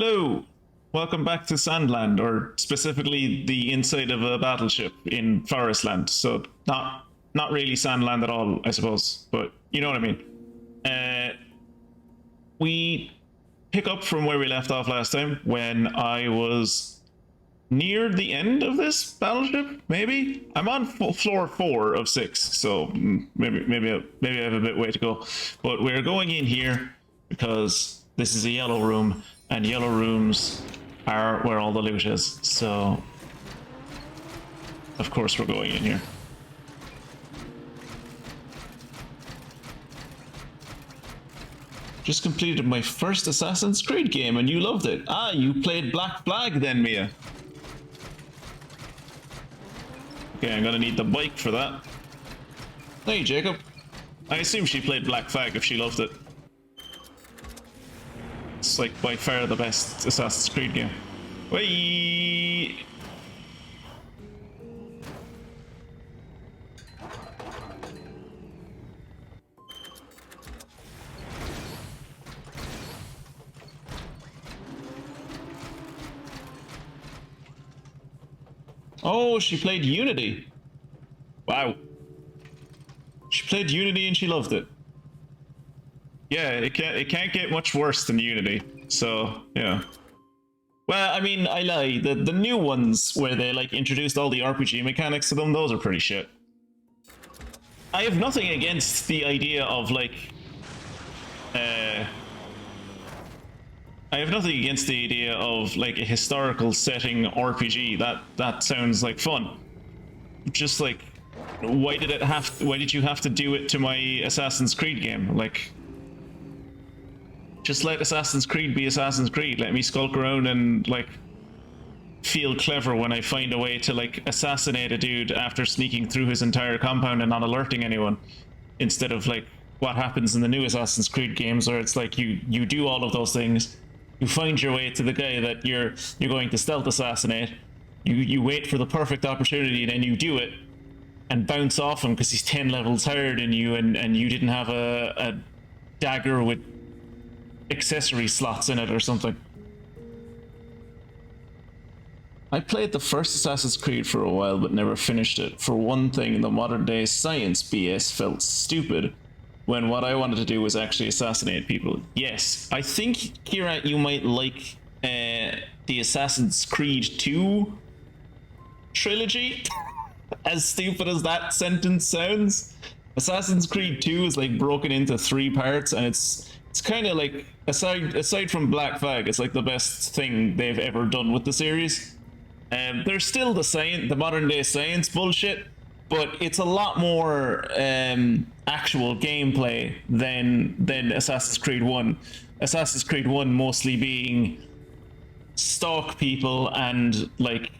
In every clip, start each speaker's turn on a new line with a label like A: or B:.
A: Hello, welcome back to SandLand, or specifically the inside of a battleship in ForestLand. So not really SandLand at all, I suppose, but you know what I mean. We pick up from where we left off last time when I was near the end of this battleship. Maybe I'm on floor 4 of 6, so maybe I have a bit way to go. But we're going in here because this is a yellow room, and yellow rooms are where all the loot is. So, of course, we're going in here. Just completed my first Assassin's Creed game, and you loved it. Ah, you played Black Flag then, Mia. Okay, I'm gonna need the bike for that. Hey, Jacob. I assume she played Black Flag if she loved it. It's like by far the best Assassin's Creed game. Whee! Oh, she played Unity. Wow. She played Unity and she loved it. Yeah, it can't get much worse than Unity. So, yeah. Well, I mean, I lie. The new ones where they like introduced all the RPG mechanics to them, those are pretty shit. I have nothing against the idea of like I have nothing against the idea of like a historical setting RPG. That sounds like fun. Just like why did you have to do it to my Assassin's Creed game? Like, just let Assassin's Creed be Assassin's Creed. Let me skulk around and like feel clever when I find a way to like assassinate a dude after sneaking through his entire compound and not alerting anyone, instead of like what happens in the new Assassin's Creed games, where it's like you do all of those things, you find your way to the guy that you're going to stealth assassinate, you wait for the perfect opportunity, and then you do it and bounce off him because he's 10 levels higher than you, and you didn't have a dagger with accessory slots in it or something. I played the first Assassin's Creed for a while but never finished it. For one thing, the modern day science BS felt stupid when what I wanted to do was actually assassinate people. Yes, I think, Kira, you might like the Assassin's Creed 2 trilogy. As stupid as that sentence sounds, Assassin's Creed 2 is like broken into 3 parts, and it's kind of like, aside from Black Flag, it's like the best thing they've ever done with the series. There's still the modern day science bullshit, but it's a lot more actual gameplay than Assassin's Creed 1. Assassin's Creed 1 mostly being stalk people and like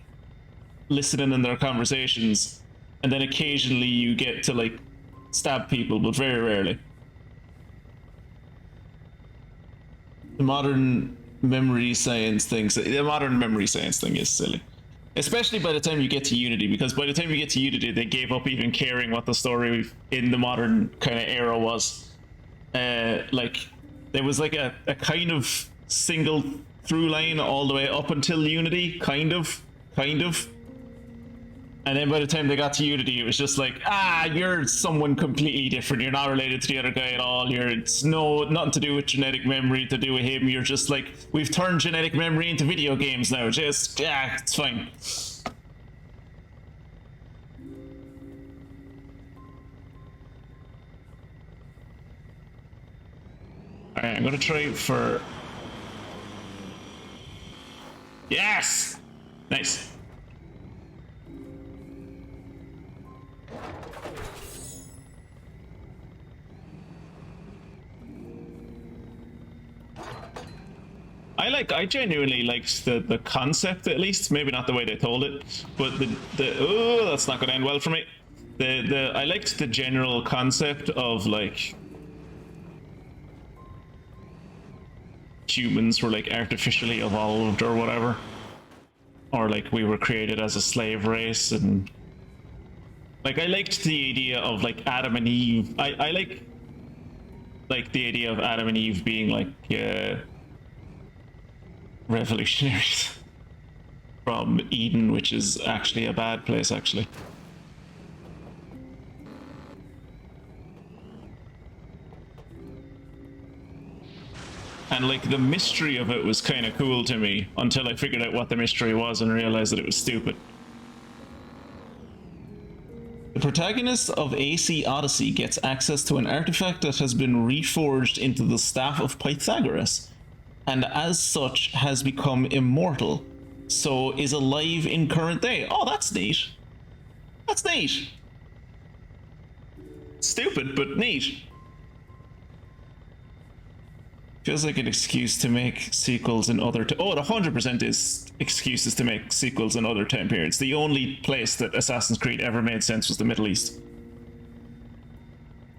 A: listening in their conversations, and then occasionally you get to like stab people, but very rarely. The modern memory science thing is silly. Especially by the time you get to Unity, because by the time you get to Unity, they gave up even caring what the story in the modern kind of era was. Like, there was like a kind of single through line all the way up until Unity, kind of. And then by the time they got to Unity, it was just like, you're someone completely different. You're not related to the other guy at all. It's nothing to do with genetic memory to do with him. You're just like, we've turned genetic memory into video games now. Just, it's fine. Alright, I'm gonna try for... Yes! Nice. I genuinely liked the concept, at least. Maybe not the way they told it, but oh, that's not gonna end well for me. I liked the general concept of like humans were like artificially evolved or whatever, or like we were created as a slave race, and like I liked the idea of like Adam and Eve. I like the idea of Adam and Eve being like revolutionaries from Eden, which is actually a bad place, actually. And like the mystery of it was kind of cool to me until I figured out what the mystery was and realized that it was stupid. The protagonist of AC Odyssey gets access to an artifact that has been reforged into the Staff of Pythagoras, and as such has become immortal, so is alive in current day. Oh, that's neat. That's neat. Stupid, but neat. Feels like an excuse to make sequels in other... Oh, it 100% is excuses to make sequels in other time periods. The only place that Assassin's Creed ever made sense was the Middle East.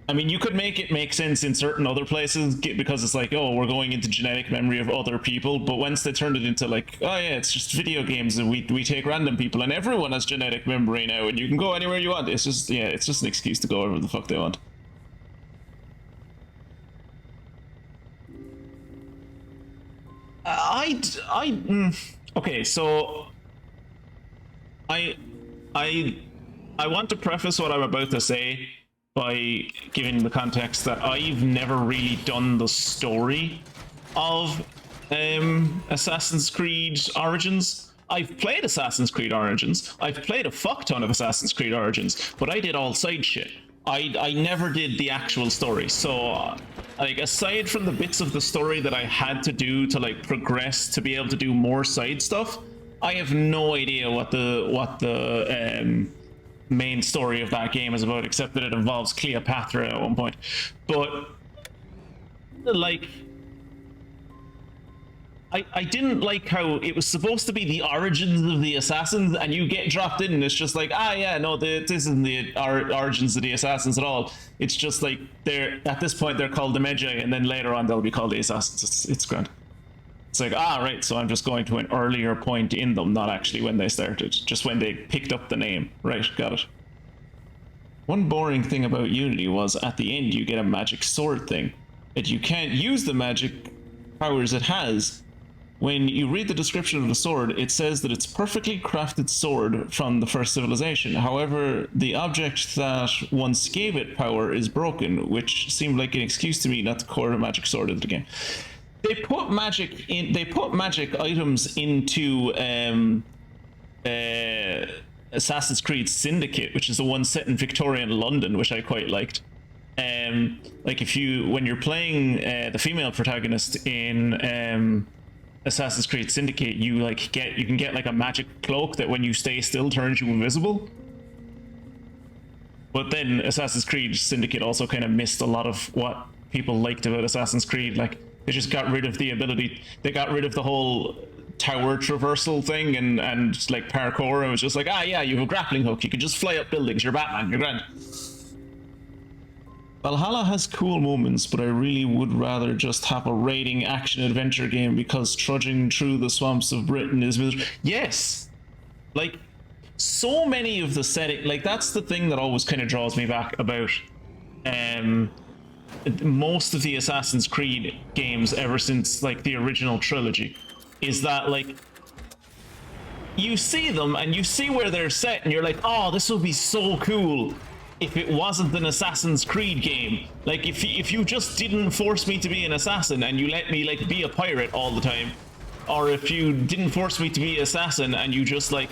A: I mean, you could make it make sense in certain other places because it's like, oh, we're going into genetic memory of other people, but once they turned it into like, oh yeah, it's just video games and we take random people and everyone has genetic memory now and you can go anywhere you want. It's just, yeah, it's just an excuse to go wherever the fuck they want. Okay, so I want to preface what I'm about to say by giving the context that I've never really done the story of Assassin's Creed Origins. I've played Assassin's Creed Origins. I've played a fuck ton of Assassin's Creed Origins, but I did all side shit. I never did the actual story. So like aside from the bits of the story that I had to do to like progress to be able to do more side stuff, I have no idea what the main story of that game is about, except that it involves Cleopatra at one point. But like I didn't like how it was supposed to be the origins of the assassins, and you get dropped in and it's just like, ah yeah, no, this isn't the origins of the assassins at all. It's just like they're at this point they're called the Magi, and then later on they'll be called the assassins. It's grand. It's like, ah right, so I'm just going to an earlier point in them, not actually when they started, just when they picked up the name. Right, got it. One boring thing about Unity was at the end you get a magic sword thing, and you can't use the magic powers it has. When you read the description of the sword, it says that it's perfectly crafted sword from the first civilization. However, the object that once gave it power is broken, which seemed like an excuse to me not to core a magic sword into the game. They put magic in. They put magic items into Assassin's Creed Syndicate, which is the one set in Victorian London, which I quite liked. Like when you're playing the female protagonist in Assassin's Creed Syndicate, you can get like a magic cloak that when you stay still turns you invisible. But then Assassin's Creed Syndicate also kind of missed a lot of what people liked about Assassin's Creed. Like they just got rid of the ability, they got rid of the whole tower traversal thing and like parkour. It was just like, ah yeah, you have a grappling hook, you can just fly up buildings, you're Batman, you're grand. Valhalla has cool moments, but I really would rather just have a raiding action-adventure game because trudging through the swamps of Britain is miserable. Yes! Like, so many of the setting... Like, that's the thing that always kind of draws me back about most of the Assassin's Creed games ever since, like, the original trilogy, is that, like, you see them and you see where they're set and you're like, oh, this will be so cool if it wasn't an Assassin's Creed game. Like if you just didn't force me to be an assassin and you let me like be a pirate all the time, or if you didn't force me to be an assassin and you just like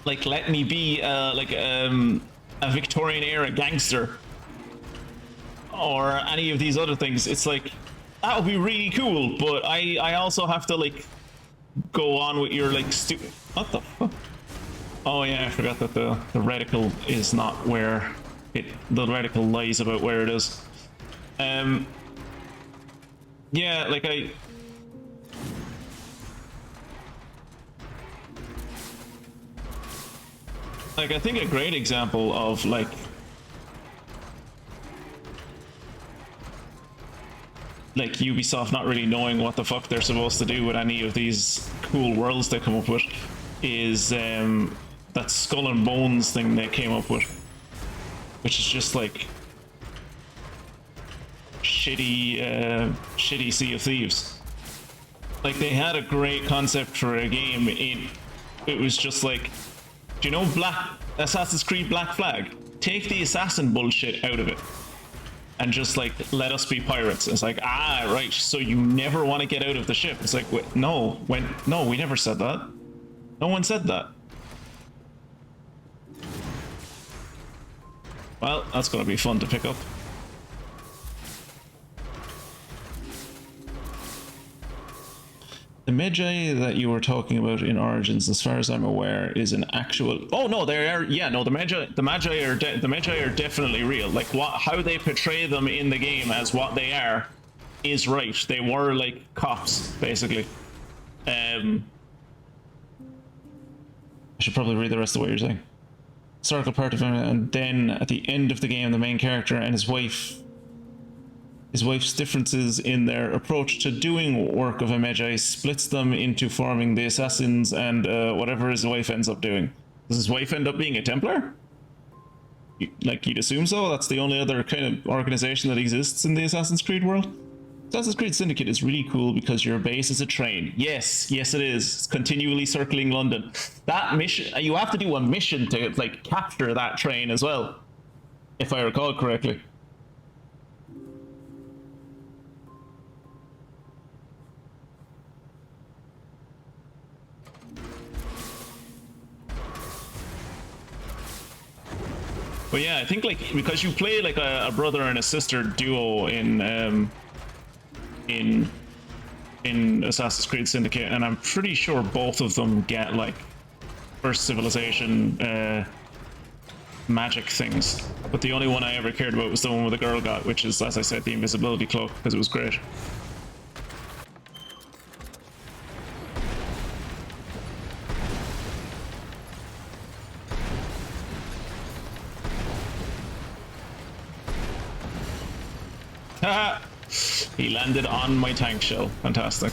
A: let me be a Victorian era gangster or any of these other things, it's like that would be really cool. But I also have to like go on with your like stupid. What the fuck? Oh yeah, I forgot that the reticle is not where it... The reticle lies about where it is. Yeah, like I think a great example of like Ubisoft not really knowing what the fuck they're supposed to do with any of these cool worlds they come up with is that Skull and Bones thing they came up with, which is just like shitty Sea of Thieves. Like, they had a great concept for a game. It was just like, do you know Assassin's Creed Black Flag? Take the assassin bullshit out of it. And just like, let us be pirates. It's like, ah, right, so you never want to get out of the ship. It's like, wait, no, we never said that. No one said that. Well, that's gonna be fun to pick up. The Magi that you were talking about in Origins, as far as I'm aware, is an actual. Oh no, they are. Yeah, no, the Magi are definitely real. Like how they portray them in the game as what they are, is right. They were like cops, basically. I should probably read the rest of what you're saying. Historical part of him, and then at the end of the game, the main character and his wife's differences in their approach to doing work of a Magi splits them into forming the assassins and whatever his wife ends up doing. Does his wife end up being a Templar? Like, you'd assume so? That's the only other kind of organization that exists in the Assassin's Creed world? Assassin's Creed Syndicate is really cool because your base is a train. Yes, it is. It's continually circling London. That mission, you have to do a mission to, like, capture that train as well, if I recall correctly. But yeah, I think like because you play like a brother and a sister duo in Assassin's Creed Syndicate, and I'm pretty sure both of them get like first civilization magic things. But the only one I ever cared about was the one where the girl got, which is, as I said, the invisibility cloak, because it was great. He landed on my tank shell. Fantastic.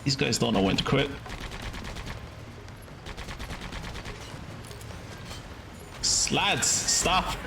A: These guys don't know when to quit. Lads, stop!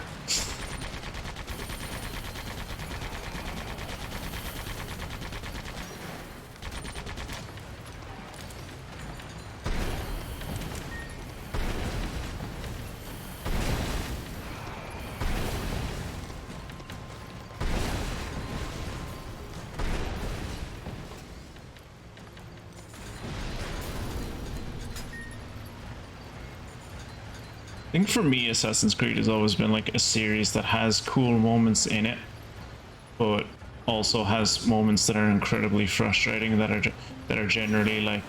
A: I think for me, Assassin's Creed has always been like a series that has cool moments in it, but also has moments that are incredibly frustrating, that are generally like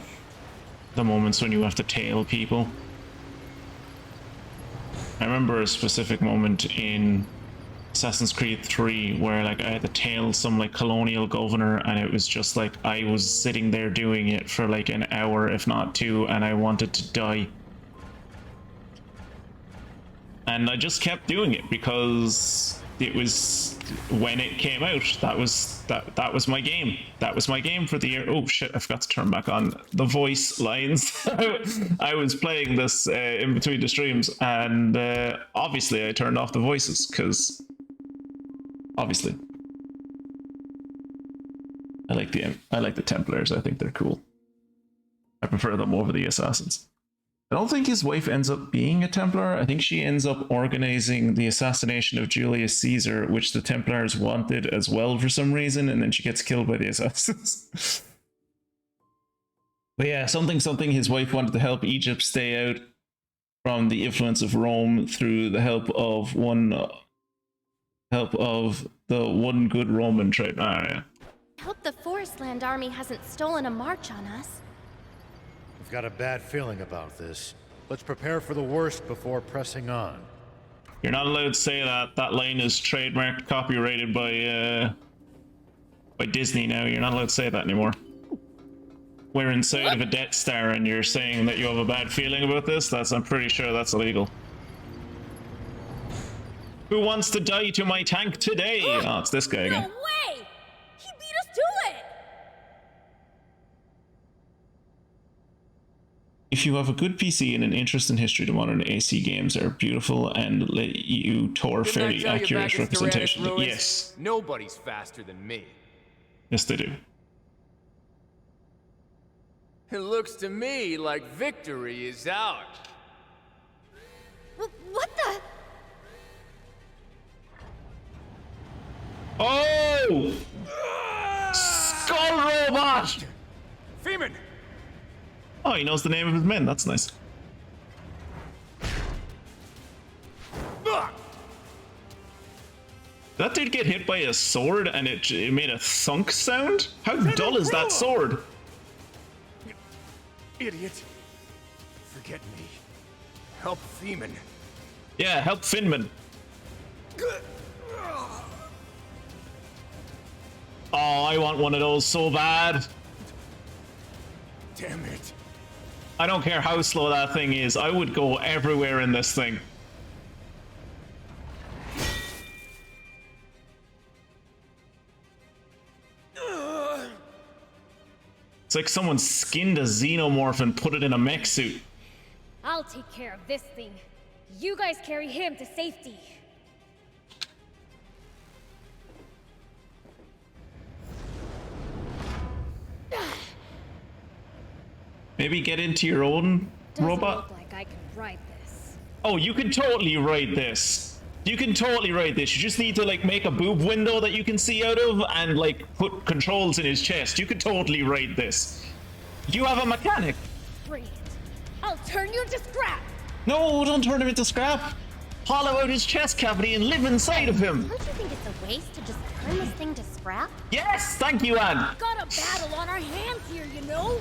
A: the moments when you have to tail people. I remember a specific moment in Assassin's Creed 3 where like I had to tail some like colonial governor, and it was just like I was sitting there doing it for like an hour, if not two, and I wanted to die. And I just kept doing it because it was, when it came out, that was my game. That was my game for the year. Oh shit, I forgot to turn back on the voice lines. I was playing this in between the streams, and obviously I turned off the voices because obviously I like the Templars. I think they're cool. I prefer them over the Assassins. I don't think his wife ends up being a Templar. I think she ends up organizing the assassination of Julius Caesar, which the Templars wanted as well for some reason, and then she gets killed by the Assassins. But yeah, something, his wife wanted to help Egypt stay out from the influence of Rome through the help of the one good Roman trade. Ah, yeah.
B: I hope the ForestLand army hasn't stolen a march on us.
C: I've got a bad feeling about this. Let's prepare for the worst before pressing on.
A: You're not allowed to say that. That line is trademarked, copyrighted by Disney now. You're not allowed to say that anymore. We're inside of a Death Star and you're saying that you have a bad feeling about this? I'm pretty sure that's illegal. Who wants to die to my tank today? Oh, it's this guy again.
B: No way! He beat us to it!
A: If you have a good PC and an interest in history, the modern AC games are beautiful and let you tour fairly accurate representation. Yes.
C: Nobody's faster than me.
A: Yes, they do.
C: It looks to me like victory is out.
B: What the?
A: Oh! Skull Robot!
C: Feeman!
A: Oh, he knows the name of his men. That's nice. That dude get hit by a sword and it made a thunk sound? How dull is that sword?
C: Idiot. Forget me. Help Feeman.
A: Yeah, help Finman. Oh, I want one of those so bad.
C: Damn it.
A: I don't care how slow that thing is. I would go everywhere in this thing. It's like someone skinned a xenomorph and put it in a mech suit.
D: I'll take care of this thing. You guys carry him to safety.
A: Maybe get into your own robot?
D: Look like I can ride this.
A: Oh, you can totally ride this. You can totally ride this. You just need to like make a boob window that you can see out of and like put controls in his chest. You can totally ride this. You have a mechanic.
D: Bring it. I'll turn you into scrap.
A: No, don't turn him into scrap. Hollow out his chest cavity and live inside of him.
B: Don't you think it's a waste to just turn this thing to scrap?
A: Yes, thank you, Anne.
D: Got a battle on our hands here, you know?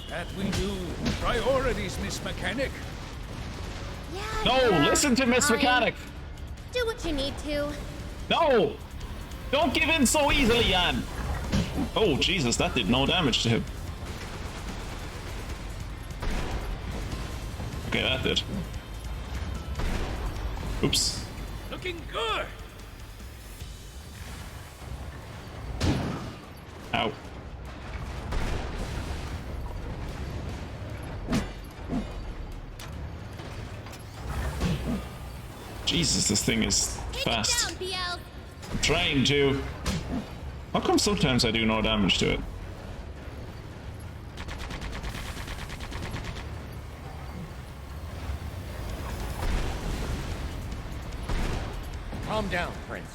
E: That we do. Priorities, Miss Mechanic.
B: Yeah.
A: No,
B: yeah,
A: listen to Miss
B: fine.
A: Mechanic.
B: Do what you need to.
A: No, don't give in so easily, Anne. Oh, Jesus, that did no damage to him. Okay, that did. Oops.
E: Looking good.
A: Ow. Jesus, this thing is fast.
B: Take it down, BL.
A: I'm trying to. How come sometimes I do no damage to it?
C: Calm down, Prince.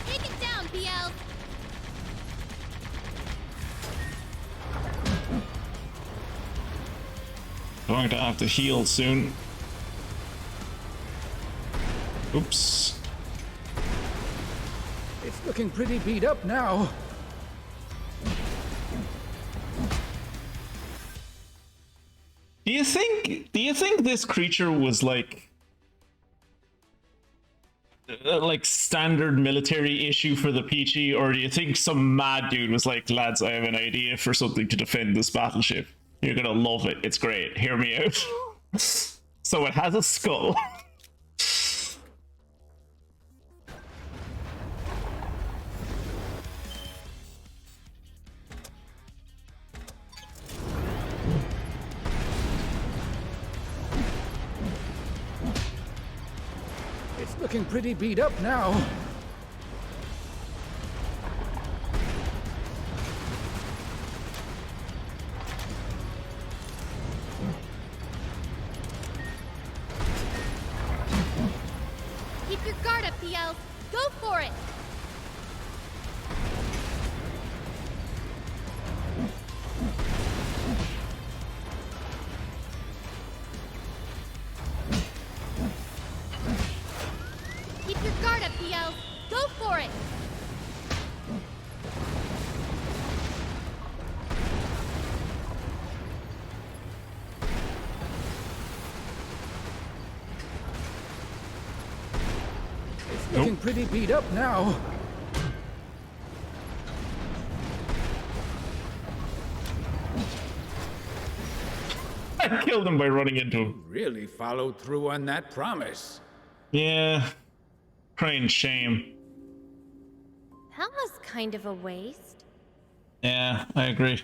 B: Take it down, BL.
A: Going to have to heal soon. Oops.
E: It's looking pretty beat up now.
A: Do you think this creature was like standard military issue for the Peachy, or do you think some mad dude was like, lads, I have an idea for something to defend this battleship. You're gonna love it. It's great. Hear me out. So it has a skull.
E: It's looking pretty beat up now.
B: Keep your guard up, BL. Go for it. Keep your guard for it!
E: It's looking pretty beat up now.
A: I killed him by running into him.
E: Really followed through on that promise.
A: Yeah. Crying shame.
B: That was kind of a waste.
A: Yeah, I agree.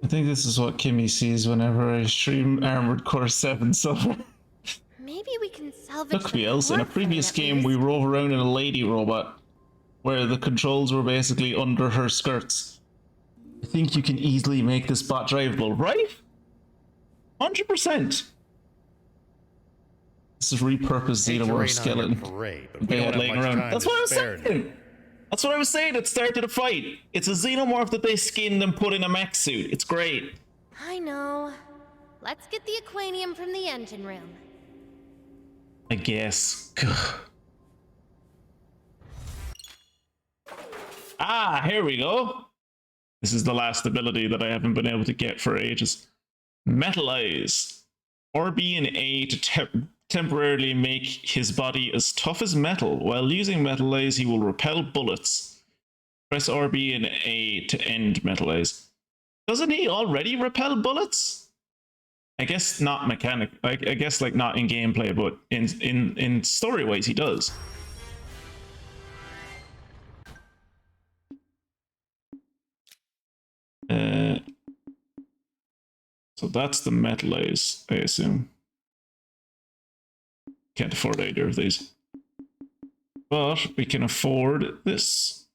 A: I think this is what Kimmy sees whenever I stream Armored Core 7 Silver.
B: Maybe we can salvage
A: Look,
B: the
A: BLs, in a
B: core
A: previous
B: frame at
A: game we
B: least.
A: rove around in a lady robot where the controls were basically under her skirts. I think you can easily make this bot drivable, right? 100%. This is repurposed Xenomorph skeleton. They had laying around. That's what I was saying. That's what I was saying. It started a fight. It's a Xenomorph that they skinned and put in a mech suit. It's great.
B: I know. Let's get the aquanium from the engine room.
A: I guess. Ah, here we go. This is the last ability that I haven't been able to get for ages. Metalize. RB and A to temporarily make his body as tough as metal. While using Metalize, he will repel bullets. Press RB and A to end Metalize. Doesn't he already repel bullets? I guess not mechanic. I guess like not in gameplay, but in story wise, he does. So that's the Metalize, I assume. Can't afford either of these. But we can afford this.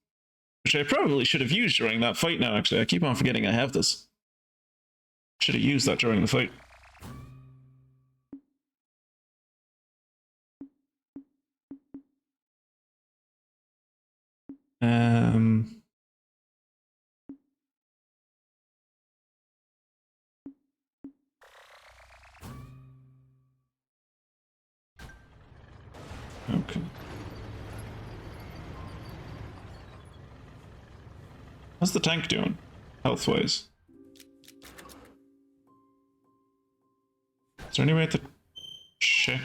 A: Which I probably should have used during that fight now, actually. I keep on forgetting I have this. Should have used that during the fight. Okay. How's the tank doing, health-wise? Is there any way to check?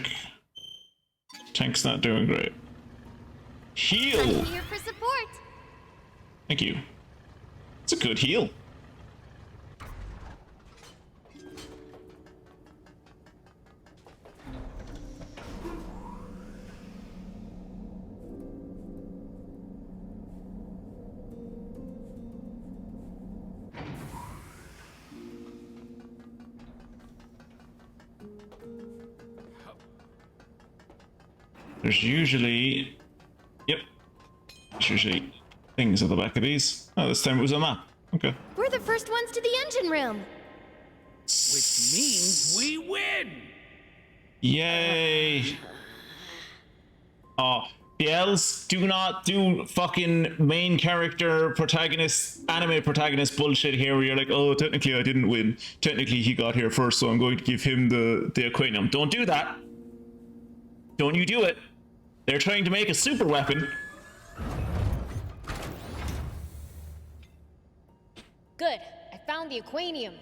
A: Tank's not doing great. Heal!
B: I'm here for support.
A: Thank you. It's a good heal. There's usually... Yep. There's usually things at the back of these. Oh, this time it was a map. Okay.
B: We're the first ones to the engine room.
E: Which means we win!
A: Yay! Oh, BLs, do not do fucking main character protagonist, anime protagonist bullshit here where you're like, oh, technically I didn't win. Technically he got here first, so I'm going to give him the aquanium. Don't do that. Don't you do it. They're trying to make a super weapon.
D: Good. I found the aquanium.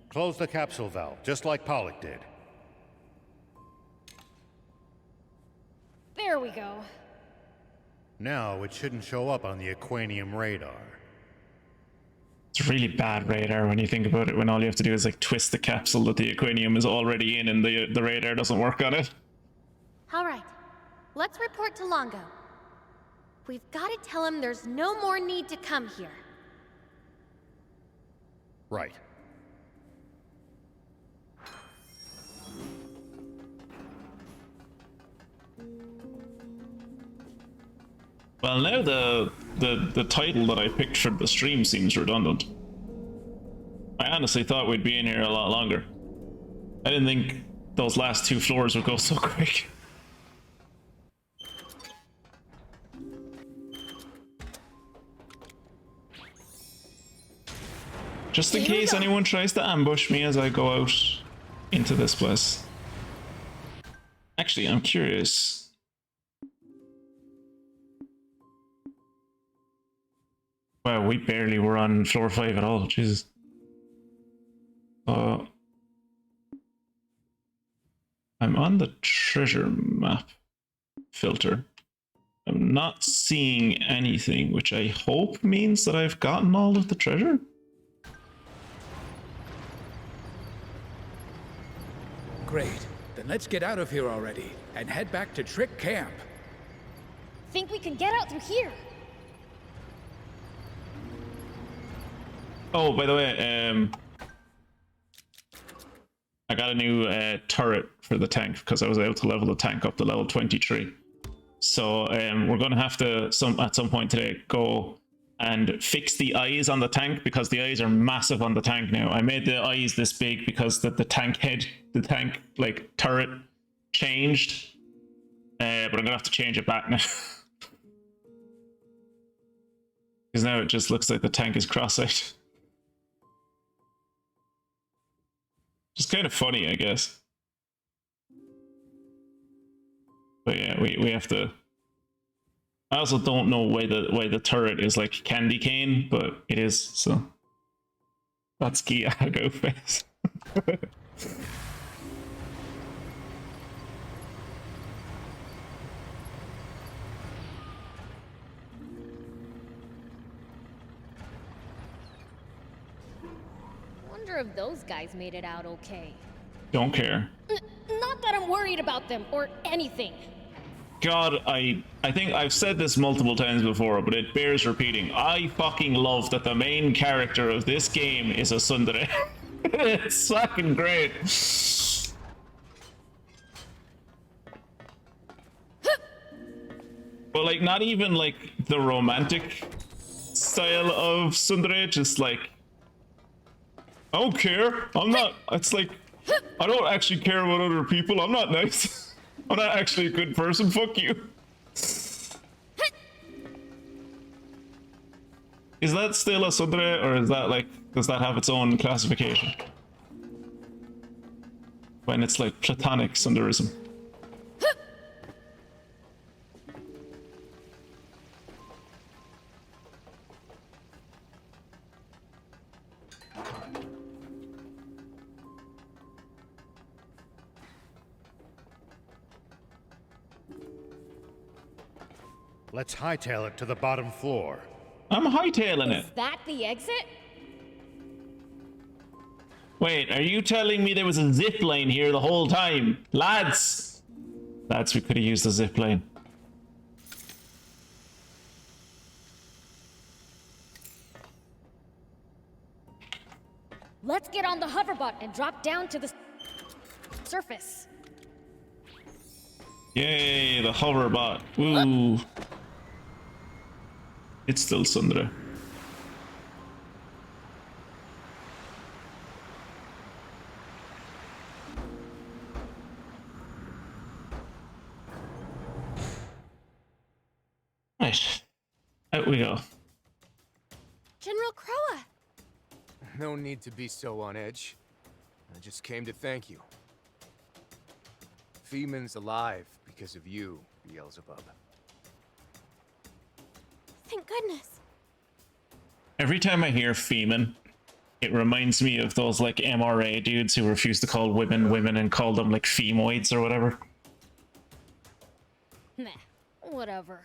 F: Close the capsule valve, just like Pollock did.
D: There we go.
F: Now it shouldn't show up on the aquanium radar.
A: It's a really bad radar when you think about it, when all you have to do is like twist the capsule that the aquanium is already in and the radar doesn't work on it.
B: All right. Let's report to Longo. We've got to tell him there's no more need to come here.
F: Right.
A: Well, now the title that I picked for the stream seems redundant. I honestly thought we'd be in here a lot longer. I didn't think those last 2 floors would go so quick. Just in case anyone tries to ambush me as I go out into this place. Actually, I'm curious. Wow, we barely were on floor 5 at all. Jesus. I'm on the treasure map filter. I'm not seeing anything, which I hope means that I've gotten all of the treasure.
E: Great. Then let's get out of here already and head back to Trick Camp.
D: Think we can get out through here?
A: Oh, by the way, I got a new turret for the tank because I was able to level the tank up to level 23. So we're going to have to, at some point today, go and fix the eyes on the tank because the eyes are massive on the tank now. I made the eyes this big because the tank head, the tank like turret changed, but I'm going to have to change it back now. Because now it just looks like the tank is cross-eyed. Just kind of funny, I guess. But yeah, we have to. I also don't know why the turret is like candy cane, but it is, so that's Giago face.
D: Wonder if those guys made it out okay.
A: Don't care.
D: Not that I'm worried about them or anything.
A: God, I think I've said this multiple times before, but it bears repeating. I fucking love that the main character of this game is a tsundere. It's fucking great. But like, not even like the romantic style of tsundere, just like, I don't care. I'm not, it's like, I don't actually care about other people. I'm not nice. I'm not actually a good person. Fuck you. Is that still a tsundere, or is that like, does that have its own classification? When it's like platonic tsunderism.
F: Let's hightail it to the bottom floor.
A: I'm hightailing it.
D: Is that the exit?
A: Wait, are you telling me there was a zip line here the whole time? Lads! Lads, we could have used the zip line.
D: Let's get on the hoverbot and drop down to the surface.
A: Yay, the hoverbot. Ooh. It's still tsundere. Right. Out we go.
B: General Croa!
C: No need to be so on edge. I just came to thank you. Feeman's alive because of you, Beelzebub.
B: Thank goodness.
A: Every time I hear Feeman, it reminds me of those like MRA dudes who refuse to call women women and call them like femoids or whatever.
D: Meh, whatever.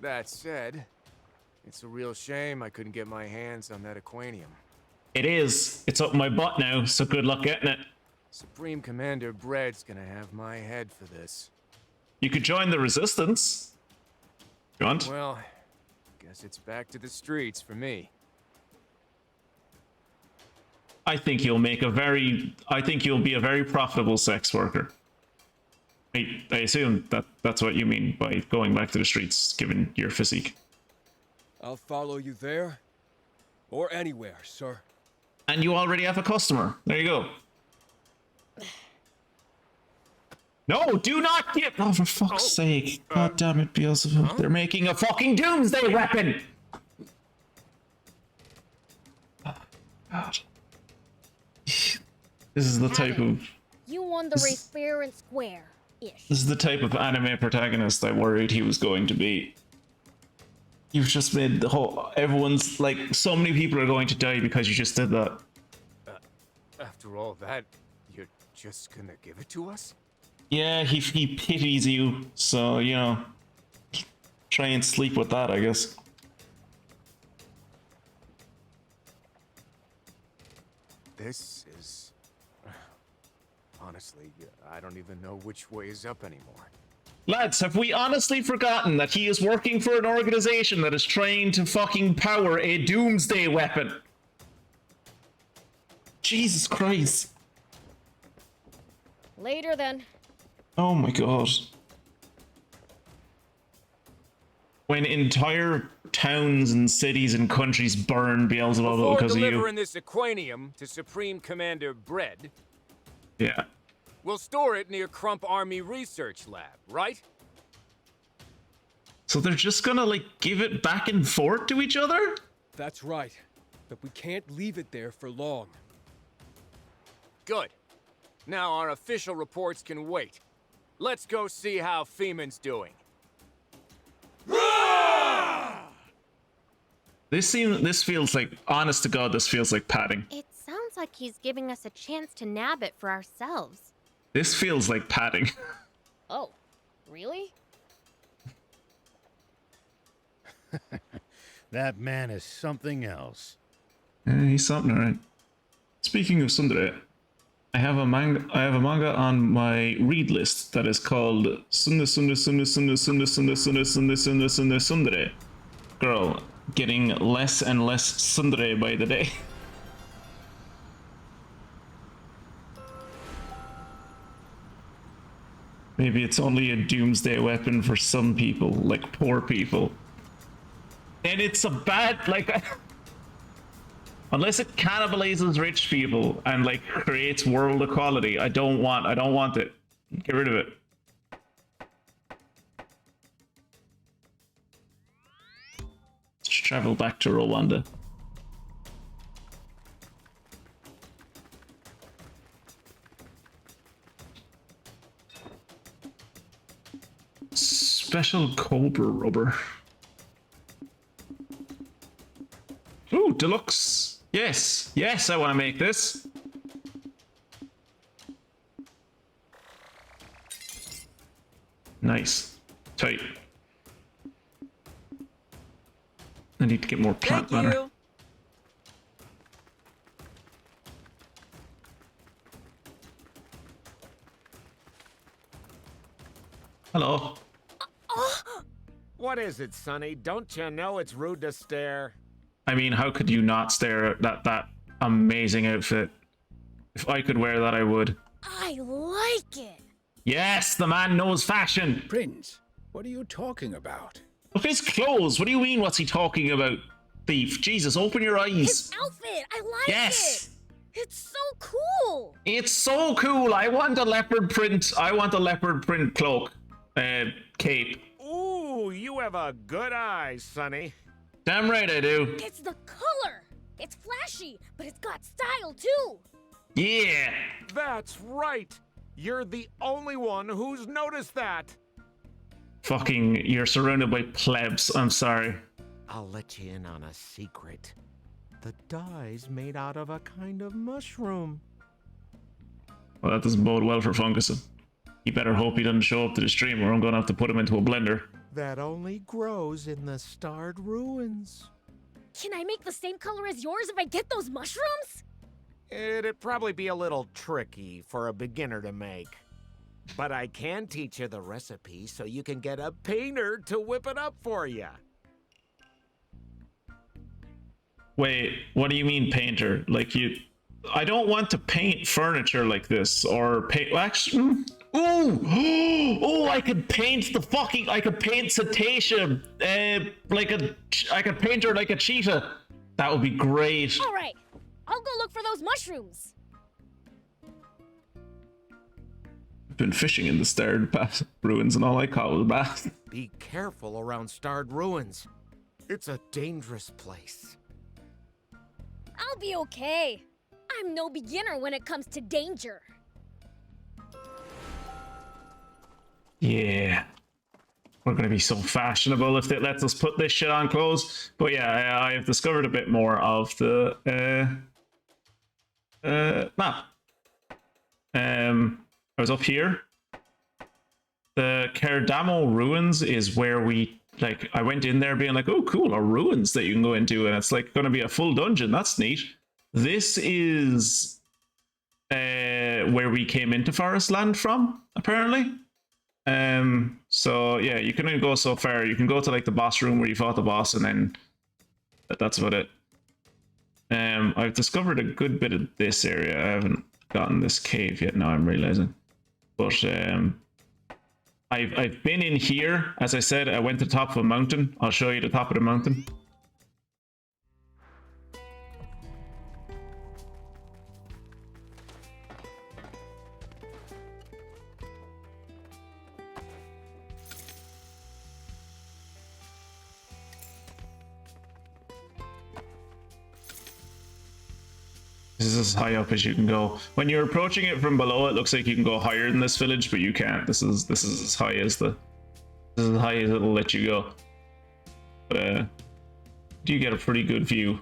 C: That said, it's a real shame I couldn't get my hands on that aquanium.
A: It is. It's up my butt now, so good luck getting it.
C: Supreme Commander Bread's gonna have my head for this.
A: You could join the resistance. You want?
C: Well, guess it's back to the streets for me.
A: I think you'll be a very profitable sex worker. I assume that's what you mean by going back to the streets, given your physique.
G: I'll follow you there, or anywhere, sir.
A: And you already have a customer. There you go. No, do not give. Oh, for fuck's sake. God damn it, Beelzebub. Huh? They're making a fucking doomsday weapon! Oh, God. This is the type of.
D: You won the race fair and square-ish.
A: This is the type of anime protagonist I worried he was going to be. You've just made the whole... Everyone's... Like, so many people are going to die because you just did that.
C: After all that, you're just gonna give it to us?
A: Yeah, he pities you, so, you know... Try and sleep with that, I guess.
C: This is... Honestly, I don't even know which way is up anymore.
A: Lads, have we honestly forgotten that he is working for an organization that is trying to fucking power a doomsday weapon? Jesus Christ.
D: Later then.
A: Oh my god. When entire towns and cities and countries burn Beelzebub
C: Before
A: because of you.
C: delivering this aquanium to Supreme Commander Bread,
A: Yeah.
C: we'll store it near Crump Army Research Lab, right?
A: So they're just gonna, like, give it back and forth to each other?
G: That's right. But we can't leave it there for long.
C: Good. Now our official reports can wait. Let's go see how Feeman's doing.
A: This feels like, honest to God, this feels like padding.
B: It sounds like he's giving us a chance to nab it for ourselves.
A: This feels like padding.
D: Oh, really?
F: That man is something else.
A: He's something, alright. Speaking of tsundere, I have a manga on my read list that is called Tsundere. Girl, getting less and less tsundere by the day. Maybe it's only a doomsday weapon for some people, like poor people. And it's a bad, like... Unless it cannibalizes rich people and, like, creates world equality, I don't want it. Get rid of it. Let's travel back to Rwanda. Special Cobra rubber. Ooh, deluxe. Yes, yes, I want to make this. Nice. Tight. I need to get more plant matter. Hello.
H: What is it, Sonny? Don't you know it's rude to stare?
A: I mean, how could you not stare at that amazing outfit? If I could wear that, I would.
D: I like it.
A: Yes, the man knows fashion.
E: Prince, what are you talking about?
A: Look at his clothes. What do you mean, what's he talking about? Thief. Jesus, open your eyes.
D: His outfit, I like
A: Yes.
D: it. It's so cool.
A: It's so cool. I want a leopard print. I want a leopard print cloak. Cape.
H: Ooh, you have a good eye, Sonny.
A: Damn right I do.
D: It's the color. It's flashy, but it's got style too.
A: Yeah.
H: That's right. You're the only one who's noticed that.
A: Fucking, you're surrounded by plebs. I'm sorry.
H: I'll let you in on a secret. The dye's made out of a kind of mushroom.
A: Well, that doesn't bode well for Funguson. You better hope he doesn't show up to the stream or I'm gonna have to put him into a blender.
H: That only grows in the starred ruins.
D: Can I make the same color as yours if I get those mushrooms?
H: It'd probably be a little tricky for a beginner to make. But I can teach you the recipe so you can get a painter to whip it up for you.
A: Wait, what do you mean painter? Like you... I don't want to paint furniture like this, or paint... Actually... Ooh! Oh, I could paint the fucking... I could paint Cetacea, like a... I could paint her like a cheetah. That would be great.
D: All right, I'll go look for those mushrooms.
A: I've been fishing in the starred ruins and all I caught was a bass.
H: Be careful around starred ruins. It's a dangerous place.
D: I'll be okay. I'm no beginner when it comes to danger.
A: Yeah. we're going to be so fashionable if it lets us put this shit on clothes. But yeah, I have discovered a bit more of the map. I was up here. The Cardamo ruins is where we, like, I went in there being like, oh cool, our ruins that you can go into, and it's like going to be a full dungeon. That's neat. This is where we came into ForestLand from, apparently. So yeah, you can only go so far. You can go to like the boss room where you fought the boss, and then that's about it. I've discovered a good bit of this area. I haven't gotten this cave yet now, I'm realizing. But I've been in here. As I said, I went to the top of a mountain. I'll show you the top of the mountain. This is as high up as you can go. When you're approaching it from below, it looks like you can go higher than this village, but you can't. This is as high as it'll let you go. But you get a pretty good view.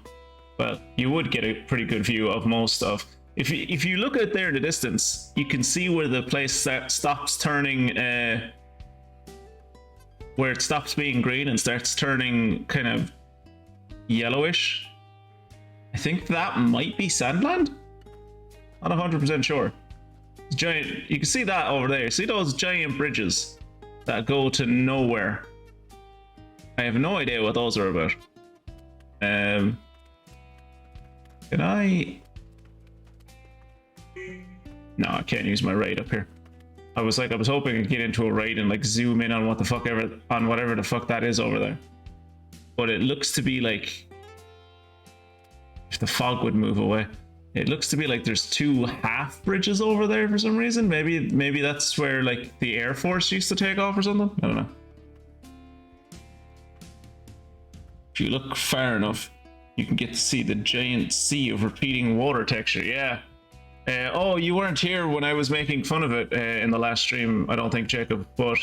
A: Well, you would get a pretty good view of most stuff. If you look out there in the distance, you can see where the place stops turning, where it stops being green and starts turning kind of yellowish. I think that might be SandLand? Not 100% sure. It's giant. You can see that over there. See those giant bridges that go to nowhere? I have no idea what those are about. Can I? No, I can't use my raid up here. I was hoping to get into a raid and like zoom in on whatever the fuck that is over there. But it looks to be like, if the fog would move away, it looks to be like there's two half bridges over there for some reason. Maybe that's where like the Air Force used to take off or something. I don't know. If you look far enough, you can get to see the giant sea of repeating water texture. Yeah. Oh, you weren't here when I was making fun of it in the last stream, I don't think, Jacob. But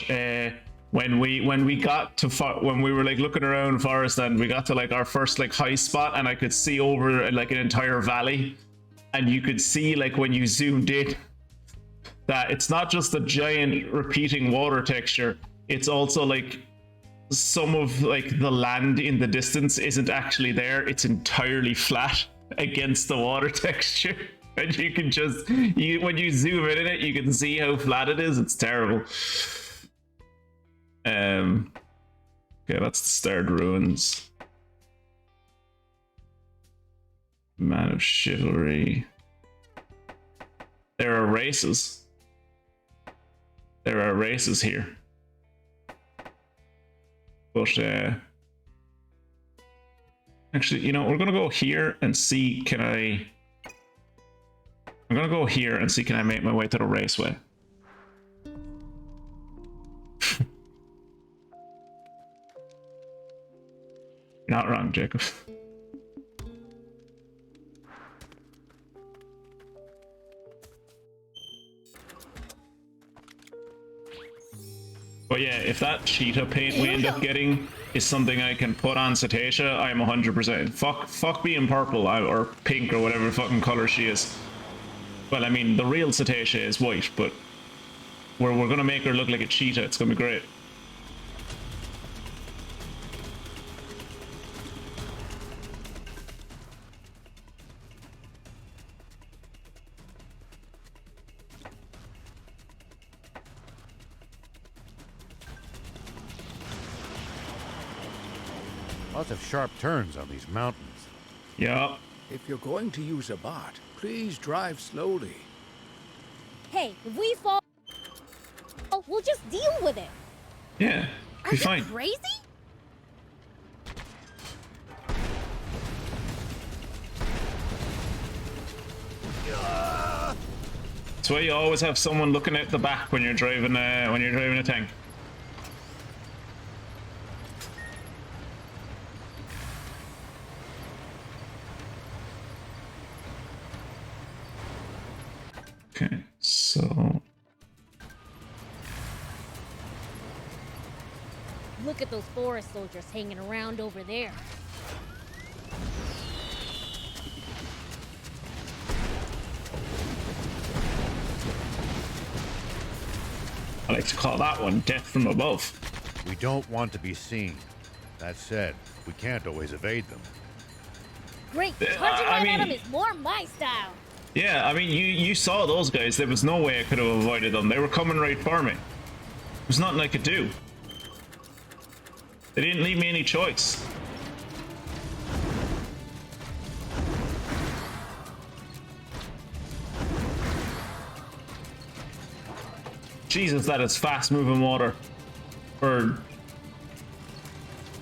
A: when we were like looking around ForestLand, we got to like our first like high spot, and I could see over like an entire valley, and you could see like when you zoomed in that it's not just a giant repeating water texture, it's also like some of like the land in the distance isn't actually there. It's entirely flat against the water texture. And you can just, when you zoom in it, you can see how flat it is. It's terrible. Okay, that's the Starred Ruins. Man of Chivalry. There are races. There are races here. But, actually, you know, we're gonna go here and see, I'm gonna go here and see, can I make my way to the raceway? Not wrong, Jacob. But yeah, if that cheetah paint we end up getting is something I can put on Cetacea, I'm 100%. Fuck being purple or pink or whatever fucking color she is. Well, I mean, the real Cetacea is white, but we're gonna make her look like a cheetah. It's gonna be great.
F: Lots of sharp turns on these mountains.
A: Yeah.
E: If you're going to use a bot, please drive slowly.
D: Hey, if we fall, we'll just deal with it.
A: Yeah,
B: Are
A: be
B: you
A: fine.
B: crazy?
A: That's why you always have someone looking at the back when you're driving a tank. Okay, so
D: Look at those forest soldiers hanging around over there.
A: I like to call that one death from above.
F: We don't want to be seen. That said, we can't always evade them.
D: Great, charging right at them is more my style.
A: Yeah, I mean, you saw those guys. There was no way I could have avoided them. They were coming right for me. There's nothing I could do. They didn't leave me any choice. Jesus, that is fast-moving water. Or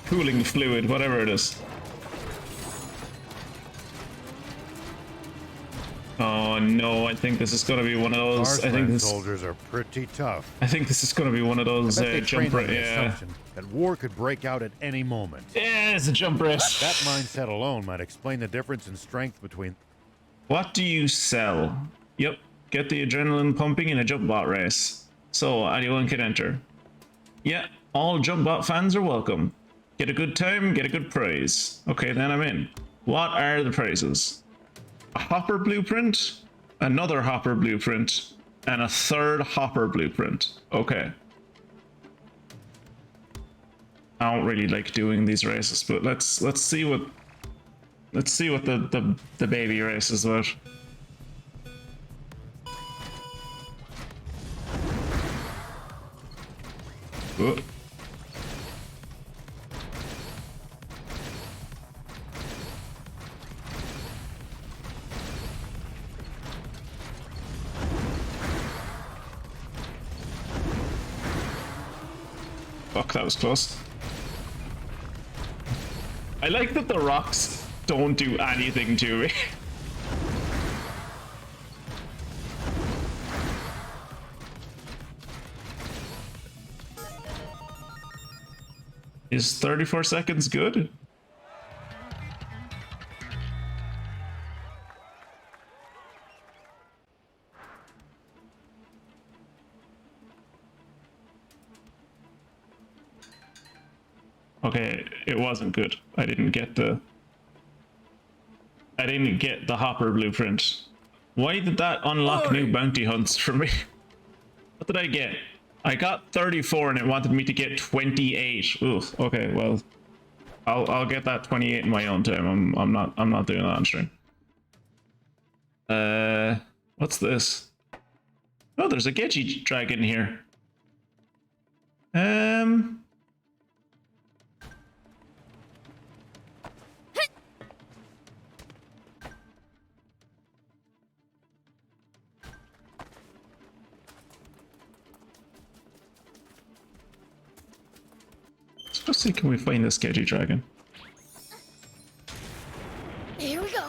A: cooling fluid, whatever it is. Oh no, I think this is gonna be one of those. I think this
F: soldiers are pretty tough.
A: I think this is gonna be one of those jump race. Yeah.
F: That war could break out at any moment.
A: Yeah, it's a jump race.
F: That mindset alone might explain the difference in strength between.
A: What do you sell? Yep, get the adrenaline pumping in a jump bot race. So anyone can enter. Yeah, all jump bot fans are welcome. Get a good time, get a good prize. Okay, then I'm in. What are the prizes? A hopper blueprint, another hopper blueprint, and a third hopper blueprint. Okay. I don't really like doing these races, but let's see what the baby race is about. Oh. Fuck, that was close. I like that the rocks don't do anything to me. Is 34 seconds good? Okay, it wasn't good. I didn't get the hopper blueprint. Why did that unlock new bounty hunts for me? What did I get? I got 34 and it wanted me to get 28. Ooh, okay, well, I'll get that 28 in my own time. I'm not doing that on stream. What's this? Oh, there's a Geji dragon here. Let's see, can we find this Geji dragon?
D: Here we go.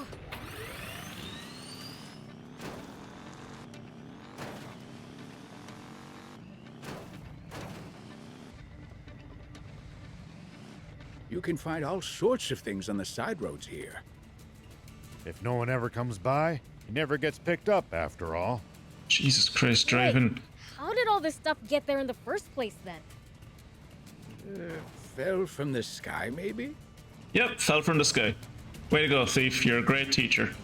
E: You can find all sorts of things on the side roads here.
F: If no one ever comes by, he never gets picked up after all.
A: Jesus Christ, driving.
D: Wait, how did all this stuff get there in the first place then?
E: Fell from the sky, maybe?
A: Yep, fell from the sky. Way to go, thief. You're a great teacher.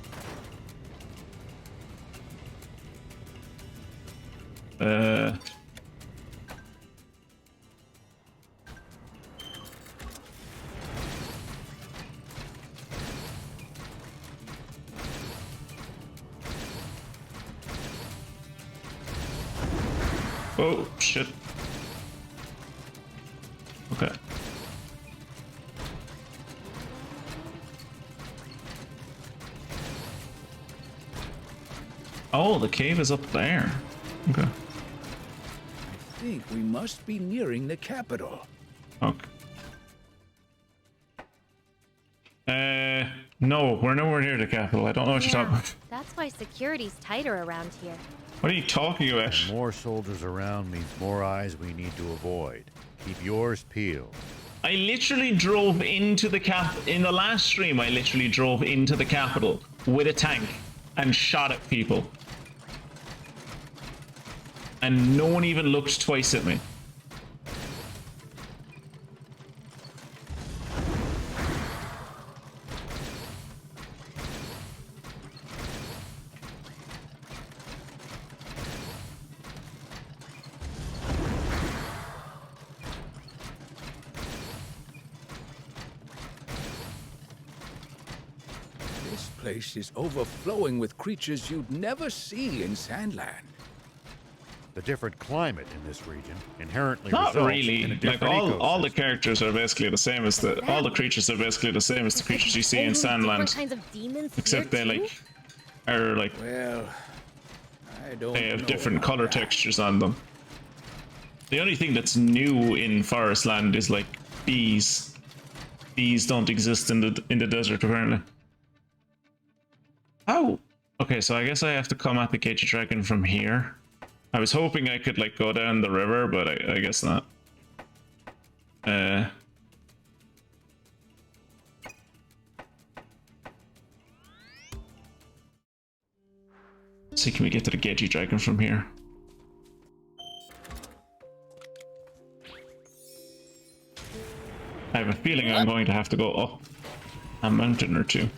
A: Oh, shit. Okay. Oh, the cave is up there. Okay.
E: I think we must be nearing the capital.
A: Okay. No, we're nowhere near the capital. I don't know what you're talking about.
B: That's why security's tighter around here.
A: What are you talking about?
F: More soldiers around means more eyes we need to avoid. Keep yours peeled.
A: I literally drove into the in the last stream, I literally drove into the capital with a tank and shot at people. And no one even looked twice at me.
E: place is overflowing with creatures you'd never see in SandLand.
F: The different climate in this region inherently
A: Not
F: results
A: really.
F: in a
A: Like
F: different
A: all the
F: ecosystem.
A: characters are basically the same as all the creatures are basically the same as the creatures you see in
D: Totally different
A: SandLand,
D: kinds of demons
A: except
D: here,
A: they
D: too?
A: like are like
E: Well, I don't
A: they have
E: know
A: different
E: about
A: color
E: that.
A: textures on them. The only thing that's new in ForestLand is like bees. Bees don't exist in the desert apparently. Oh, okay. So I guess I have to come at the Cagey Dragon from here. I was hoping I could like go down the river, but I guess not. Let's see, can we get to the Cagey Dragon from here? I have a feeling I'm going to have to go up a mountain or two.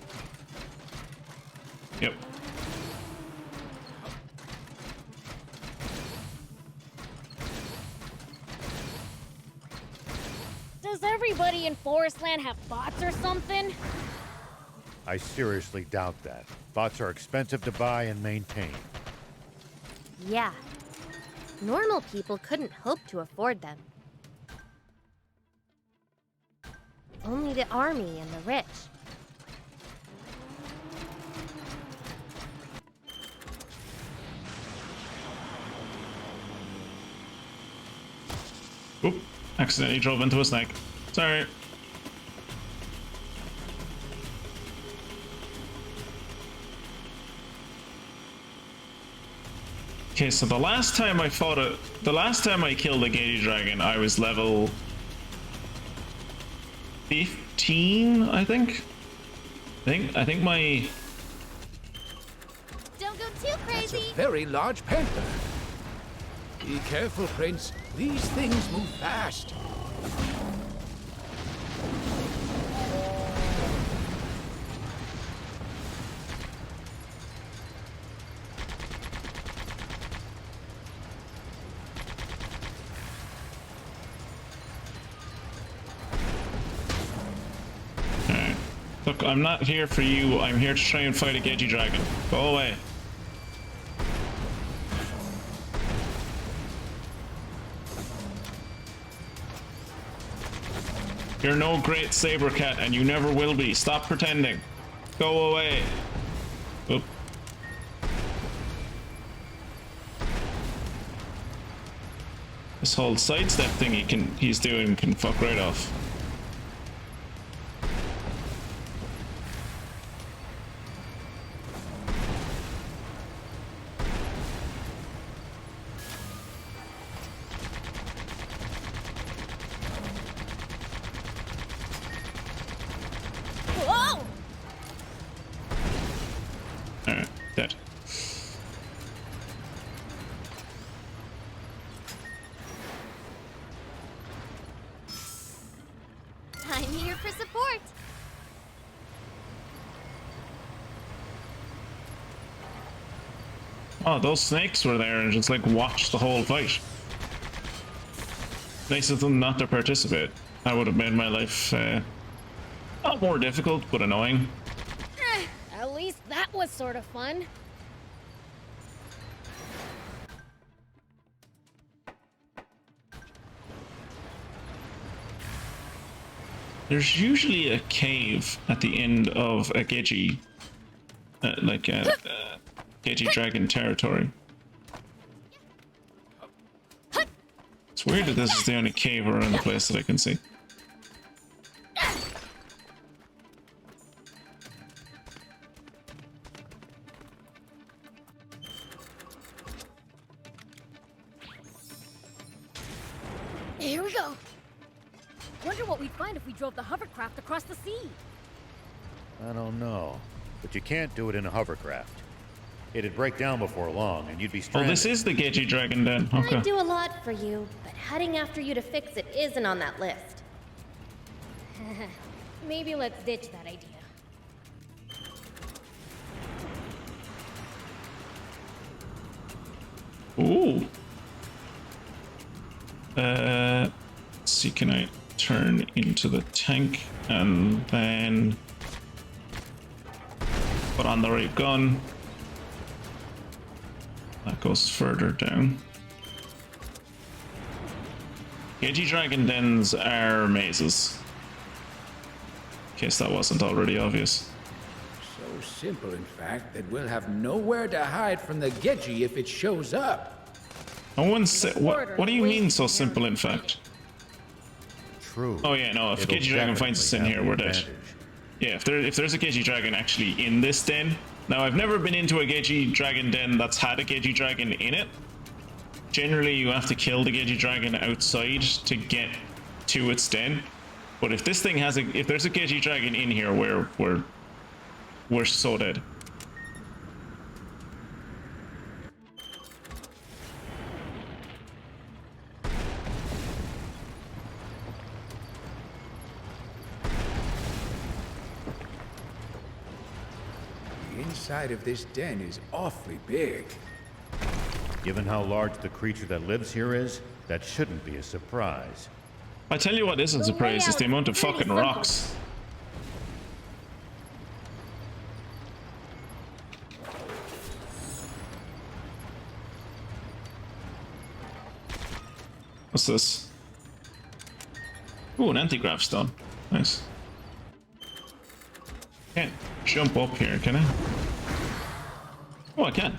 A: Yep.
D: Does everybody in ForestLand have bots or something?
F: I seriously doubt that. Bots are expensive to buy and maintain.
B: Yeah. Normal people couldn't hope to afford them. Only the army and the rich.
A: Oop, accidentally drove into a snake. Sorry. Okay, so the last time I killed a Cagey Dragon, I was level 15, I think. I think my
B: Don't go too
E: That's
B: crazy!
E: a very large panther. Be careful, Prince. These things move fast.
A: Look, I'm not here for you. I'm here to try and fight a Cagey Dragon. Go away. You're no great saber cat, and you never will be. Stop pretending. Go away. Oop. This whole sidestep thing he's doing can fuck right off.
D: Whoa!
A: Alright, dead.
B: I'm here for support.
A: Oh, those snakes were there and just like watched the whole fight. Nice of them not to participate. That would have made my life not more difficult, but annoying.
D: At least that was sort of fun.
A: There's usually a cave at the end of a Cagey, Cagey Dragon territory. It's weird that this is the only cave around the place that I can see.
D: Here we go. Wonder what we'd find if we drove the hovercraft across the sea.
F: I don't know. But you can't do it in a hovercraft. It'd break down before long, and you'd be
A: Oh,
F: stranded.
A: this is the Cagey Dragon then. Okay.
B: I'd do a lot for you, but heading after you to fix it isn't on that list.
D: Maybe let's ditch that idea.
A: Ooh. Let's see, can I turn into the tank and then Put on the right gun. That goes further down. Gagey Dragon dens are mazes. In case that wasn't already obvious.
E: So simple, in fact, that we'll have nowhere to hide from the Gedgy if it shows up.
A: No one said. What do you mean so simple, in fact?
F: True.
A: Oh yeah, no. If
F: It'll
A: Gagey Dragon finds us in
F: definitely
A: here,
F: have
A: we're
F: the
A: dead.
F: advantage.
A: Yeah, if there's a Gagey Dragon actually in this den. Now, I've never been into a Gagey Dragon den that's had a Gagey Dragon in it. Generally, you have to kill the Gagey Dragon outside to get to its den. But if this thing has if there's a Gagey Dragon in here, we're so dead.
E: The inside of this den is awfully big.
F: Given how large the creature that lives here is, that shouldn't be a surprise.
A: I tell you what isn't a surprise, is the amount of fucking rocks. What's this? Ooh, an anti-grav stone. Nice. Can't jump up here, can I? Oh, I can.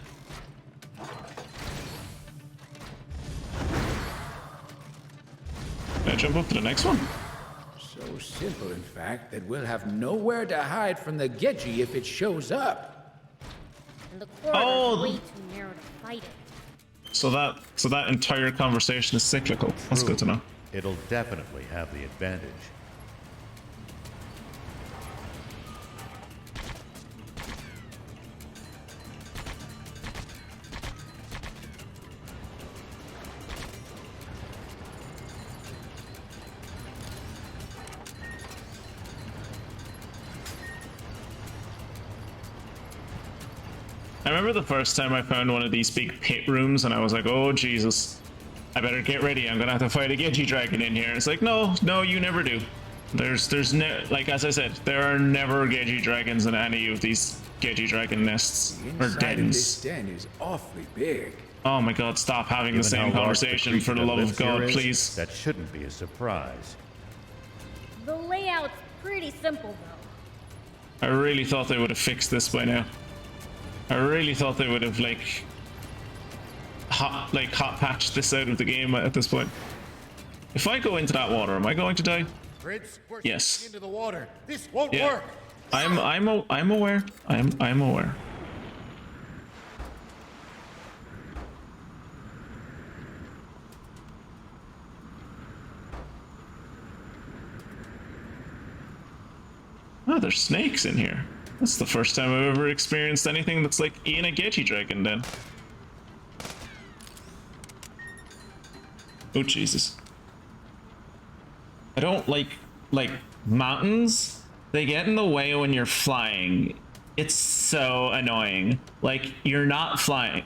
A: Can I jump up to the next one?
E: So simple, in fact, that we'll have nowhere to hide from the Gedgy if it shows up.
D: And the corridor's way too narrow to fight it.
A: So that entire conversation is cyclical. That's good to know.
F: It'll definitely have the advantage.
A: I remember the first time I found one of these big pit rooms and I was like, oh Jesus, I better get ready. I'm gonna have to fight a Gagey Dragon in here. It's like, no, you never do. There's no, like, as I said, there are never Gagey Dragons in any of these Gagey Dragon nests
E: The
A: or
E: inside of this
A: dens.
E: den is awfully big.
A: Oh my God, stop having the
F: Given
A: same
F: how large the
A: conversation
F: creature
A: for the
F: that
A: love of
F: lives here
A: God,
F: is,
A: please.
F: That shouldn't be a surprise.
D: The layout's pretty simple, though.
A: I really thought they would have fixed this by now. I really thought they would have hot patched this out of the game at this point. If I go into that water, am I going to die?
I: Prince, we're
A: Yes.
I: sinking into the water. This won't
A: Yeah.
I: work.
A: I'm aware. I'm aware. Oh, there's snakes in here. That's the first time I've ever experienced anything that's like in a Gagey Dragon den. Oh Jesus. I don't like mountains. They get in the way when you're flying. It's so annoying. Like, you're not flying.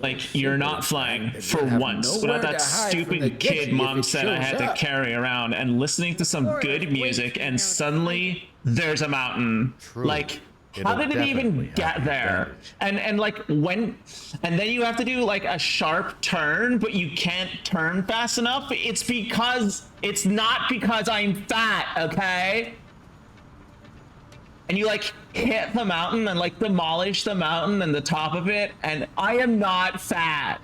A: Like, you're not flying for once without that stupid kid mom said I had to carry around and listening to some good music and suddenly there's a mountain.
F: True.
A: Like, how
F: It'll
A: did it even
F: definitely have
A: get
F: the
A: there?
F: advantage.
A: And like when, and then you have to do like a sharp turn, but you can't turn fast enough. It's not because I'm fat, okay? And you like hit the mountain and like demolish the mountain and the top of it, and I am not fat.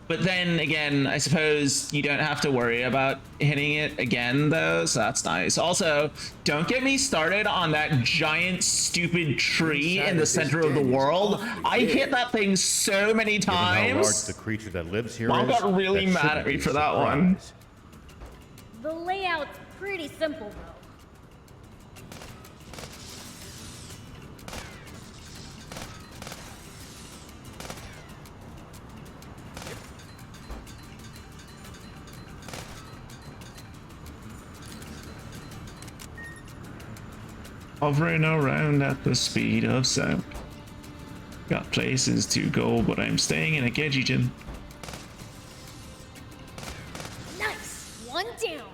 A: But then again, I suppose you don't have to worry about hitting it again though, so that's nice. Also, don't get me started on that giant stupid tree in the center of the world. I hit that thing so many
F: Given how large
A: times.
F: the creature that lives here
A: Mom
F: is,
A: got really
F: that
A: mad
F: shouldn't
A: at me
F: be a
A: for that one.
F: surprise.
D: The layout's pretty simple, though.
A: Hovering around at the speed of sound. Got places to go, but I'm staying in a Gejijin.
D: Nice! One down!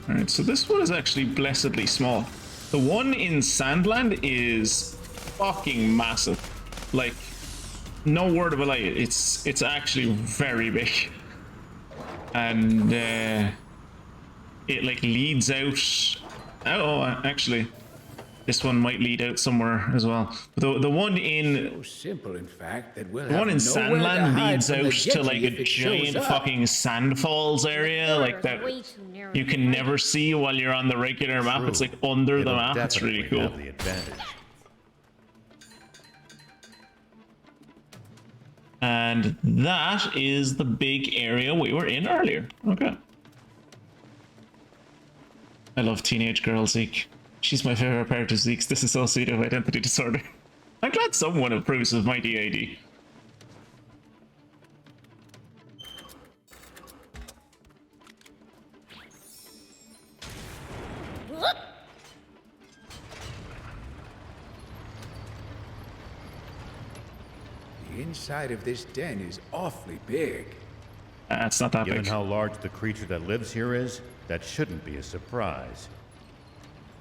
A: Alright, so this one is actually blessedly small. The one in SandLand is fucking massive. Like, no word of a lie, it's actually very big. And it like leads out. Oh, actually, this one might lead out somewhere as well. The one in
E: So simple, in fact, that we'll
A: the one in
E: have nowhere to
A: SandLand
E: hide
A: leads
E: from the
A: out to like
E: Gedgie
A: a
E: if it shows
A: giant
E: up.
A: fucking sand falls area, like that
D: Way too narrow
A: you
D: to
A: can
D: fight.
A: never see while you're on the regular map. It's like under the
F: It'll
A: map. It's really
F: definitely
A: cool.
F: have the advantage.
A: And that is the big area we were in earlier. Okay. I love teenage girl Zeke. She's my favorite part of Zeke's dissociative identity disorder. I'm glad someone approves of my DID.
E: The inside of this den is awfully big.
A: It's not that
F: Given
A: big.
F: how large the creature that lives here is, that shouldn't be a surprise.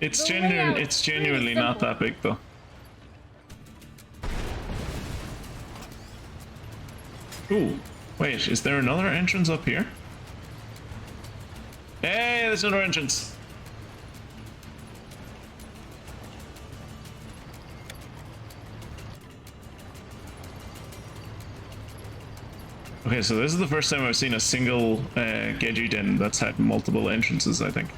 A: It's
D: The layout's
A: it's
D: pretty
A: genuinely not
D: simple.
A: that big though. Ooh, wait, is there another entrance up here? Hey, there's another entrance. Okay, so this is the first time I've seen a single Gedgie den that's had multiple entrances, I think.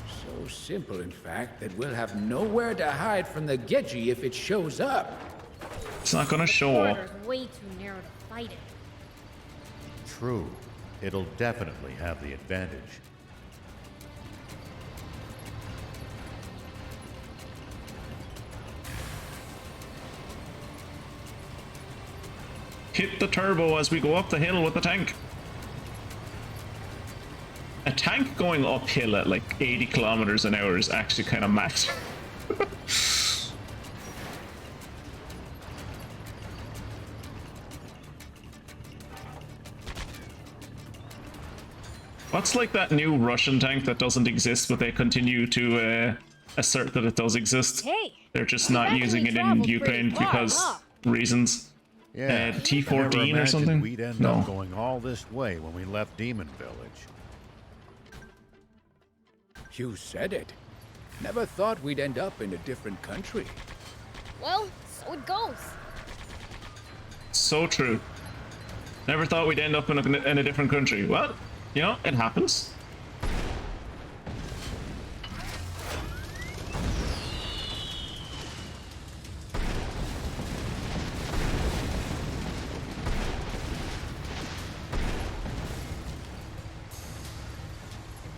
E: So simple, in fact, that we'll have nowhere to hide from the Gedgie if it shows up.
A: It's not gonna show up.
D: Corridor's way too narrow to fight it.
F: True. It'll definitely have the advantage.
A: Hit the turbo as we go up the hill with the tank. A tank going uphill at like 80 kilometers an hour is actually kind of mad. What's like that new Russian tank that doesn't exist, but they continue to assert that it does exist?
D: Hey,
A: They're just
D: we've
A: not
D: actually
A: using it in
D: traveled
A: Ukraine
D: pretty far,
A: because
D: huh?
A: reasons.
F: Yeah.
A: The
F: I never
A: T-14 or
F: imagined
A: something?
F: We'd end
A: No.
F: up going all this way when we left Demon Village.
E: You said it. Never thought we'd end up in a different country.
D: Well, so it goes.
A: So true. Never thought we'd end up in a different country. Well, you know, it happens.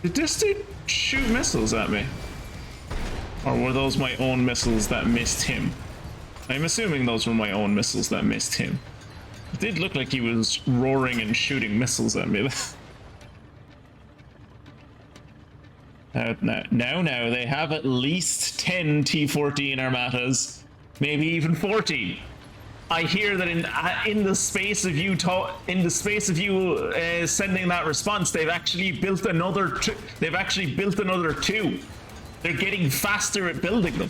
A: Did this dude shoot missiles at me? Or were those my own missiles that missed him? I'm assuming those were my own missiles that missed him. It did look like he was roaring and shooting missiles at me. Now, they have at least 10 T-14 armatas, maybe even 14. I hear that in the space of you sending that response, they've actually built another. They've actually built another 2. They're getting faster at building them.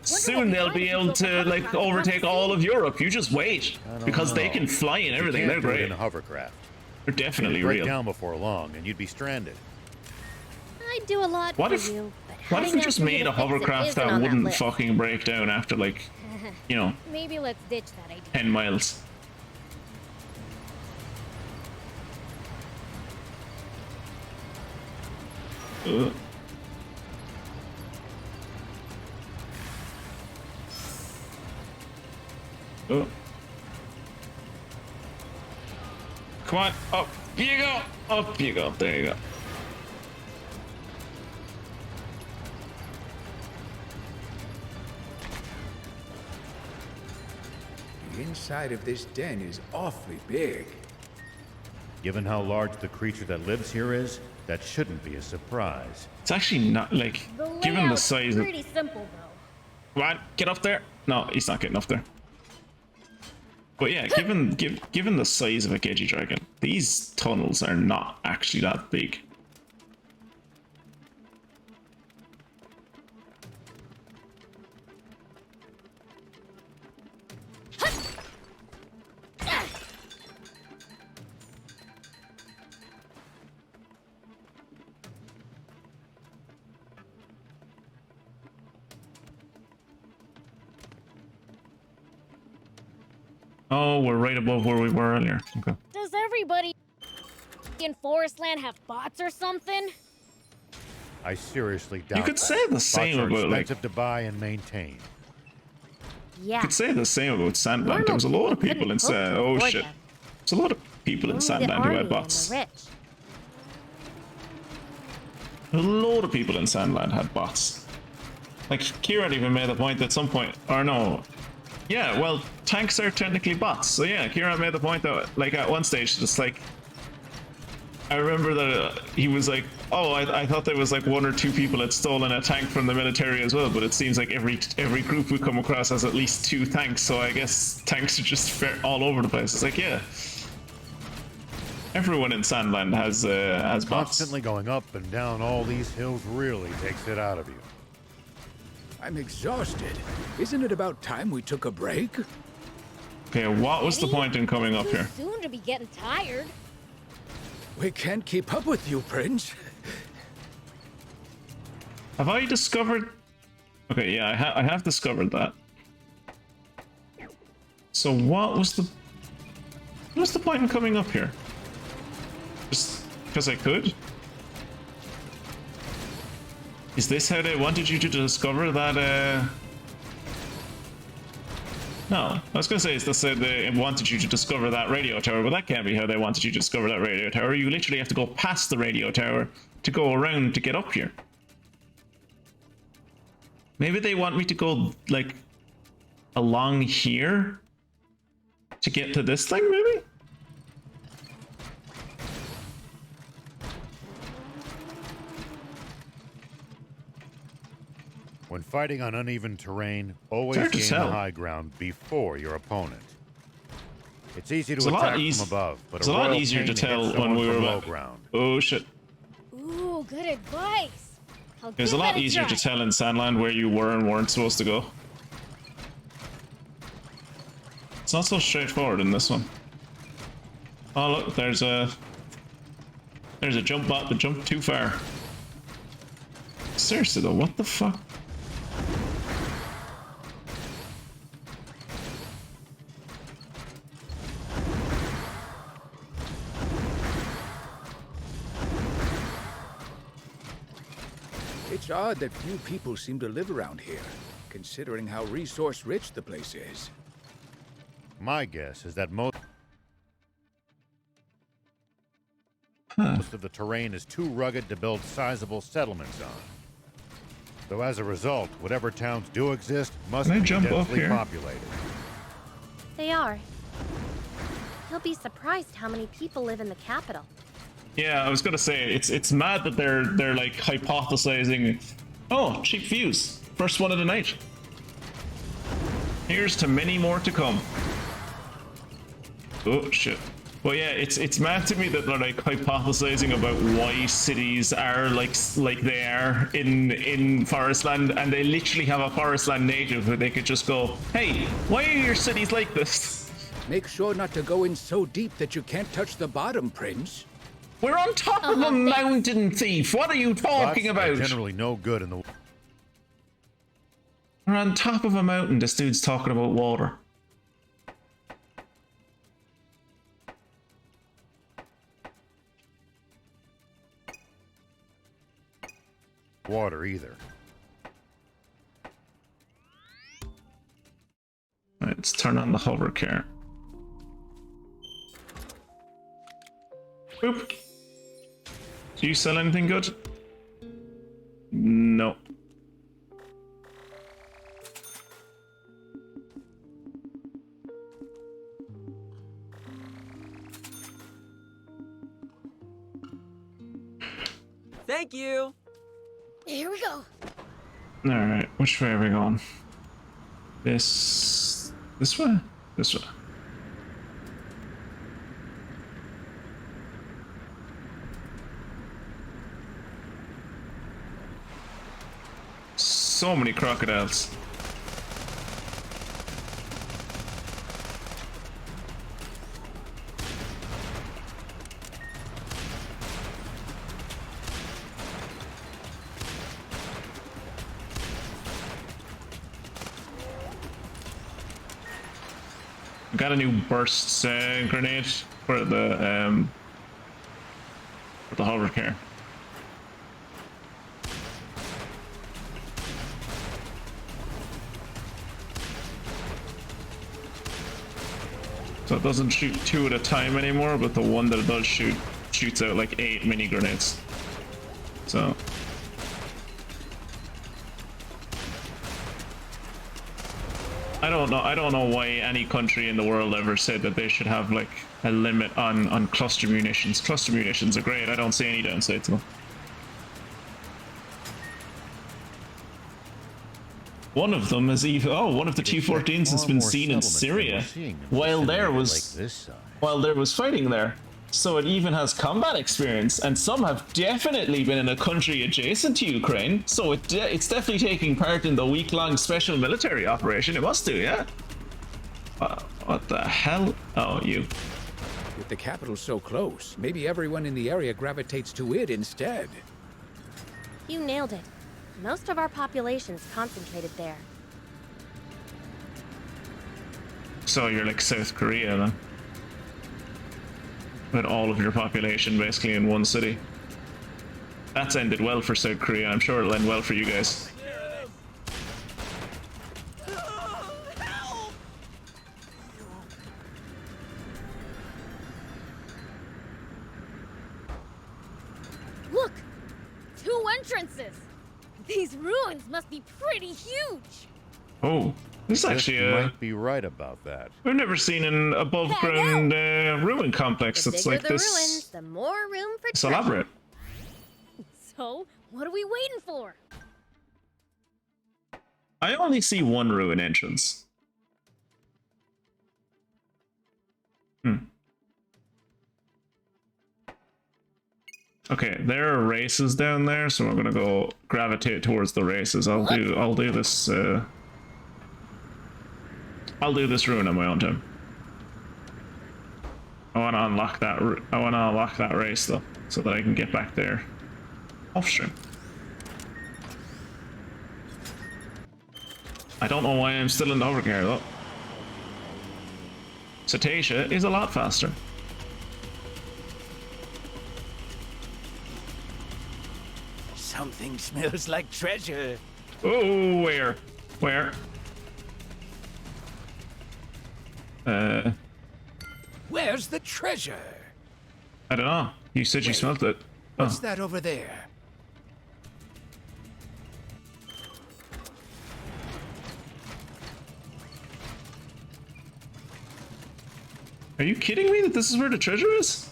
A: Soon they'll be able to like overtake all of Europe. You just wait, because they can fly and everything.
F: You
A: They're
F: can't do it
A: great.
F: in a hovercraft.
A: They're definitely
F: It'd break
A: real.
F: down before long, and you'd be stranded.
D: I'd do a lot
A: What
D: for
A: if-
D: you, but
A: What if
D: having
A: we just
D: that for you
A: made
D: to
A: a
D: fix it
A: hovercraft
D: isn't
A: that
D: on
A: wouldn't
D: list.
A: fucking break down after like, you know,
D: Maybe let's ditch that idea.
A: 10 miles? Uh. Oh. Come on, up you go, up you go, there you go.
E: The inside of this den is awfully big.
F: Given how large the creature that lives here is, that shouldn't be a surprise.
A: It's actually not like,
D: The
A: given the
D: layout's
A: size of,
D: pretty simple though.
A: come on, get up there. No, he's not getting up there. But yeah, given the size of a Geji dragon, these tunnels are not actually that big. Oh, we're right above where we were earlier. Okay.
D: Does everybody in ForestLand have bots or something?
F: I seriously doubt
A: You could
F: that.
A: say the same
F: Bots are
A: about like.
F: expensive to buy and maintain.
B: Yeah.
A: You could say the same about SandLand. There was a lot of people in Sand. Oh shit. There's a lot of people in SandLand who had bots. A lot of people in SandLand had bots. Like Kieran even made the point at some point, or no. Yeah, well, tanks are technically bots. So yeah, Kieran made the point that, like, at one stage, just like, I remember that he was like, oh, I thought there was like 1 or 2 people had stolen a tank from the military as well, but it seems like every group we come across has at least 2 tanks, so I guess tanks are just all over the place. It's like, yeah. Everyone in SandLand has bots.
F: Constantly going up and down all these hills really takes it out of you.
E: I'm exhausted. Isn't it about time we took a break?
A: Okay, what was the point in coming up here?
D: Soon to be getting tired.
E: We can't keep up with you, Prince.
A: Have I discovered? Okay, yeah, I have discovered that. So what's the point in coming up here? Just because I could? Is this how they wanted you to discover that, No, I was gonna say, is this how they wanted you to discover that radio tower, but that can't be how they wanted you to discover that radio tower. You literally have to go past the radio tower to go around to get up here. Maybe they want me to go, like, along here to get to this thing, maybe?
F: When fighting on uneven terrain, always
A: hard to
F: gain the
A: tell.
F: high ground before your opponent. It's easy to
A: It's a lot
F: attack
A: eas-
F: from above, but
A: It's a lot easier to tell when we were
F: low
A: about.
F: ground.
A: Oh shit!
D: Ooh, good advice. I'll
A: It was a
D: give
A: lot
D: that
A: easier
D: try.
A: to tell in SandLand where you were and weren't supposed to go. It's not so straightforward in this one. Oh look, there's a jump bot that jumped too far. Seriously though, what the fuck?
E: It's odd that few people seem to live around here, considering how resource-rich the place is.
F: My guess is that most of the terrain is too rugged to build sizable settlements on. So as a result, whatever towns do exist must
A: Can I
F: be
A: jump up
F: densely
A: here?
F: populated.
B: They are. You'll be surprised how many people live in the capital.
A: Yeah, I was gonna say it's mad that they're like hypothesizing. Oh, cheap views. First one of the night. Here's to many more to come. Oh shit. Well, yeah, it's mad to me that they're like hypothesizing about why cities are like they are in ForestLand, and they literally have a ForestLand native where they could just go, "Hey, why are your cities like this?"
E: Make sure not to go in so deep that you can't touch the bottom, Prince.
A: We're on top of a mountain, thief. What are you talking
F: Bots are
A: about?
F: generally no good in the
A: We're on top of a mountain. This dude's talking about water.
F: water either.
A: Right, let's turn on the hover car. Boop. Do you sell anything good? No.
J: Thank you.
D: Here we go.
A: Alright, which way are we going? This way? This way. So many crocodiles. Got a new burst grenade for the hover care. So it doesn't shoot 2 at a time anymore, but the one that it does shoot shoots out like 8 mini grenades. So I don't know why any country in the world ever said that they should have like a limit on cluster munitions. Cluster munitions are great. I don't see any downside to them. One of them is even one of the T-14s has been seen in Syria while there was fighting there. So it even has combat experience, and some have definitely been in a country adjacent to Ukraine. So it's definitely taking part in the week-long special military operation. It must do, yeah. What the hell? Oh, you.
E: With the capital so close, maybe everyone in the area gravitates to it instead.
B: You nailed it. Most of our population's concentrated there.
A: So you're like South Korea then? With all of your population basically in one city. That's ended well for South Korea. I'm sure it'll end well for you guys.
D: Look! 2 entrances! These ruins must be pretty huge!
A: Oh, this is actually
F: might be right about that.
A: We've never seen an above ground ruin complex
B: The
A: that's
B: bigger
A: like
B: the
A: this.
B: ruins, the more room for
A: It's
B: treasure.
A: elaborate.
D: So, what are we waiting for?
A: I only see one ruin entrance. Okay, there are races down there, so we're gonna go gravitate towards the races. I'll do this I'll do this ruin on my own time. I want to unlock that race though, so that I can get back there off stream. I don't know why I'm still in the hovercar though. Cetacea is a lot faster.
E: Something smells like treasure.
A: Oh, where? Where?
E: Where's the treasure?
A: I don't know. You said you smelled it.
E: What's that over there?
A: Are you kidding me that this is where the treasure is?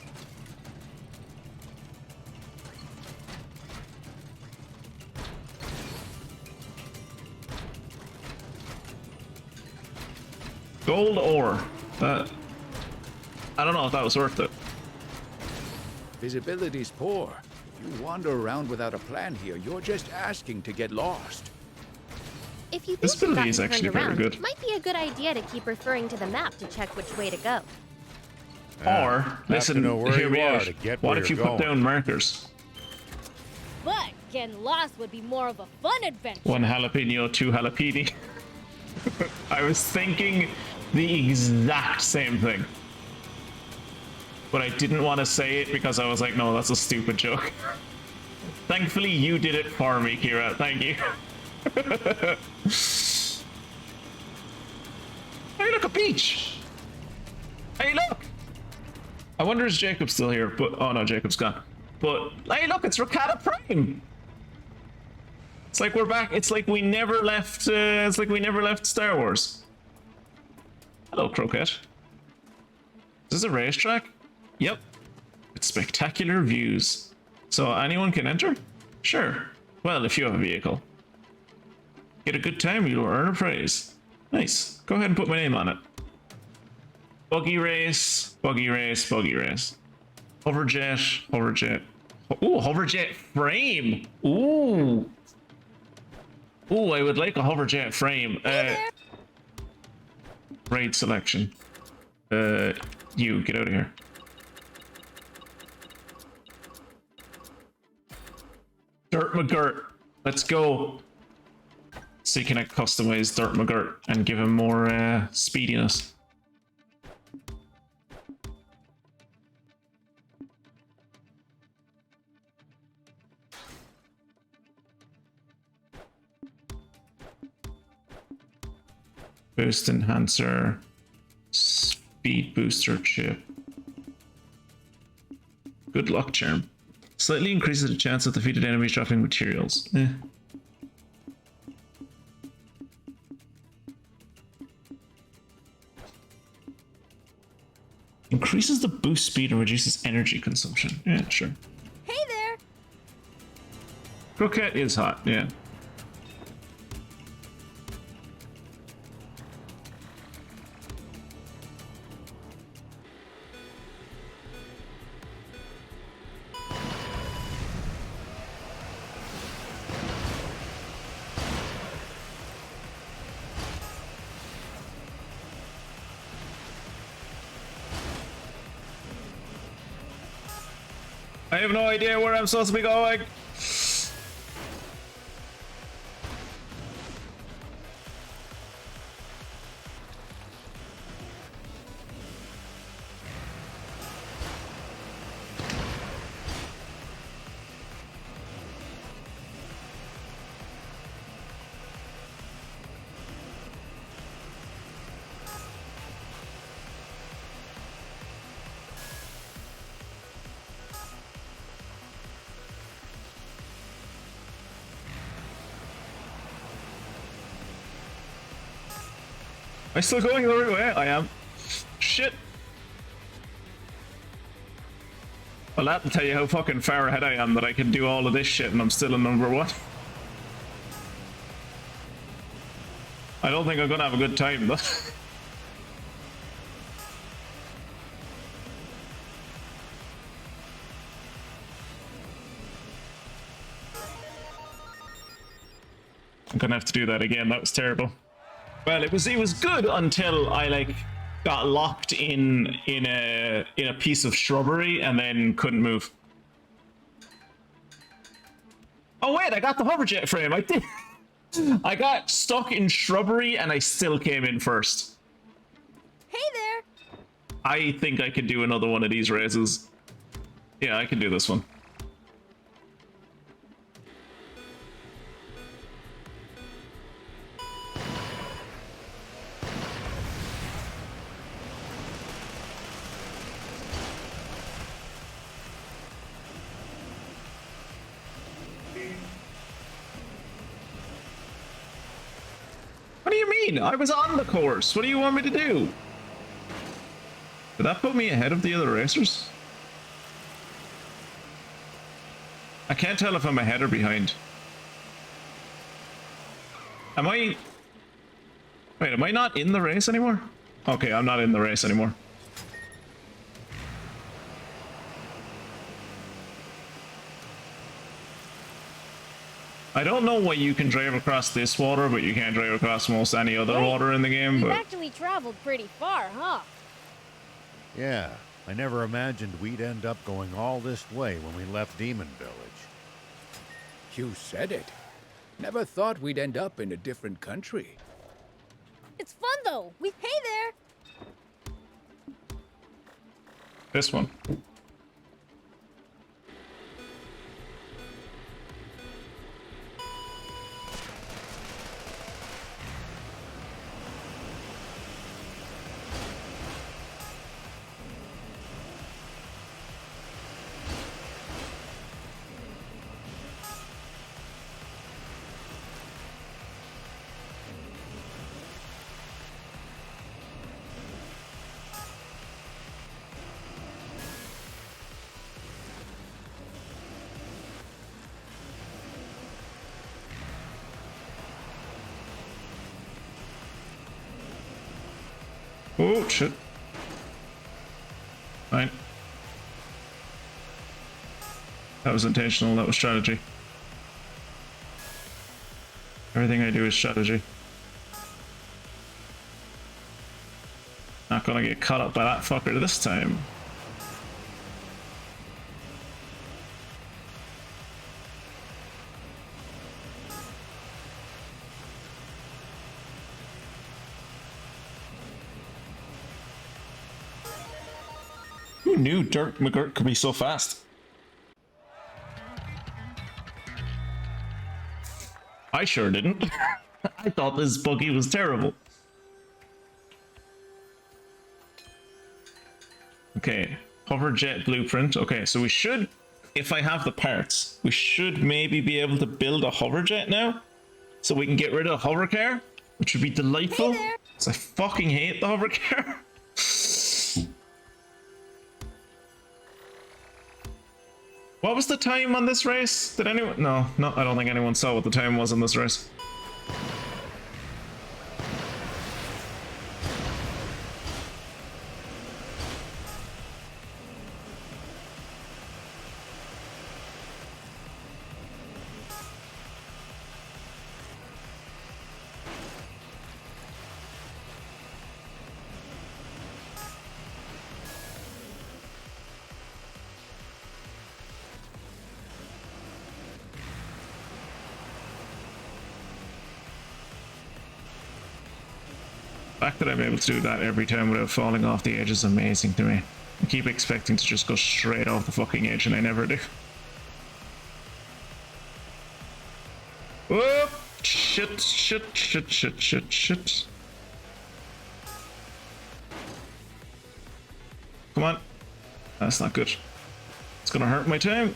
A: Gold ore. I don't know if that was worth it.
E: Visibility's poor. If you wander around without a plan here, you're just asking to get lost.
B: If you think
A: This
B: you've
A: ability
B: gotten
A: is actually
B: turned
A: very
B: around,
A: good.
B: it might be a good idea to keep referring to the map to check which way to go.
A: Or, listen,
F: know where
A: hear
F: you
A: me
F: are
A: out.
F: to get
A: What
F: where
A: if you
F: you're
A: put
F: going.
A: down markers?
D: But getting lost would be more of a fun adventure.
A: 1 jalapeno, 2 jalapeno. I was thinking the exact same thing. But I didn't want to say it because I was like, no, that's a stupid joke. Thankfully, you did it for me, Kira. Thank you. Hey, look, a beach! Hey, look! I wonder is Jacob still here, but... Oh, no, Jacob's gone. But, hey, look, it's Rakata Prime! It's like we're back. It's like we never left, it's like we never left Star Wars. Hello, Croquette. Is this a racetrack? Yep. It's spectacular views. So anyone can enter? Sure. Well, if you have a vehicle. Get a good time, you'll earn a prize. Nice. Go ahead and put my name on it. Buggy race, buggy race, buggy race. Hoverjet, hoverjet. Ooh, hoverjet frame. Ooh. Oh, I would like a hoverjet frame.
D: Hey
A: Raid selection. You get out of here. Dirt McGirt. Let's go. See, can I customize Dirt McGirt and give him more speediness? Boost enhancer, speed booster chip. Good luck charm. Slightly increases the chance of defeated enemies dropping materials. Increases the boost speed and reduces energy consumption. Yeah, sure.
D: Hey there!
A: Croquette is hot, yeah. I have no idea where I'm supposed to be going. Am I still going the right way? I am. Shit. Well, that'll tell you how fucking far ahead I am that I can do all of this shit and I'm still in number one. I don't think I'm gonna have a good time though. I'm gonna have to do that again. That was terrible. Well, it was good until I like got locked in a piece of shrubbery and then couldn't move. Oh wait, I got the hoverjet frame. I did. I got stuck in shrubbery and I still came in first.
D: Hey there!
A: I think I could do another one of these races. Yeah, I can do this one. What do you mean? I was on the course. What do you want me to do? Did that put me ahead of the other racers? I can't tell if I'm ahead or behind. Am I... Wait, am I not in the race anymore? Okay, I'm not in the race anymore. I don't know why you can drive across this water, but you can't drive across most any other water in the game,
D: We've
A: but...
D: actually traveled pretty far, huh?
F: Yeah, I never imagined we'd end up going all this way when we left Demon Village.
E: You said it. Never thought we'd end up in a different country.
D: It's fun though. Hey there!
A: This one. Oh, shit. Fine. That was intentional, that was strategy. Everything I do is strategy. Not gonna get caught up by that fucker this time. Who knew Dirk McGirt could be so fast? I sure didn't. I thought this buggy was terrible. Okay, hover jet blueprint. Okay, so we should, if I have the parts, we should maybe be able to build a hover jet now, so we can get rid of hover car, which would be delightful.
D: Hey there.
A: 'Cause I fucking hate the hover car. What was the time on this race? Did anyone? No, I don't think anyone saw what the time was on this race. The fact that I'm able to do that every time without falling off the edge is amazing to me. I keep expecting to just go straight off the fucking edge and I never do. Whoop! Shit. Come on. That's not good. It's gonna hurt my time.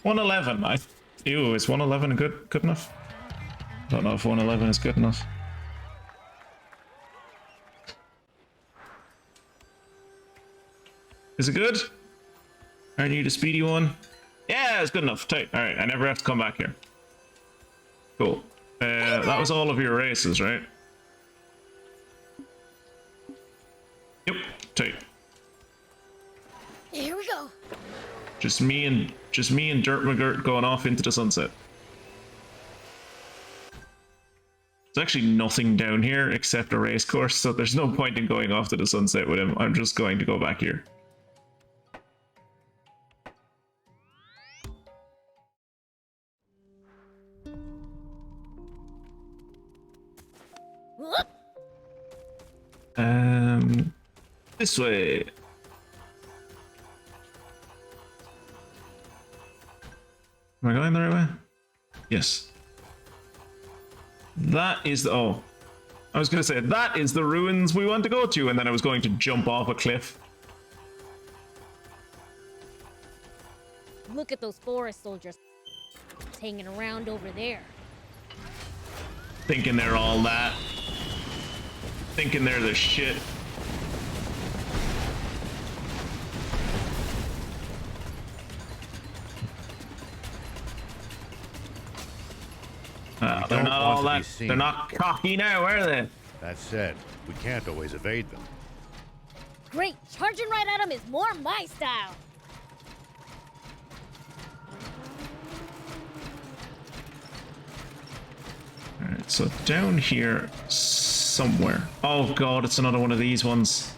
A: $111. Ew, is 111 good enough? I don't know if 111 is good enough. Is it good? I need a speedy one. Yeah, it's good enough. Tight. Alright, I never have to come back here. Cool. That was all of your races, right? Yep, tight.
D: Here we go.
A: Just me and Dirt McGirt going off into the sunset. There's actually nothing down here except a race course, so there's no point in going off to the sunset with him. I'm just going to go back here.
D: Whoop.
A: This way. Am I going the right way? Yes. That is the... Oh. I was going to say, that is the ruins we want to go to, and then I was going to jump off a cliff.
D: Look at those forest soldiers hanging around over there.
A: Thinking they're all that. Thinking they're the shit. They're not all that. They're not cocky now, are they?
F: That said, we can't always evade them.
D: Great, charging right at them is more my style.
A: Alright, so down here somewhere. Oh god, it's another one of these ones.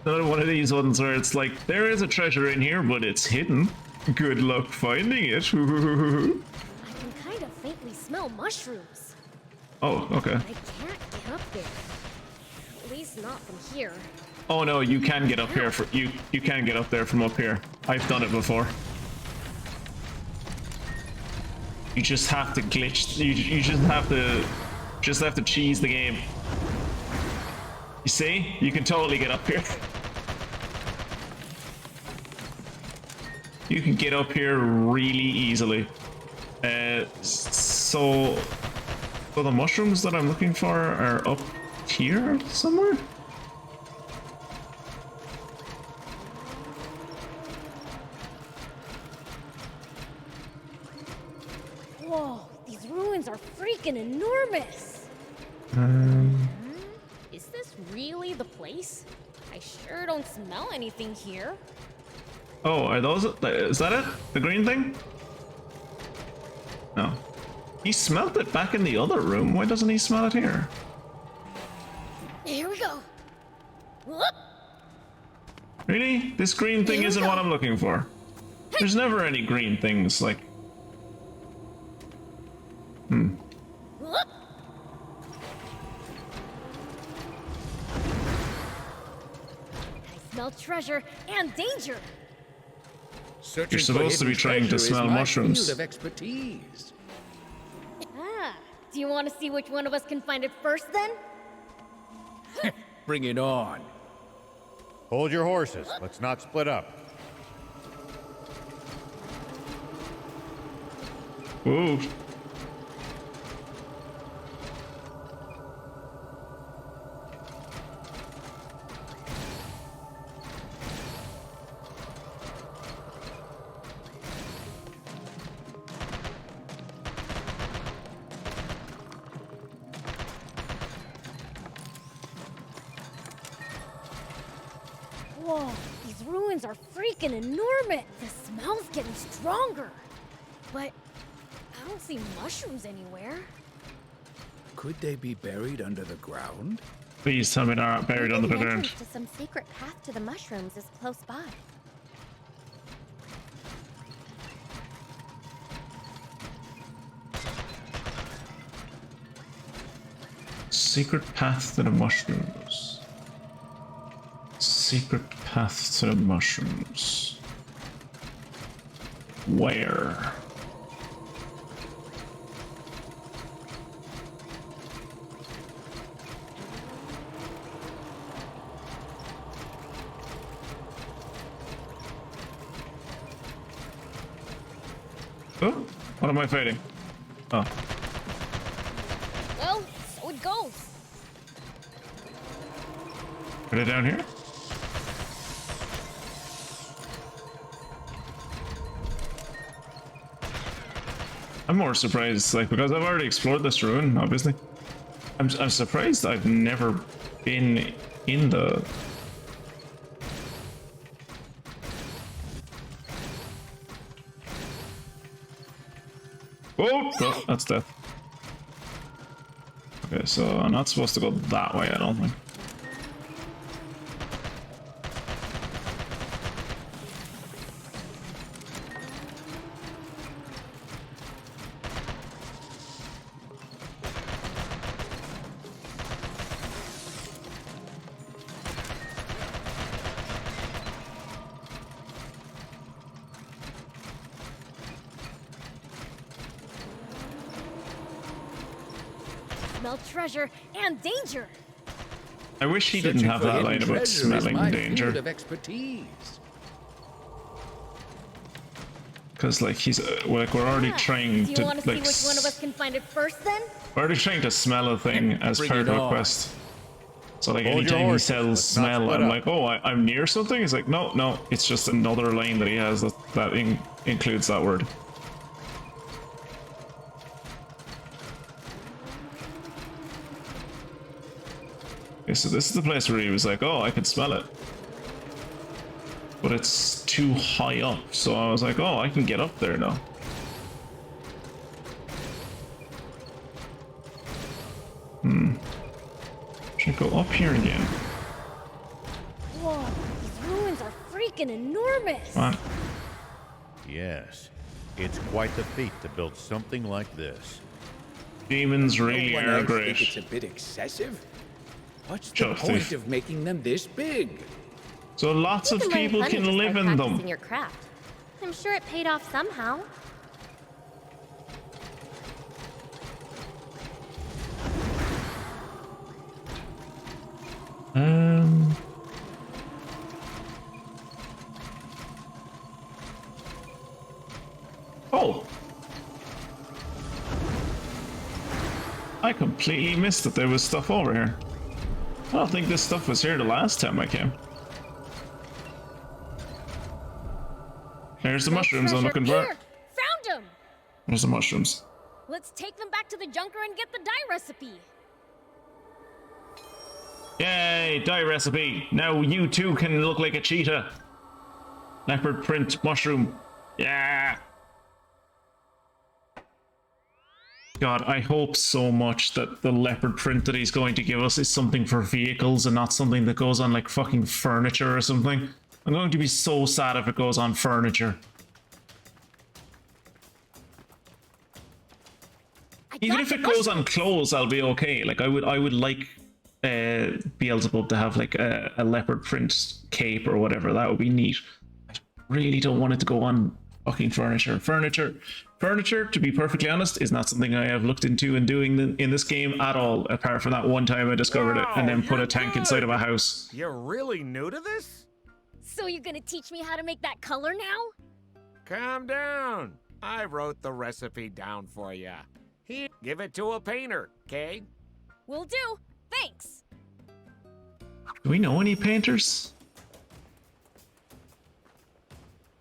A: Another one of these ones where it's like, there is a treasure in here, but it's hidden. Good luck finding it.
D: I can kind of faintly smell mushrooms.
A: Oh, okay.
D: I can't get up there. At least not from here.
A: Oh no, you can get up here for you can get up there from up here. I've done it before. You just have to glitch. You just have to cheese the game. You see? You can totally get up here. You can get up here really easily. So the mushrooms that I'm looking for are up here somewhere?
D: ruins are freaking enormous. Is this really the place? I sure don't smell anything here.
A: Oh, are those? Is that it? The green thing? No. He smelled it back in the other room. Why doesn't he smell it here?
D: Here we go. Whoop.
A: Really? This green thing isn't what I'm looking for. There's never any green things, like...
D: Whoop. I smell treasure and danger.
E: Searching
A: You're supposed to be trying to
E: treasure is
A: smell
E: my
A: mushrooms.
E: field of expertise.
D: Do you want to see which one of us can find it first then?
E: Bring it on.
F: Hold your horses. Let's not split up.
A: Ooh.
D: Whoa, these ruins are freaking enormous. The smell's getting stronger. But I don't see mushrooms anywhere.
E: Could they be buried under the ground?
A: Please tell me they're not buried under the
B: Maybe the
A: ground.
B: entrance to some secret path to the mushrooms is close by.
A: Secret path to the mushrooms. Secret path to the mushrooms. Where? Oh, what am I fighting? Oh.
D: Well, so it goes.
A: Are they down here? I'm more surprised, like, because I've already explored this ruin, obviously. I'm surprised I've never been in the... Oh, no, that's death. Okay, so I'm not supposed to go that way, I don't think.
D: Smell treasure and danger.
A: I wish he didn't have that line about smelling danger.
E: Field of expertise.
A: Because, like, he's like, we're already trying
D: Do you
A: to,
D: want to see
A: like,
D: which one of us can find it first then?
A: we're already trying to smell a thing as
E: Bring
A: part
E: it
A: of a
E: on.
A: quest. So, like,
F: Hold your
A: anytime he
F: horses.
A: sells
F: Let's not
A: smell,
F: split
A: I'm
F: up.
A: like, oh, I'm near something. He's like, no, it's just another line that he has that includes that word. Okay, so this is the place where he was like, oh, I can smell it. But it's too high up, so I was like, oh, I can get up there now. Should I go up here again?
D: Whoa, these ruins are freaking enormous.
A: Come on.
F: Yes. It's quite the feat to build something like this.
A: Demons
E: No
A: really
E: one
A: are
E: else
A: great.
E: think it's a bit excessive? What's the
A: Shut up,
E: point
A: thief.
E: of making them this big?
A: So lots
B: You
A: of
B: can learn
A: people
B: plenty
A: can
B: just by
A: live in
B: practicing
A: them.
B: your craft. I'm sure it paid off somehow.
A: Oh! I completely missed that there was stuff over here. I don't think this stuff was here the last time I came. There's the mushrooms I'm looking for.
D: Here, found them.
A: There's the mushrooms.
D: Let's take them back to the junker and get the dye recipe.
A: Yay, dye recipe. Now you too can look like a cheetah. Leopard print mushroom. Yeah. God, I hope so much that the leopard print that he's going to give us is something for vehicles and not something that goes on like fucking furniture or something. I'm going to be so sad if it goes on furniture. Even if it goes on clothes, I'll be okay. Like I would like Beelzebub to have like a leopard print cape or whatever. That would be neat. I really don't want it to go on fucking furniture. Furniture, to be perfectly honest, is not something I have looked into and doing in this game at all, apart from that one time I discovered it and then put a tank inside of a house.
H: You're really new to this?
D: So you're gonna teach me how to make that color now?
H: Calm down. I wrote the recipe down for you. Here, give it to a painter, okay?
D: Will do. Thanks.
A: Do we know any painters?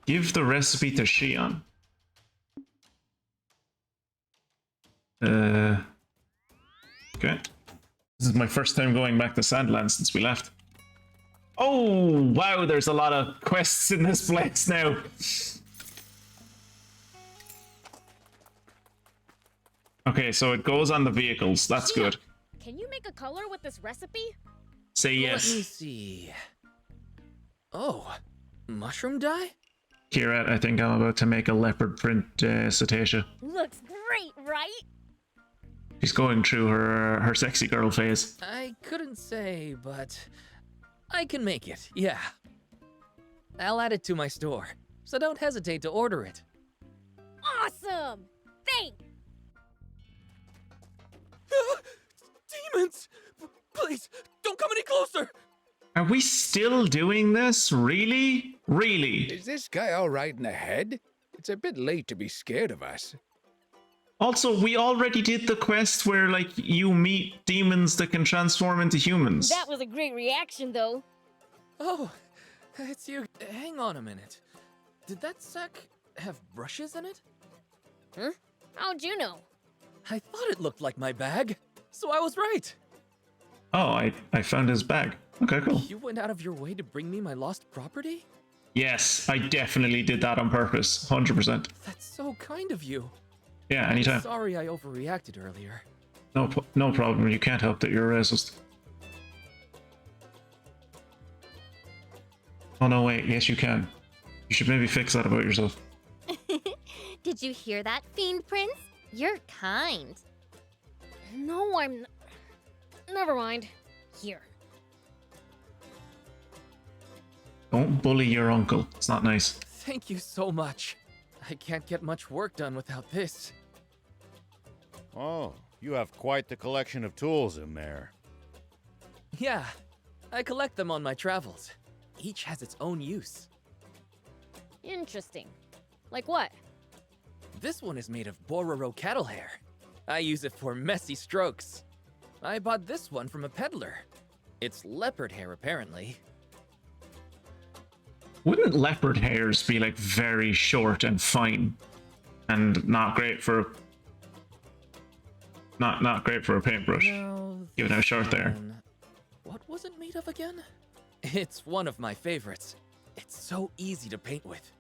A: Give the recipe to Shion. Okay. This is my first time going back to SandLand since we left. Oh, wow, there's a lot of quests in this place now. Okay, so it goes on the vehicles. That's good.
D: Can you make a color with this recipe?
A: Say yes.
J: Let me see. Oh, mushroom dye?
A: Kira, I think I'm about to make a leopard print cetacea.
D: Looks great, right?
A: She's going through her sexy girl phase.
J: I couldn't say, but I can make it, yeah. I'll add it to my store, so don't hesitate to order it.
D: Awesome! Thanks!
J: Demons! Please, don't come any closer!
A: Are we still doing this? Really? Really?
E: Is this guy all right in the head? It's a bit late to be scared of us.
A: Also, we already did the quest where, like, you meet demons that can transform into humans.
D: That was a great reaction, though.
J: Oh, it's you. Hang on a minute. Did that sack have brushes in it?
D: Huh? How'd you know?
J: I thought it looked like my bag, so I was right.
A: Oh, I found his bag. Okay, cool.
J: You went out of your way to bring me my lost property?
A: Yes, I definitely did that on purpose. 100%.
J: That's so kind of you.
A: Yeah, anytime.
J: Sorry I overreacted earlier.
A: No problem. You can't help that you're a racist. Oh, no, wait. Yes, you can. You should maybe fix that about yourself.
B: Did you hear that, Fiend Prince? You're kind.
D: No, I'm... Never mind. Here.
A: Don't bully your uncle. It's not nice.
J: Thank you so much. I can't get much work done without this.
F: Oh, you have quite the collection of tools in there.
J: Yeah, I collect them on my travels. Each has its own use.
D: Interesting. Like what?
J: This one is made of Bororo cattle hair. I use it for messy strokes. I bought this one from a peddler. It's leopard hair, apparently.
A: Wouldn't leopard hairs be like very short and fine, and not great for not great for a paintbrush?
J: No,
A: Given how short they are.
J: What was it made of again? It's one of my favorites. It's so easy to paint with.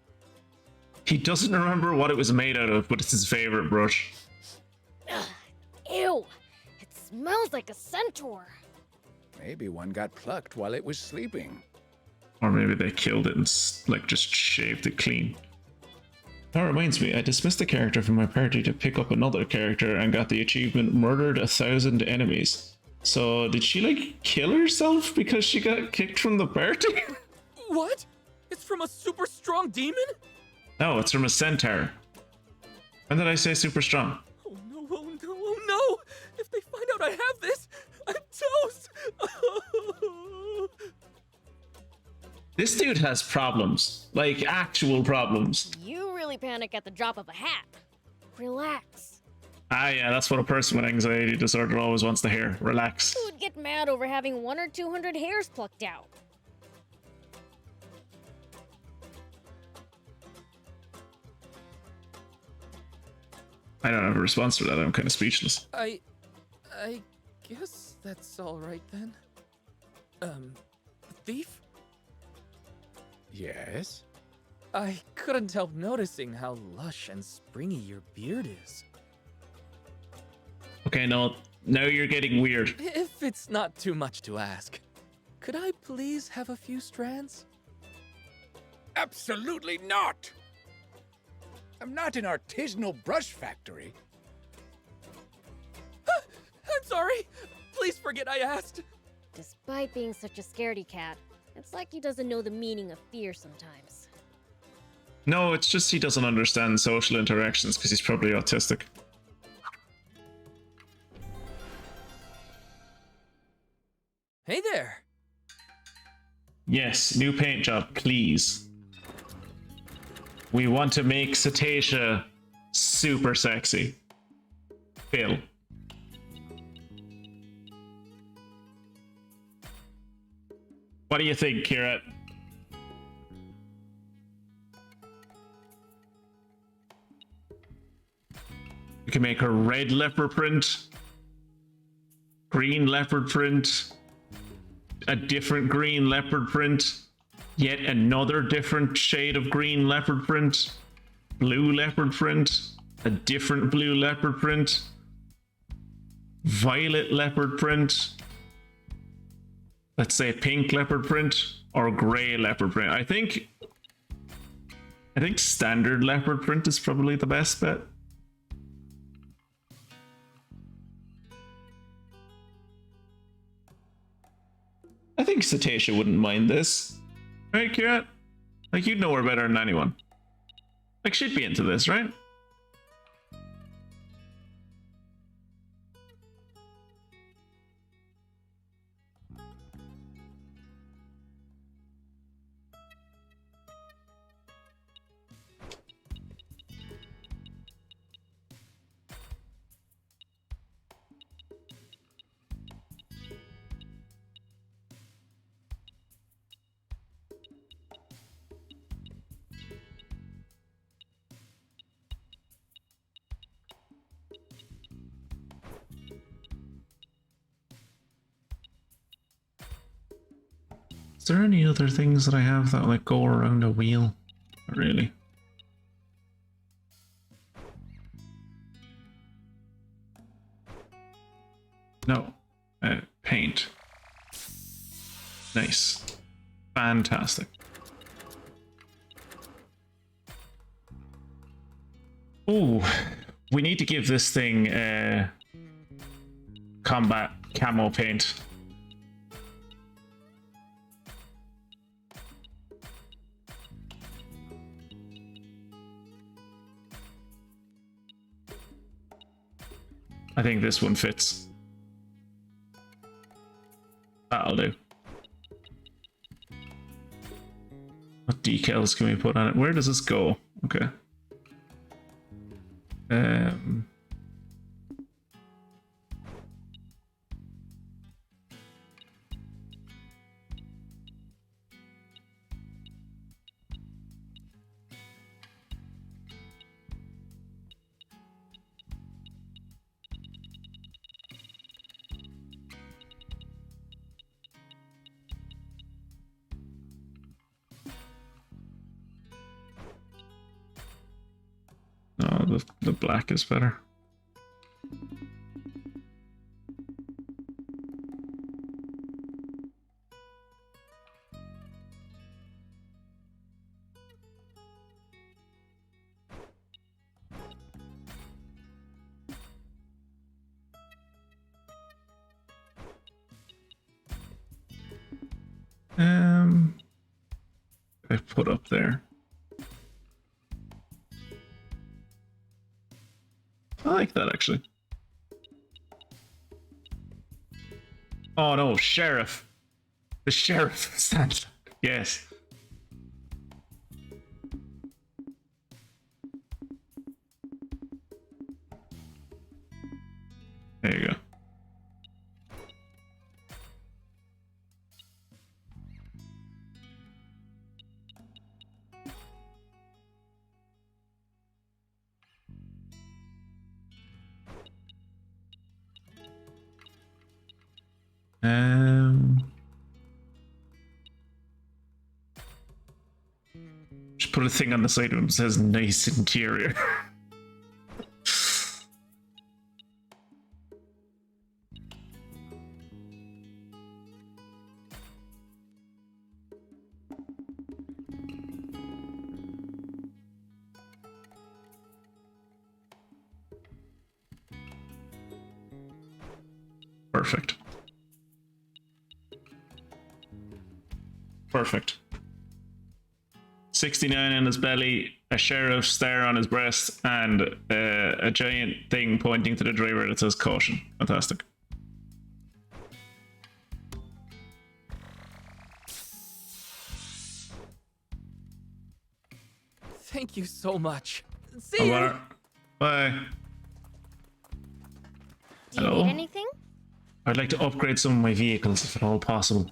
A: He doesn't remember what it was made out of, but it's his favorite brush.
D: Ugh, ew! It smells like a centaur.
E: Maybe one got plucked while it was sleeping.
A: Or maybe they killed it and like just shaved it clean. That reminds me, I dismissed a character from my party to pick up another character and got the achievement Murdered 1,000 Enemies. So did she like kill herself because she got kicked from the party?
J: What? It's from a super strong demon?
A: No, it's from a centaur. When did I say super strong?
J: Oh no, oh no, oh no! If they find out I have this, I'm toast!
A: This dude has problems. Like, actual problems.
D: You really panic at the drop of a hat. Relax.
A: Ah, yeah, that's what a person with anxiety disorder always wants to hear. Relax.
D: Who would get mad over having 100 or 200 hairs plucked out?
A: I don't have a response for that. I'm kind of speechless.
J: I guess that's all right then. Thief?
E: Yes?
J: I couldn't help noticing how lush and springy your beard is.
A: Okay, no, now you're getting weird.
J: If it's not too much to ask, could I please have a few strands?
E: Absolutely not! I'm not an artisanal brush factory.
J: I'm sorry! Please forget I asked!
D: Despite being such a scaredy cat, it's like he doesn't know the meaning of fear sometimes.
A: No, it's just he doesn't understand social interactions because he's probably autistic.
J: Hey there!
A: Yes, new paint job, please. We want to make Cetacea super sexy. Phil. What do you think, Kira? We can make her red leopard print, green leopard print, a different green leopard print, yet another different shade of green leopard print, blue leopard print, a different blue leopard print, violet leopard print, let's say pink leopard print, or gray leopard print. I think standard leopard print is probably the best bet. I think Cetacea wouldn't mind this. Right, Kira? Like, you'd know her better than anyone. Like, she'd be into this, right? Is there any other things that I have that like go around a wheel? Not really. No. Paint. Nice. Fantastic. Ooh, we need to give this thing combat camo paint. I think this one fits. That'll do. What decals can we put on it? Where does this go? Okay. No, the black is better. I put up there. I like that actually. Oh no, sheriff. The sheriff SandLand. Yes. There you go. Just put a thing on the side of him that says nice interior. Perfect. Perfect. 69 on his belly, a sheriff's star on his breast, and a giant thing pointing to the driver that says caution. Fantastic.
J: Thank you so much. See you.
A: Bye.
B: Do you
A: Hello?
B: need anything?
A: I'd like to upgrade some of my vehicles if at all possible.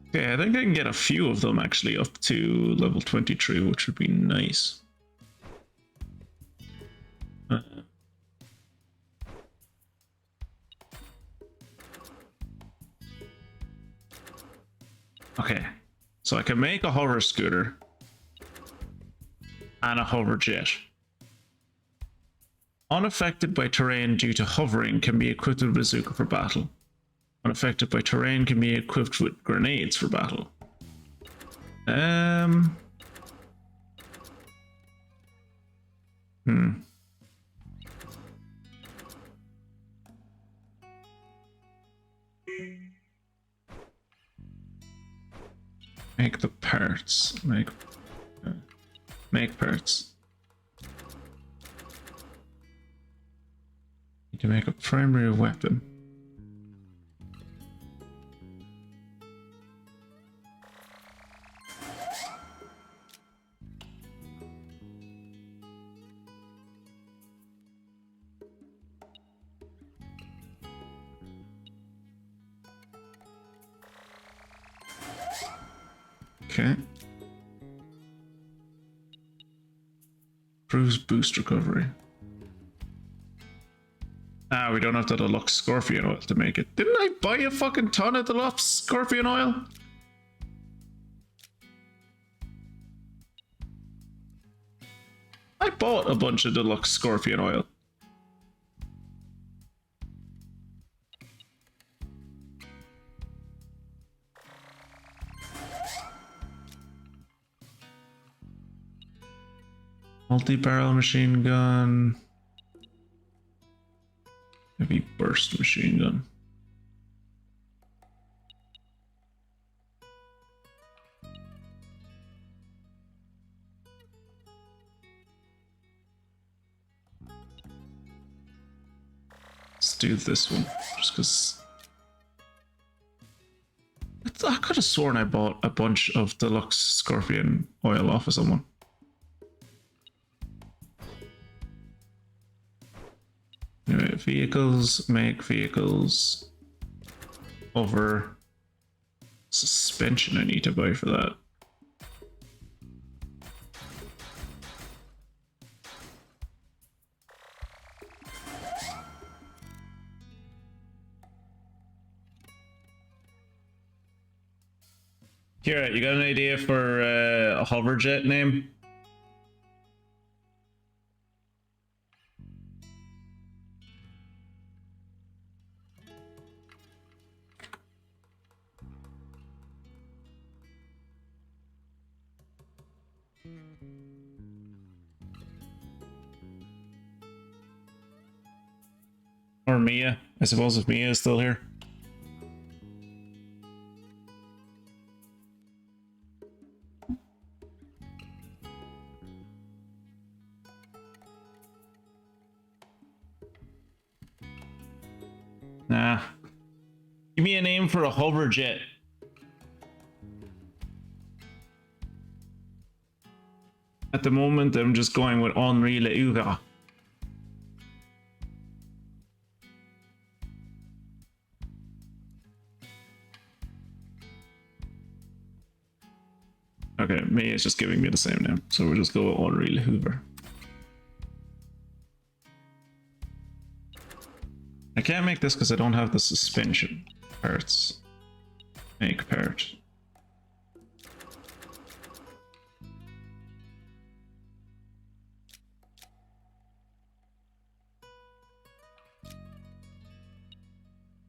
A: Okay, I think I can get a few of them actually up to level 23, which would be nice. Okay, so I can make a hover scooter and a hover jet. Unaffected by terrain due to hovering can be equipped with a bazooka for battle. Unaffected by terrain can be equipped with grenades for battle. Make the parts. Make parts. Need to make a primary weapon. Okay. Cruise boost recovery. Ah, we don't have the deluxe scorpion oil to make it. Didn't I buy a fucking ton of deluxe scorpion oil? I bought a bunch of deluxe scorpion oil. Multi-barrel machine gun. Heavy burst machine gun. Let's do this one, just because I could have sworn I bought a bunch of deluxe scorpion oil off of someone. Anyway, vehicles, make vehicles. Over suspension I need to buy for that. Kira, you got an idea for a hoverjet name? Or Mia, I suppose, if Mia is still here. Nah. Give me a name for a hoverjet. At the moment, I'm just going with Henri Leura. me is just giving me the same name, so we'll just go with Ulrich Hoover. I can't make this because I don't have the suspension parts. Make part.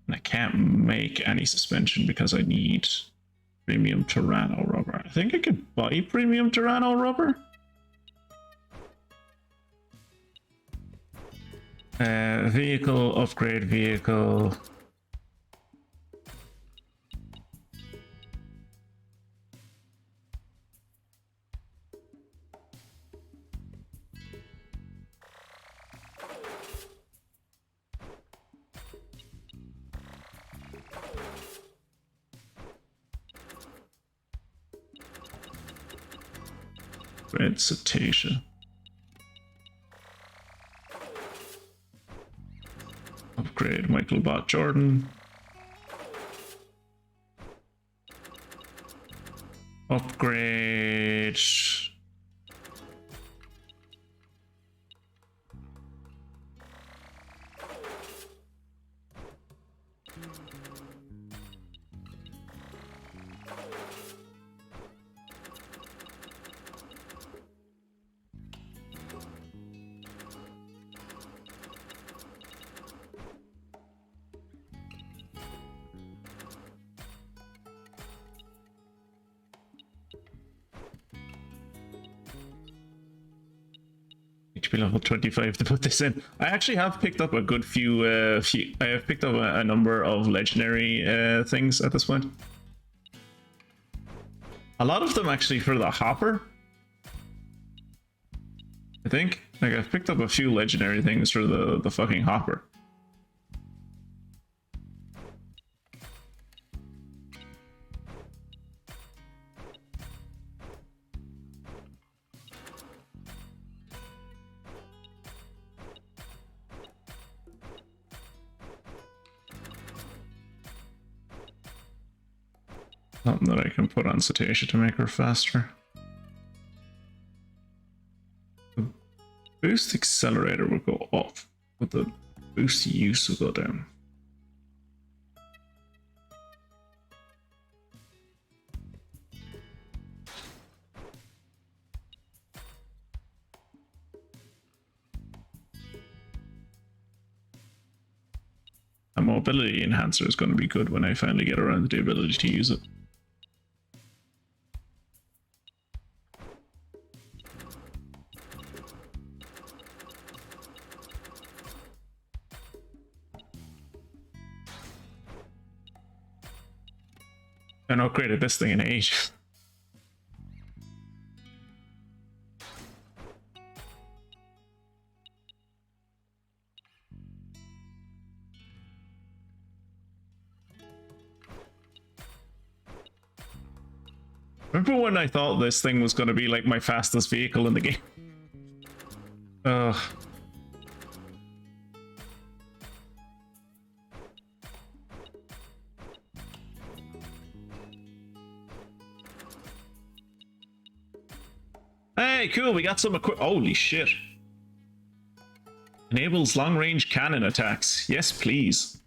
A: And I can't make any suspension because I need premium Terrano rubber. I think I could buy premium Terrano rubber. Vehicle, upgrade vehicle. Red cetacean. Upgrade Michael Bot Jordan. Upgrade. HP level 25 to put this in. I actually have picked up a good few, I have picked up a number of legendary things at this point. A lot of them actually for the hopper. I think. Like, I've picked up a few legendary things for the fucking hopper. Something that I can put on Cetacea to make her faster. The boost accelerator will go up, but the boost use will go down. A mobility enhancer is going to be good when I finally get around to the ability to use it. I haven't upgraded this thing in ages. Remember when I thought this thing was going to be like my fastest vehicle in the game? Ugh. Hey, cool, we got some holy shit. Enables long-range cannon attacks. Yes, please.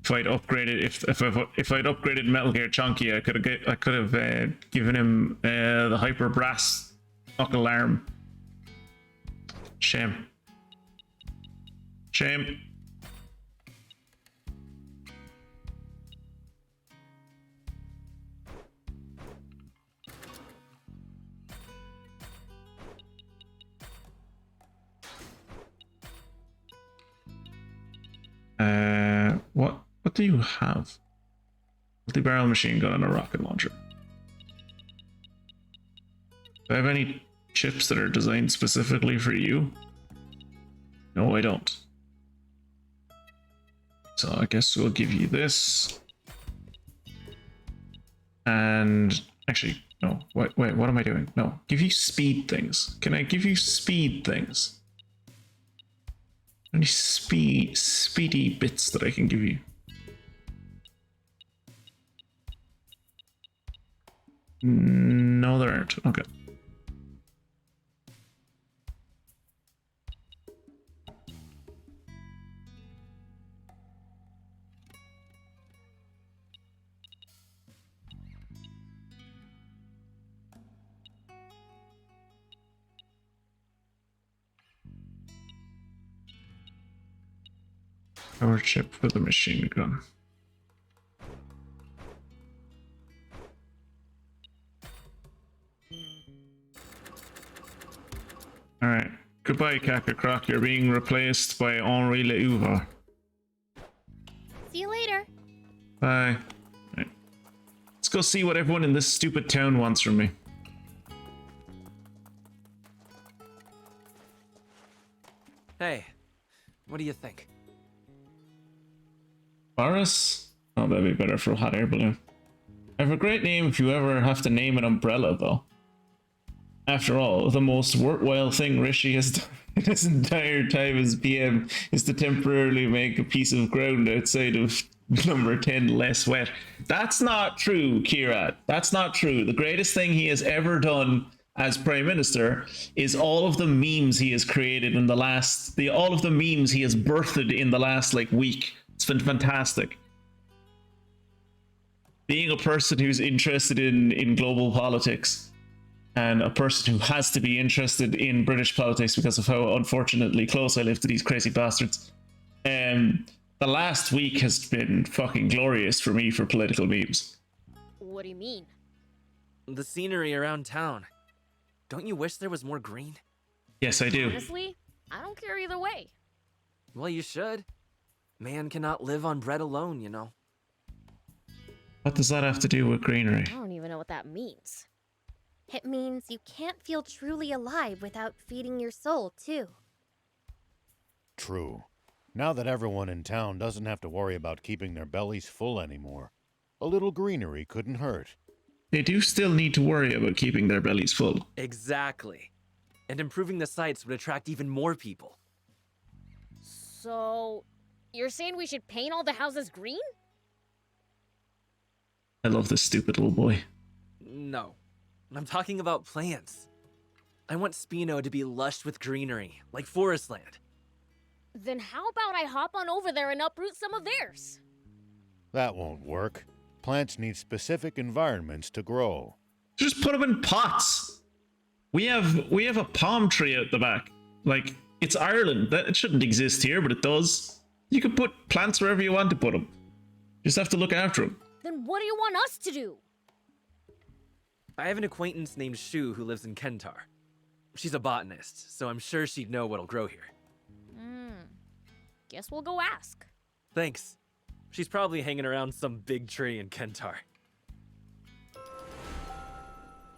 A: If I'd upgraded, if I'd upgraded Metal Gear Chunky, I could have given him the Hyper Brass knuckle arm. Shame. Shame. What do you have? Multi-barrel machine gun and a rocket launcher. Do I have any chips that are designed specifically for you? No, I don't. So I guess we'll give you this. And actually, no, wait, what am I doing? No, give you speed things. Can I give you speed things? Any speedy bits that I can give you? No, there aren't. Okay. Power chip for the machine gun. Alright. Goodbye, Kaka Croc. You're being replaced by Henri Leuva.
B: See you later.
A: Bye. Right. Let's go see what everyone in this stupid town wants from me.
K: Hey, what do you think?
A: Boris? Oh, that'd be better for a hot air balloon. I have a great name if you ever have to name an umbrella, though. After all, the most worthwhile thing Rishi has done in his entire time as PM is to temporarily make a piece of ground outside of number 10 less wet. That's not true, Kirat. That's not true. The greatest thing he has ever done as Prime Minister is all of the memes he has created in the last... all of the memes he has birthed in the last, like, week. It's been fantastic. Being a person who's interested in global politics and a person who has to be interested in British politics because of how unfortunately close I live to these crazy bastards. The last week has been fucking glorious for me for political memes.
D: What do you mean?
K: The scenery around town. Don't you wish there was more green?
A: Yes, I do.
D: Honestly, I don't care either way.
K: Well, you should. Man cannot live on bread alone, you know.
A: What does that have to do with greenery?
D: I don't even know what that means.
B: It means you can't feel truly alive without feeding your soul, too.
F: True. Now that everyone in town doesn't have to worry about keeping their bellies full anymore, a little greenery couldn't hurt.
A: They do still need to worry about keeping their bellies full.
K: Exactly. And improving the sites would attract even more people.
D: So, you're saying we should paint all the houses green?
A: I love this stupid little boy.
K: No. I'm talking about plants. I want Spino to be lush with greenery, like ForestLand.
D: Then how about I hop on over there and uproot some of theirs?
F: That won't work. Plants need specific environments to grow.
A: Just put them in pots. We have a palm tree out the back. Like, it's Ireland. It shouldn't exist here, but it does. You can put plants wherever you want to put them. Just have to look after them.
D: Then what do you want us to do?
K: I have an acquaintance named Shu who lives in Kentar. She's a botanist, so I'm sure she'd know what'll grow here.
D: Guess we'll go ask.
K: Thanks. She's probably hanging around some big tree in Kentar.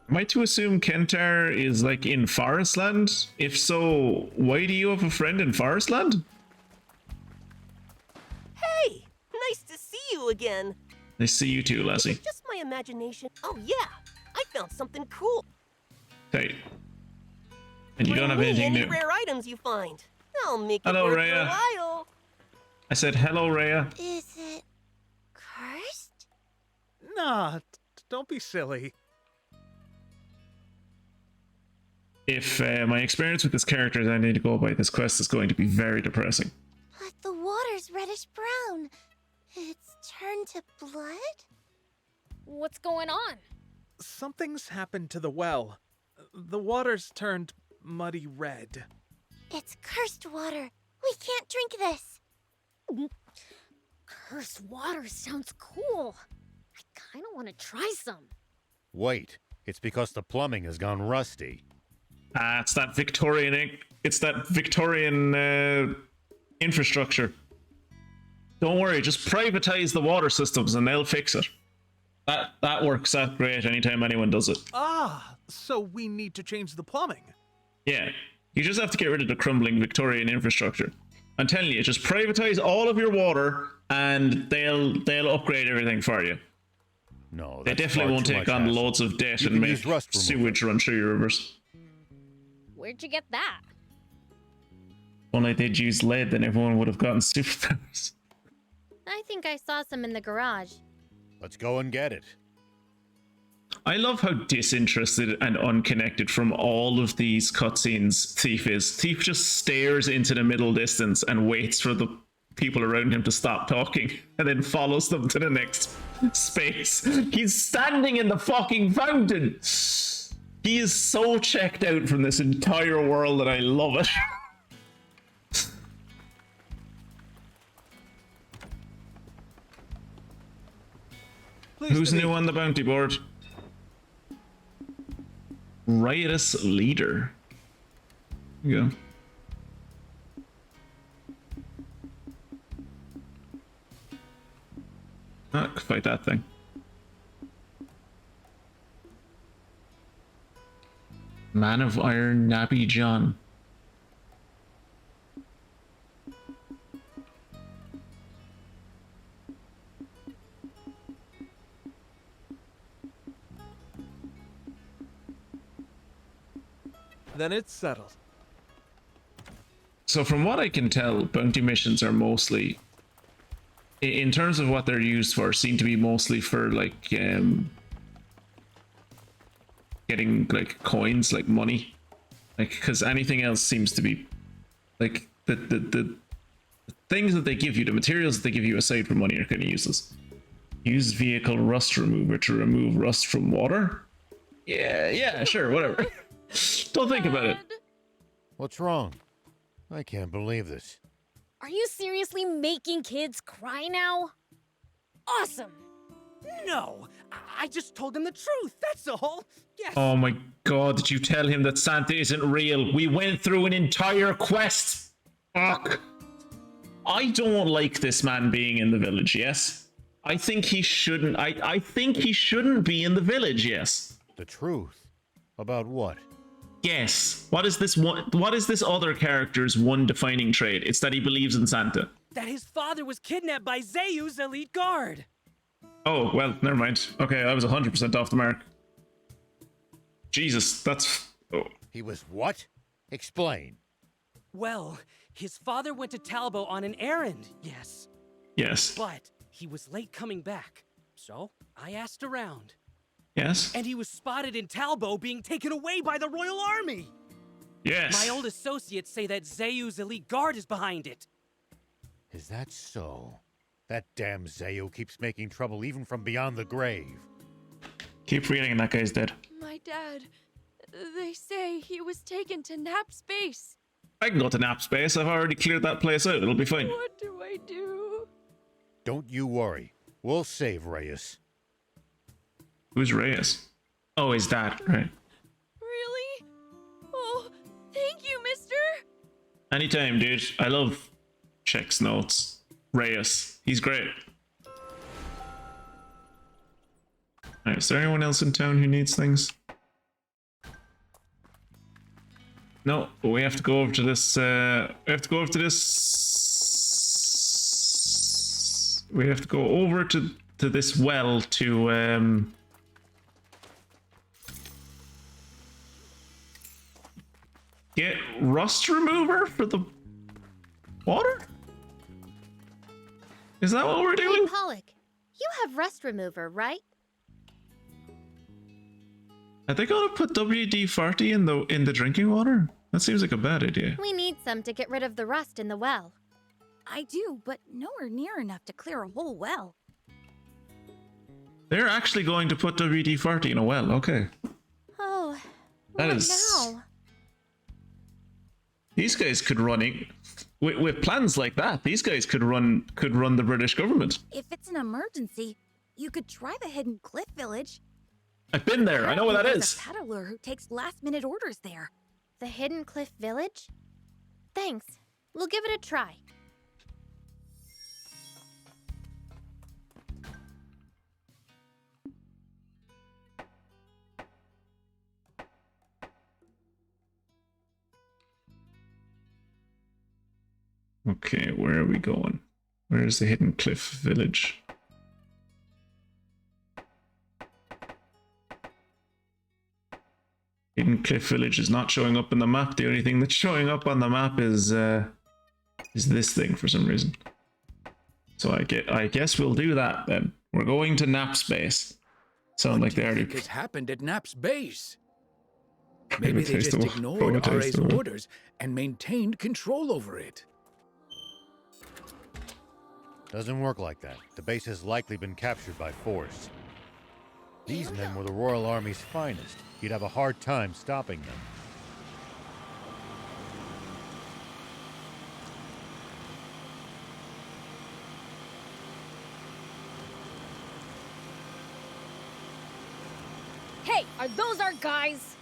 A: Am I to assume Kentar is like in ForestLand? If so, why do you have a friend in ForestLand?
L: Hey! Nice to see you again.
A: I see you too, Lassie.
L: It's just my imagination. Oh yeah! I found something cool.
A: Hey. And you don't have anything
L: any
A: new.
L: rare items you find. I'll make
A: Hello,
L: it worth
A: Rhea.
L: your while.
A: I said hello, Rhea.
B: Is it cursed?
M: Nah, don't be silly.
A: If my experience with this character is anything to go by, this quest is going to be very depressing.
B: But the water's reddish brown. It's turned to blood?
D: What's going on?
M: Something's happened to the well. The water's turned muddy red.
B: It's cursed water. We can't drink this.
D: Cursed water sounds cool. I kind of want to try some.
F: Wait, it's because the plumbing has gone rusty.
A: It's that Victorian. It's that Victorian infrastructure. Don't worry, just privatize the water systems and they'll fix it. That works out great anytime anyone does it.
M: Ah, so we need to change the plumbing.
A: Yeah, you just have to get rid of the crumbling Victorian infrastructure. I'm telling you, just privatize all of your water and they'll upgrade everything for you.
F: No,
A: they definitely won't take on loads of debt and make sewage run through your rivers.
D: Where'd you get that?
A: Only they'd used lead, then everyone would have gotten superpowers.
B: I think I saw some in the garage.
F: Let's go and get it.
A: I love how disinterested and unconnected from all of these cutscenes Thief is. Thief just stares into the middle distance and waits for the people around him to stop talking and then follows them to the next space. He's standing in the fucking fountain. He is so checked out from this entire world that I love it. Who's new on the bounty board? Riotous leader. There you go. Ah, fight that thing. Man of Iron, Nappy John.
M: Then it's settled.
A: So from what I can tell, bounty missions are mostly, in terms of what they're used for, seem to be mostly for like getting like coins, like money, like, because anything else seems to be like the things that they give you, the materials that they give you aside from money are kind of useless. Use vehicle rust remover to remove rust from water. Yeah, sure, whatever. Don't think about it.
F: What's wrong? I can't believe this.
D: Are you seriously making kids cry now? Awesome!
L: No! I just told him the truth, that's all! Yes!
A: Oh my god, did you tell him that Santa isn't real? We went through an entire quest! Fuck! I don't like this man being in the village, yes? I think he shouldn't, I think he shouldn't be in the village, yes?
F: The truth? About what?
A: Yes. What is this other character's one defining trait? It's that he believes in Santa.
L: That his father was kidnapped by Zayu's elite guard!
A: Oh, well, never mind. Okay, I was 100% off the mark. Jesus, that's... Oh.
F: He was what? Explain.
L: Well, his father went to Talbot on an errand, yes.
A: Yes.
L: But he was late coming back, so I asked around.
A: Yes.
L: And he was spotted in Talbot being taken away by the Royal Army!
A: Yes.
L: My old associates say that Zayu's elite guard is behind it.
F: Is that so? That damn Zayu keeps making trouble even from beyond the grave.
A: Keep reading and that guy's dead.
N: My dad, they say he was taken to Nap Space.
A: I can go to Nap Space. I've already cleared that place out. It'll be fine.
N: What do I do?
F: Don't you worry. We'll save Reyes.
A: Who's Reyes? Oh, his dad, right.
N: Really? Oh, thank you, mister.
A: Anytime, dude. I love checks notes. Reyes. He's great. Alright, is there anyone else in town who needs things? No, but we have to go over to this, we have to go over to this well to, get rust remover for the water? Is that what we're doing?
B: Hey, Pollock, you have rust remover, right?
A: Are they gonna put WD-40 in the drinking water? That seems like a bad idea.
B: We need some to get rid of the rust in the well.
N: I do, but nowhere near enough to clear a whole well.
A: They're actually going to put WD-40 in a well, okay.
B: Oh,
A: That
B: what
A: is...
B: now?
A: These guys could run it. With plans like that, these guys could run the British government.
N: If it's an emergency, you could try the Hidden Cliff Village.
A: I've been there. I know what that
N: There's
A: is.
N: a peddler who takes last-minute orders there.
B: The Hidden Cliff Village? Thanks. We'll give it a try.
A: Okay, where are we going? Where's the Hidden Cliff Village? Hidden Cliff Village is not showing up in the map. The only thing that's showing up on the map is is this thing for some reason. So I guess we'll do that then. We're going to Nap's base. Sound like they already...
E: What has happened at Nap's base? Maybe they just ignored RA's orders and maintained control over it.
F: Doesn't work like that. The base has likely been captured by force. These men were the Royal Army's finest. You'd have a hard time stopping them.
D: Hey, are those our guys?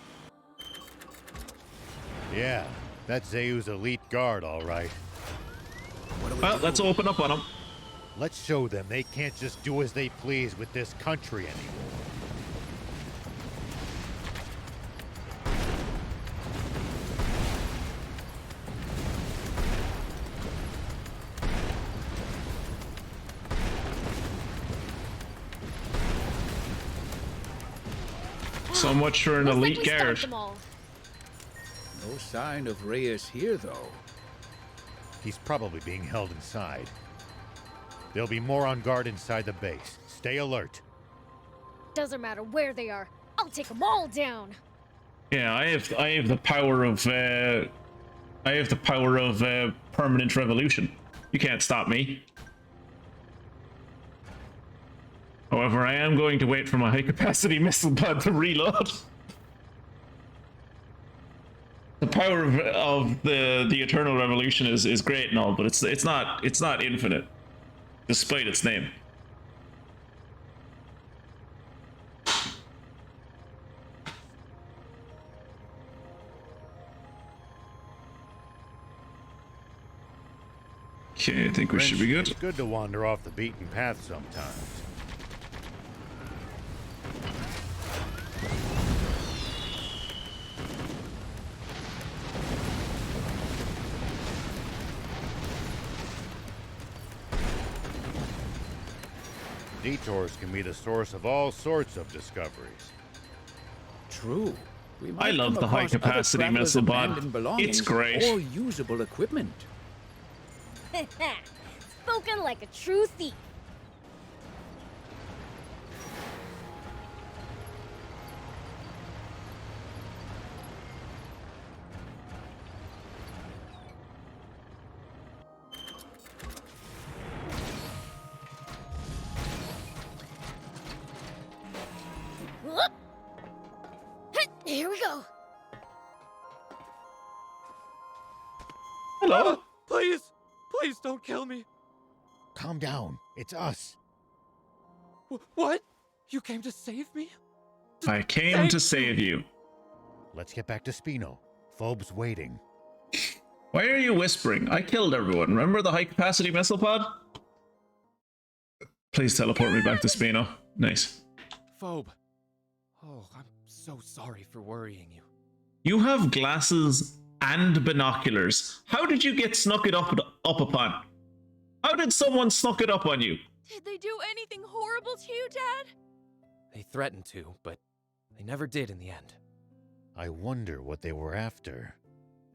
F: Yeah, that's Zayu's elite guard, all right.
A: Well, let's open up on them.
F: Let's show them they can't just do as they please with this country anymore.
A: So much for an elite guard.
E: No sign of Reyes here, though.
F: He's probably being held inside. There'll be more on guard inside the base. Stay alert.
D: Doesn't matter where they are. I'll take them all down.
A: Yeah, I have the power of permanent revolution. You can't stop me. However, I am going to wait for my high-capacity missile pod to reload. The power of the Eternal Revolution is great and all, but it's not infinite, despite its name. Okay, I think we should be good.
F: It's good to wander off the beaten path sometimes. Detours can be the source of all sorts of discoveries.
E: True.
A: I love the high-capacity missile pod. It's great.
E: Or usable equipment.
D: Spoken like a true thief. Here we go.
A: Hello.
G: Please, please don't kill me.
F: Calm down. It's us.
G: What? You came to save me?
A: I came to save you.
F: Let's get back to Spino. Phob's waiting.
A: Why are you whispering? I killed everyone. Remember the high-capacity missile pod? Please teleport me back to Spino. Nice.
G: Phobe. Oh, I'm so sorry for worrying you.
A: You have glasses and binoculars. How did you get snuck it up upon? How did someone snuck it up on you?
N: Did they do anything horrible to you, Dad?
K: They threatened to, but they never did in the end.
F: I wonder what they were after.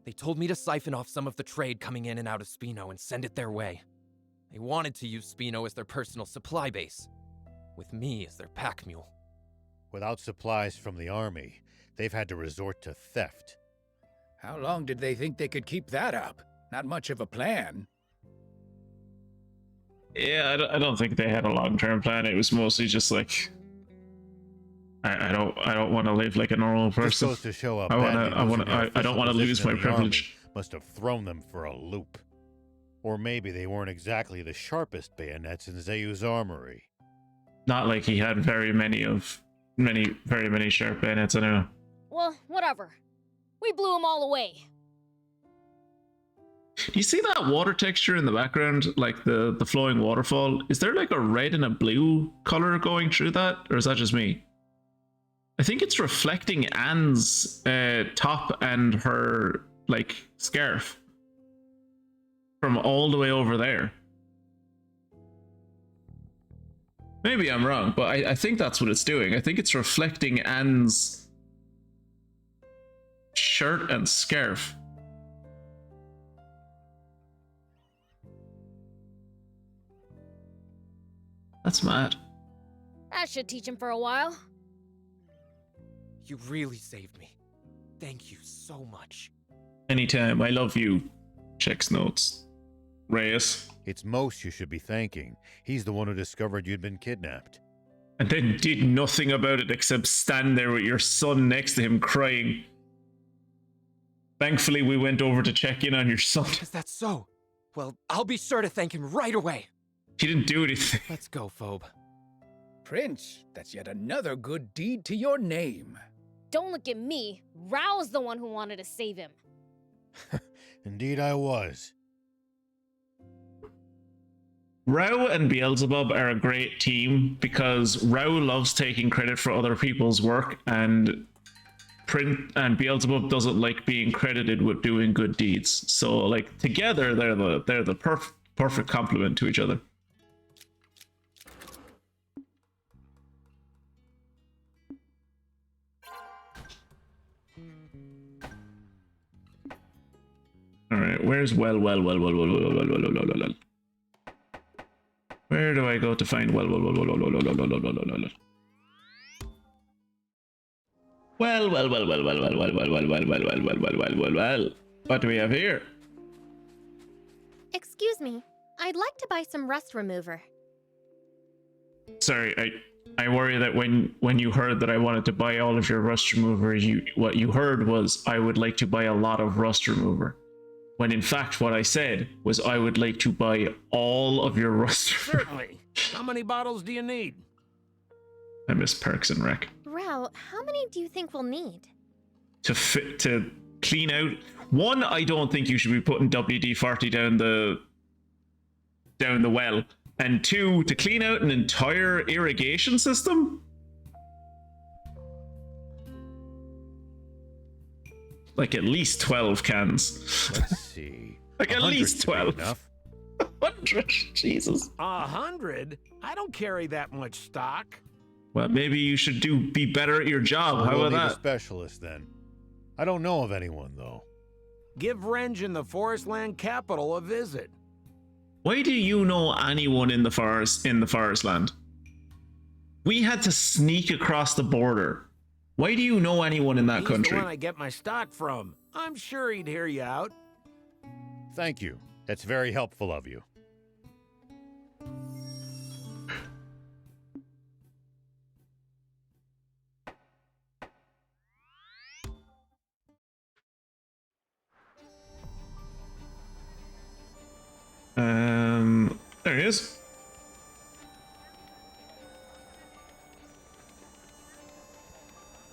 K: They told me to siphon off some of the trade coming in and out of Spino and send it their way. They wanted to use Spino as their personal supply base, with me as their pack mule.
F: Without supplies from the army, they've had to resort to theft.
E: How long did they think they could keep that up? Not much of a plan.
A: Yeah, I don't think they had a long-term plan. It was mostly just like, I don't want to live like a normal person.
F: This goes to show up.
A: I don't want to lose my privilege.
F: Must have thrown them for a loop. Or maybe they weren't exactly the sharpest bayonets in Zayu's armory.
A: Not like he had very many sharp bayonets, I know.
D: Well, whatever. We blew them all away.
A: Do you see that water texture in the background, like the flowing waterfall? Is there like a red and a blue color going through that, or is that just me? I think it's reflecting Anne's top and her like scarf from all the way over there. Maybe I'm wrong, but I think that's what it's doing. I think it's reflecting Anne's shirt and scarf. That's mad.
D: That should teach him for a while.
K: You really saved me. Thank you so much.
A: Anytime. I love you. Checks notes. Reyes.
F: It's Mose you should be thanking. He's the one who discovered you'd been kidnapped.
A: And then did nothing about it except stand there with your son next to him crying. Thankfully, we went over to check in on your son.
K: Is that so? Well, I'll be sure to thank him right away.
A: He didn't do anything.
K: Let's go, Phobe.
E: Prince, that's yet another good deed to your name.
D: Don't look at me. Rao's the one who wanted to save him.
F: Indeed I was.
A: Rao and Beelzebub are a great team because Rao loves taking credit for other people's work, and Beelzebub doesn't like being credited with doing good deeds. So, like, together they're the perfect complement to each other. All right, where's well. Where do I go to find well? What do we have here?
B: Excuse me. I'd like to buy some rust remover.
A: Sorry, I worry that when you heard that I wanted to buy all of your rust remover, what you heard was I would like to buy a lot of rust remover. When in fact what I said was I would like to buy all of your rust remover.
H: Certainly. How many bottles do you need?
A: I miss Perks and Rec.
B: Rao, how many do you think we'll need?
A: To clean out. One, I don't think you should be putting WD-40 down the well. And two, to clean out an entire irrigation system? Like at least 12 cans.
F: Let's see.
A: Like at least 12.
F: Enough.
A: 100? Jesus.
H: 100? I don't carry that much stock.
A: Well, maybe you should be better at your job. How
F: We'll
A: about
F: need
A: that?
F: a specialist then. I don't know of anyone though.
C: Give Rengen the ForestLand capital a visit.
A: Why do you know anyone in the ForestLand? We had to sneak across the border. Why do you know anyone in that
H: He's
A: country?
H: the one I get my stock from. I'm sure he'd hear you out.
F: Thank you. That's very helpful of you.
A: There he is.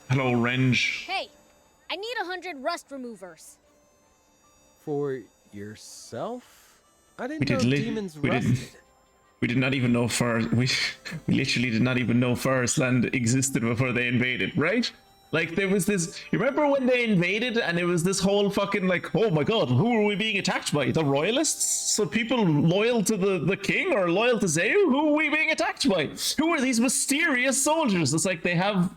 A: Hello, Renge.
D: Hey, I need 100 rust removers.
G: For yourself? I
A: We
G: didn't know demons rusted.
A: We did not even know we literally did not even know ForestLand existed before they invaded, right? Like there was this, you remember when they invaded and it was this whole fucking like, oh my god, who are we being attacked by? The royalists? So people loyal to the king or loyal to Zeu? Who are we being attacked by? Who are these mysterious soldiers? It's like they have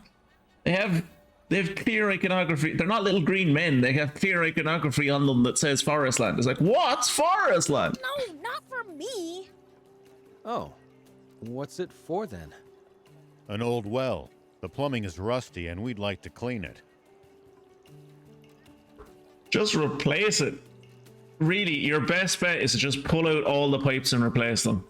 A: clear iconography. They're not little green men. They have clear iconography on them that says ForestLand. It's like, what's ForestLand?
D: No, not for me.
G: Oh, what's it for then?
F: An old well. The plumbing is rusty and we'd like to clean it.
A: Just replace it. Really, your best bet is to just pull out all the pipes and replace them.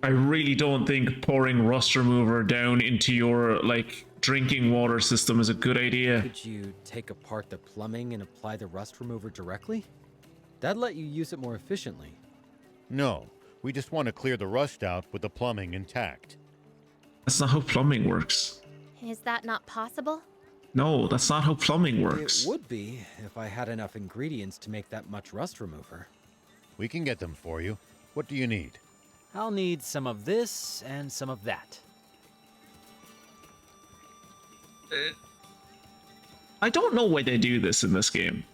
A: I really don't think pouring rust remover down into your, like, drinking water system is a good idea.
G: Could you take apart the plumbing and apply the rust remover directly? That'd let you use it more efficiently.
F: No, we just want to clear the rust out with the plumbing intact.
A: That's not how plumbing works.
B: Is that not possible?
A: No, that's not how plumbing works.
G: It would be if I had enough ingredients to make that much rust remover.
F: We can get them for you. What do you need?
L: I'll need some of this and some of that.
A: I don't know why they do this in this game.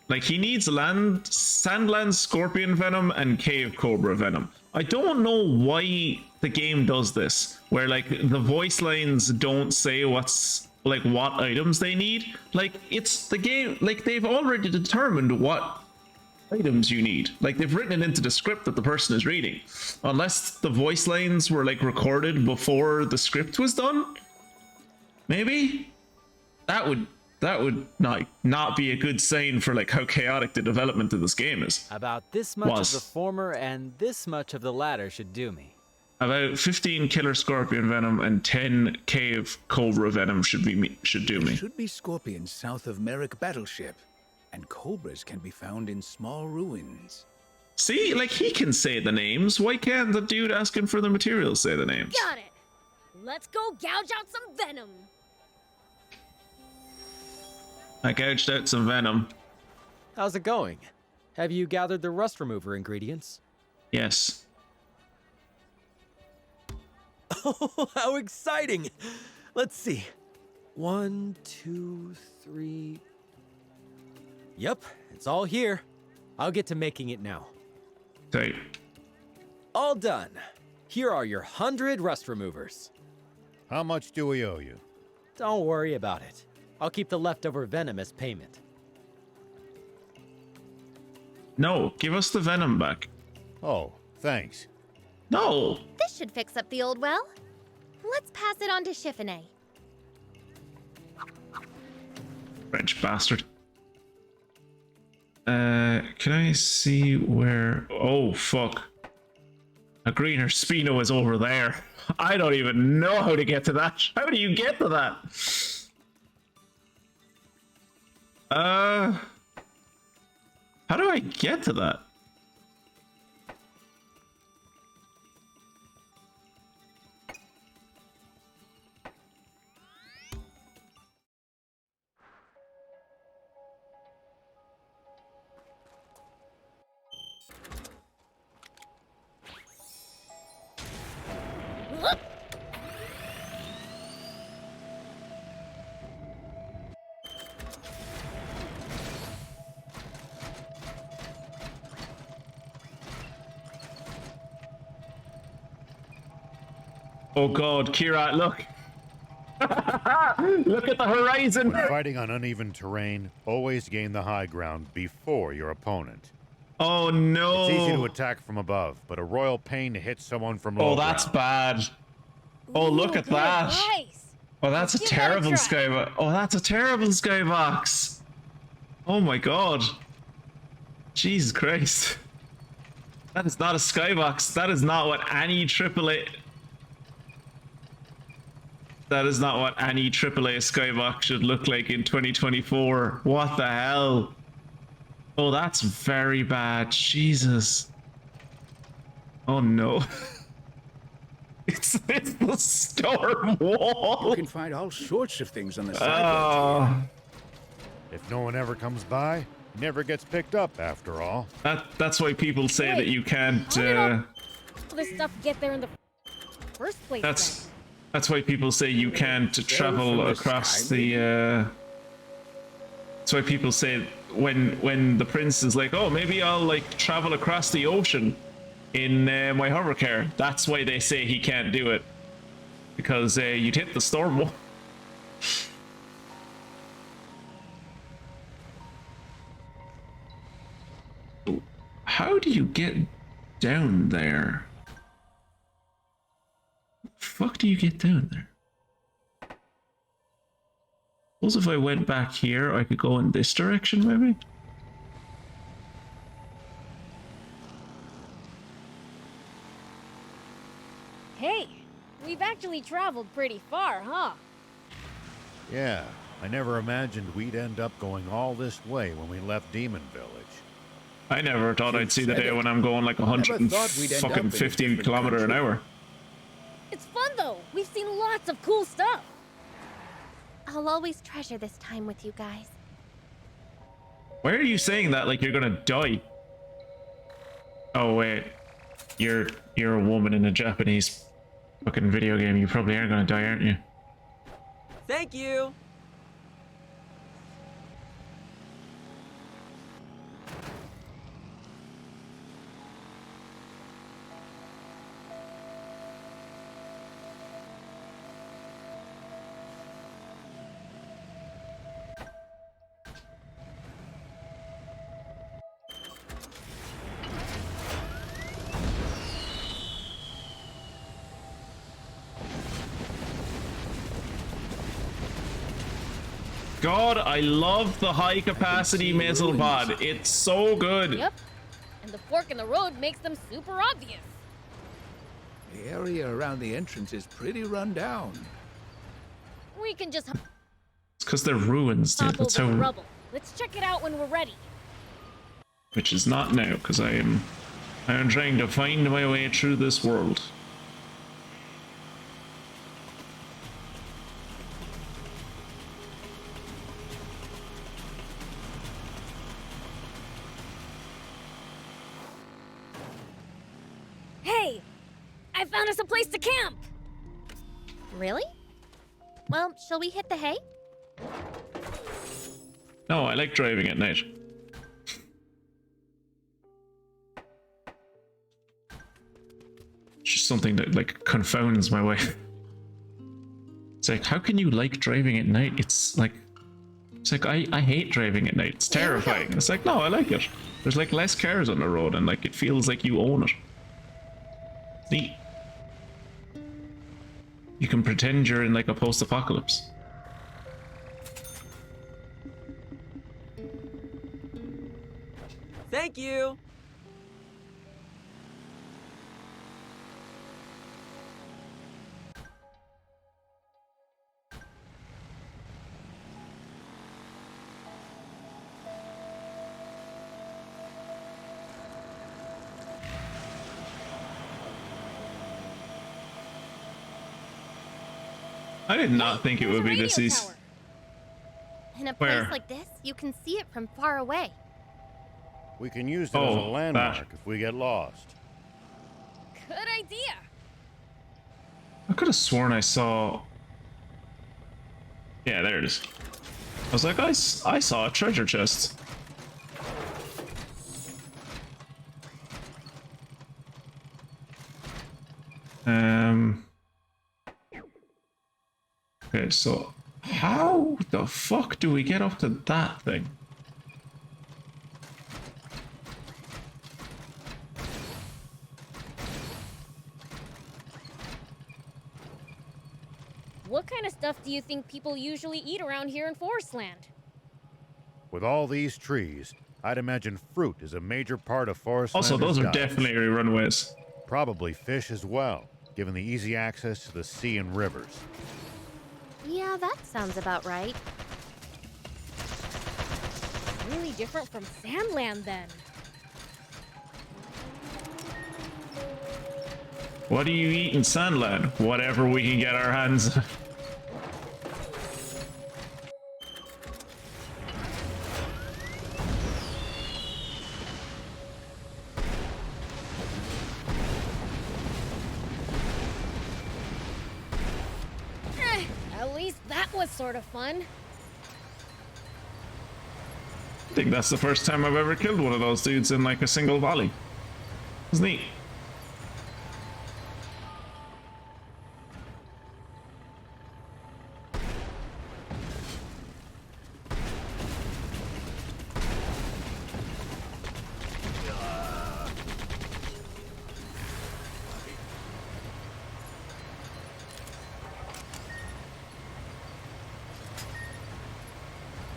A: Like, he needs SandLand Scorpion Venom and Cave Cobra Venom. I don't know why the game does this, where, like, the voice lines don't say what items they need. Like, it's the game, like, they've already determined what items you need. Like, they've written it into the script that the person is reading. Unless the voice lines were, like, recorded before the script was done? Maybe? That would not be a good sign for, like, how chaotic the development of this game is.
G: About this much of the former and this much of the latter should do me.
A: About 15 killer scorpion venom and 10 cave cobra venom should do me.
E: There should be scorpions south of Merrick Battleship, and cobras can be found in small ruins.
A: See, like, he can say the names. Why can't the dude asking for the materials say the names?
D: Got it! Let's go gouge out some venom!
A: I gouged out some venom.
G: How's it going? Have you gathered the rust remover ingredients?
A: Yes.
K: Oh, how exciting! Let's see. 1, 2, 3.
G: Yep, it's all here. I'll get to making it now.
A: Right.
G: All done. Here are your 100 rust removers.
F: How much do we owe you?
G: Don't worry about it. I'll keep the leftover venom as payment.
A: No, give us the venom back.
F: Oh, thanks.
A: No!
B: This should fix up the old well. Let's pass it on to Chiffonnet.
A: French bastard. Can I see where... Oh, fuck. A greener Spino is over there. I don't even know how to get to that. How do you get to that? How do I get to that? Oh god, Kira, look! Look at the horizon!
F: When fighting on uneven terrain, always gain the high ground before your opponent.
A: Oh no!
F: It's easy to attack from above, but a royal pain to hit someone from low
A: Oh, that's
F: ground.
A: bad. Oh, look at that!
D: Advice.
A: Oh, that's a terrible skybox. Oh, that's a terrible skybox! Oh my god. Jesus Christ. That is not a skybox. That is not what any AAA... That is not what any AAA skybox should look like in 2024. What the hell? Oh, that's very bad. Jesus. Oh no. It's the storm wall.
E: You can find all sorts of things on the sidewalk.
F: If no one ever comes by, he never gets picked up after all.
A: That's why people say that you can't.
D: How did all this stuff get there in the first place?
A: That's why people say you can't travel across the. That's why people say when the prince is like, oh, maybe I'll like travel across the ocean in my hover car. That's why they say he can't do it, because you'd hit the storm wall. How do you get down there? Fuck do you get down there? Suppose if I went back here, I could go in this direction, maybe?
D: Hey, we've actually traveled pretty far, huh?
F: Yeah, I never imagined we'd end up going all this way when we left Demon Village.
A: I never thought I'd see the day when I'm going like 150 kilometers an hour.
D: It's fun though. We've seen lots of cool stuff.
B: I'll always treasure this time with you guys.
A: Why are you saying that like you're gonna die? Oh wait, you're a woman in a Japanese fucking video game. You probably are gonna die, aren't you?
L: Thank you.
A: god, I love the high capacity missile pod. It's so good.
D: Yep. And the fork in the road makes them super obvious.
E: The area around the entrance is pretty run down.
D: We can just
A: It's because they're ruins, dude.
D: topple
A: That's
D: the
A: how.
D: rubble. Let's check it out when we're ready.
A: Which is not now, because I am trying to find my way through this world.
D: Hey! I found us a place to camp!
B: Really? Well, shall we hit the hay?
A: No, I like driving at night. It's just something that like confounds my wife. It's like, how can you like driving at night? It's like I hate driving at night. It's terrifying. It's like, no, I like it. There's like less cars on the road and like it feels like you own it. It's neat. You can pretend you're in like a post-apocalypse.
L: Thank you.
A: I did not think it would be this easy.
B: In a
A: Where?
B: place like this, you can see it from far away.
F: We can use it as a landmark if we get lost.
D: Good idea.
A: I could have sworn I saw. Yeah, there it is. I was like, I saw a treasure chest. Okay, so how the fuck do we get up to that thing?
D: What kind of stuff do you think people usually eat around here in ForestLand?
F: With all these trees, I'd imagine fruit is a major part of ForestLand.
A: Also, those are definitely runways.
F: Probably fish as well, given the easy access to the sea and rivers.
B: Yeah, that sounds about right.
D: Really different from SandLand then.
A: What do you eat in SandLand? Whatever we can get our hands on.
D: At least that was sort of fun.
A: I think that's the first time I've ever killed one of those dudes in like a single volley. It's neat.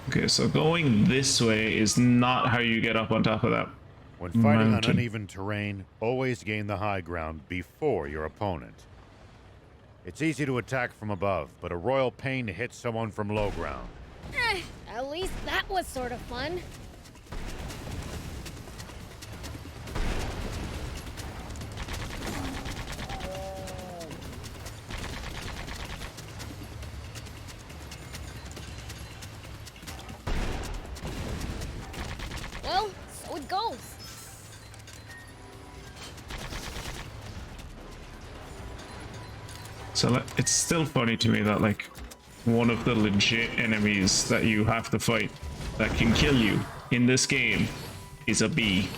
A: Okay, so going this way is not how you get up on top of that.
F: When fighting
A: mountain.
F: on uneven terrain, always gain the high ground before your opponent. It's easy to attack from above, but a royal pain to hit someone from low ground.
D: At least that was sort of fun. Well, so it goes.
A: So it's still funny to me that like one of the legit enemies that you have to fight that can kill you in this game is a bee.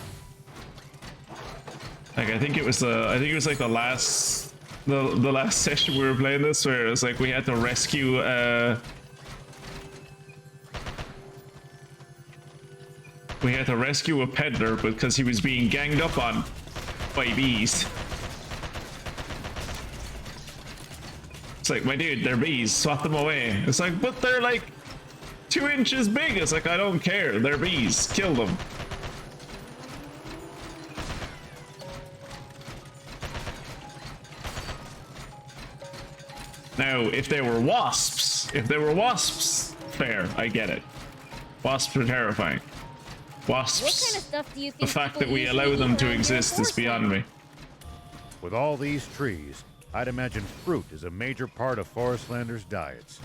A: Like I think it was like the last session we were playing this where it was like we had to rescue a peddler because he was being ganged up on by bees. It's like, my dude, they're bees, swat them away. It's like, but they're like 2 inches big. It's like, I don't care. They're bees. Kill them. Now, if they were wasps, fair, I get it. Wasps are terrifying. Wasps,
D: What kind of stuff do you think
A: the fact
D: people
A: that we
D: usually
A: allow them
D: eat
A: to
D: around here
A: exist
D: in
A: is beyond me.
F: With all these trees, I'd imagine fruit is a major part of ForestLanders' diets.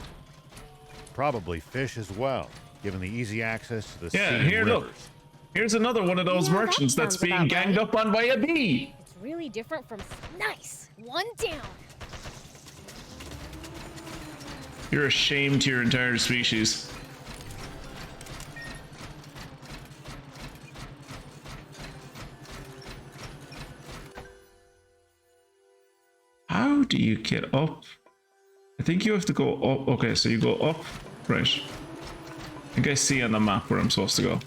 F: Probably fish as well, given the easy access to the sea and
A: Here,
F: rivers.
A: look. Here's another one of those
D: Yeah, that
A: merchants that's
D: sounds
A: being
D: about
A: ganged
D: right.
A: up on by a bee.
D: It's really different from nice. One down.
A: You're a shame to your entire species. How do you get up? I think you have to go up. Okay, so you go up. Right. I think I see on the map where I'm supposed to go.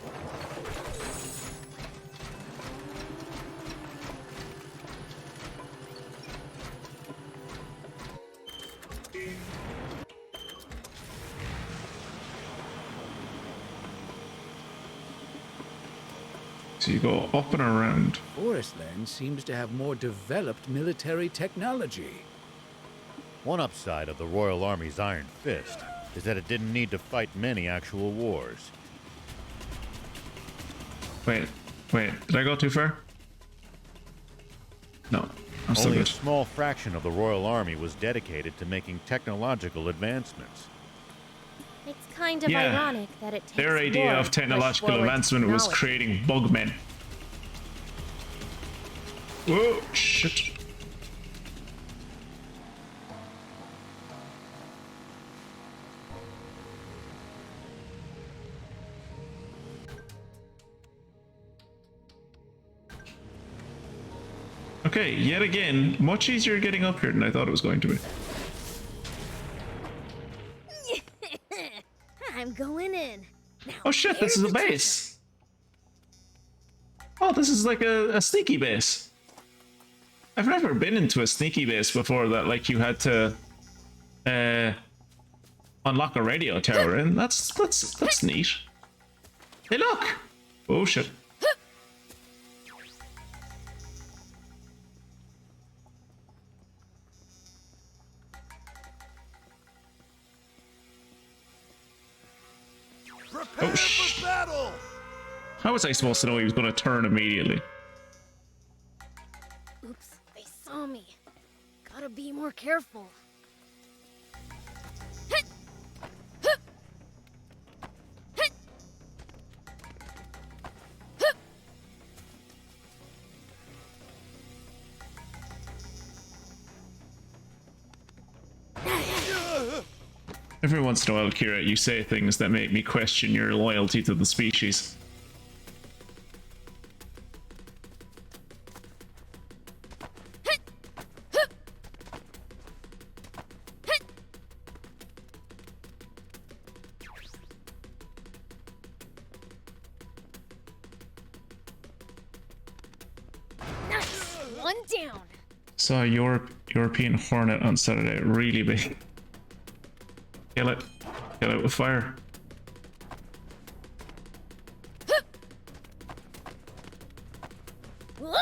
A: So you go up and around.
E: ForestLand seems to have more developed military technology.
F: One upside of the Royal Army's Iron Fist is that it didn't need to fight many actual wars.
A: Wait, did I go too far? No, I'm still
F: Only a
A: good.
F: small fraction of the Royal Army was dedicated to making technological advancements.
B: It's kind of
A: Yeah,
B: ironic that it takes
A: their idea
B: war
A: of
B: to push
A: technological
B: forward
A: advancement was
B: technology.
A: creating bugmen. Whoa, shit. Okay, yet again, much easier getting up here than I thought it was going to be.
D: I'm going in.
A: Oh shit, this is a base. Oh, this is like a sneaky base. I've never been into a sneaky base before that like you had to unlock a radio tower, and that's neat. Hey look! Oh shit.
I: Prepare for battle!
A: How was I supposed to know he was going to turn immediately?
D: Oops, they saw me. Gotta be more careful.
A: Every once in a while, Kira, you say things that make me question your loyalty to the species.
D: Nice. One down.
A: Saw a European hornet on Saturday, really big. Kill it. Kill it with fire.
D: Whoop.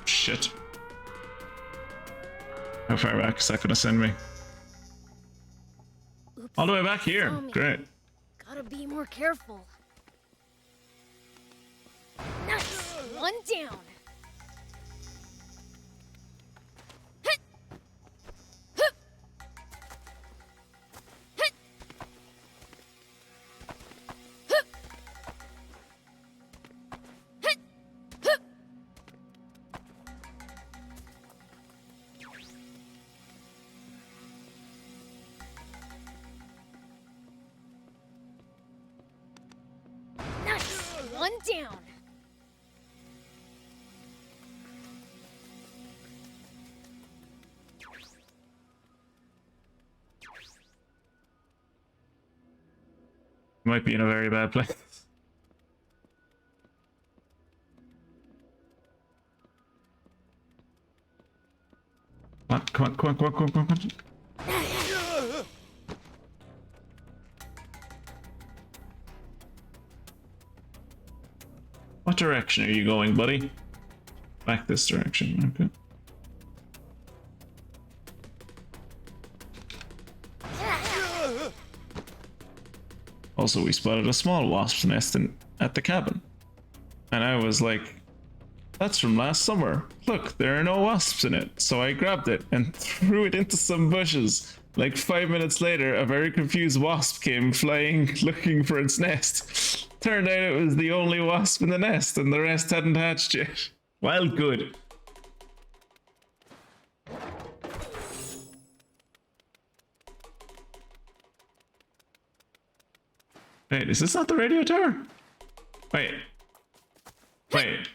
A: Shit. How far back is that gonna send me?
D: Oops,
A: All the way back
D: they
A: here.
D: saw me.
A: Great.
D: Gotta be more careful. Nice. One down. Nice. One down.
A: Might be in a very bad place. Come on, come on, come on, come on, come on, come on. What direction are you going, buddy? Back this direction, okay. Also, we spotted a small wasp's nest at the cabin. And I was like, that's from last summer. Look, there are no wasps in it. So I grabbed it and threw it into some bushes. Like 5 minutes later, a very confused wasp came flying, looking for its nest. Turned out it was the only wasp in the nest, and the rest hadn't hatched yet. Well, good. Wait, is this not the radio tower? Wait. Wait.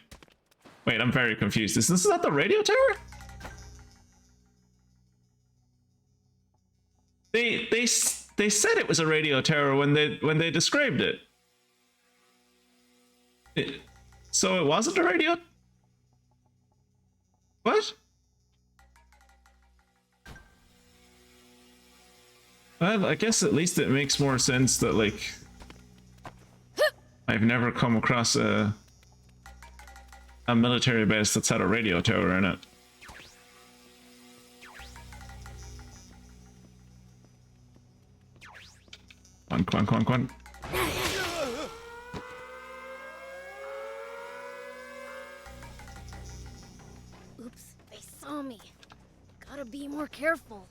A: Wait, I'm very confused. Is this not the radio tower? They said it was a radio tower when they described it. So it wasn't a radio? What? Well, I guess at least it makes more sense that, like, I've never come across a military base that's had a radio tower in it. Come on, come on, come on, come on.
D: Oops, they saw me. Gotta be more careful.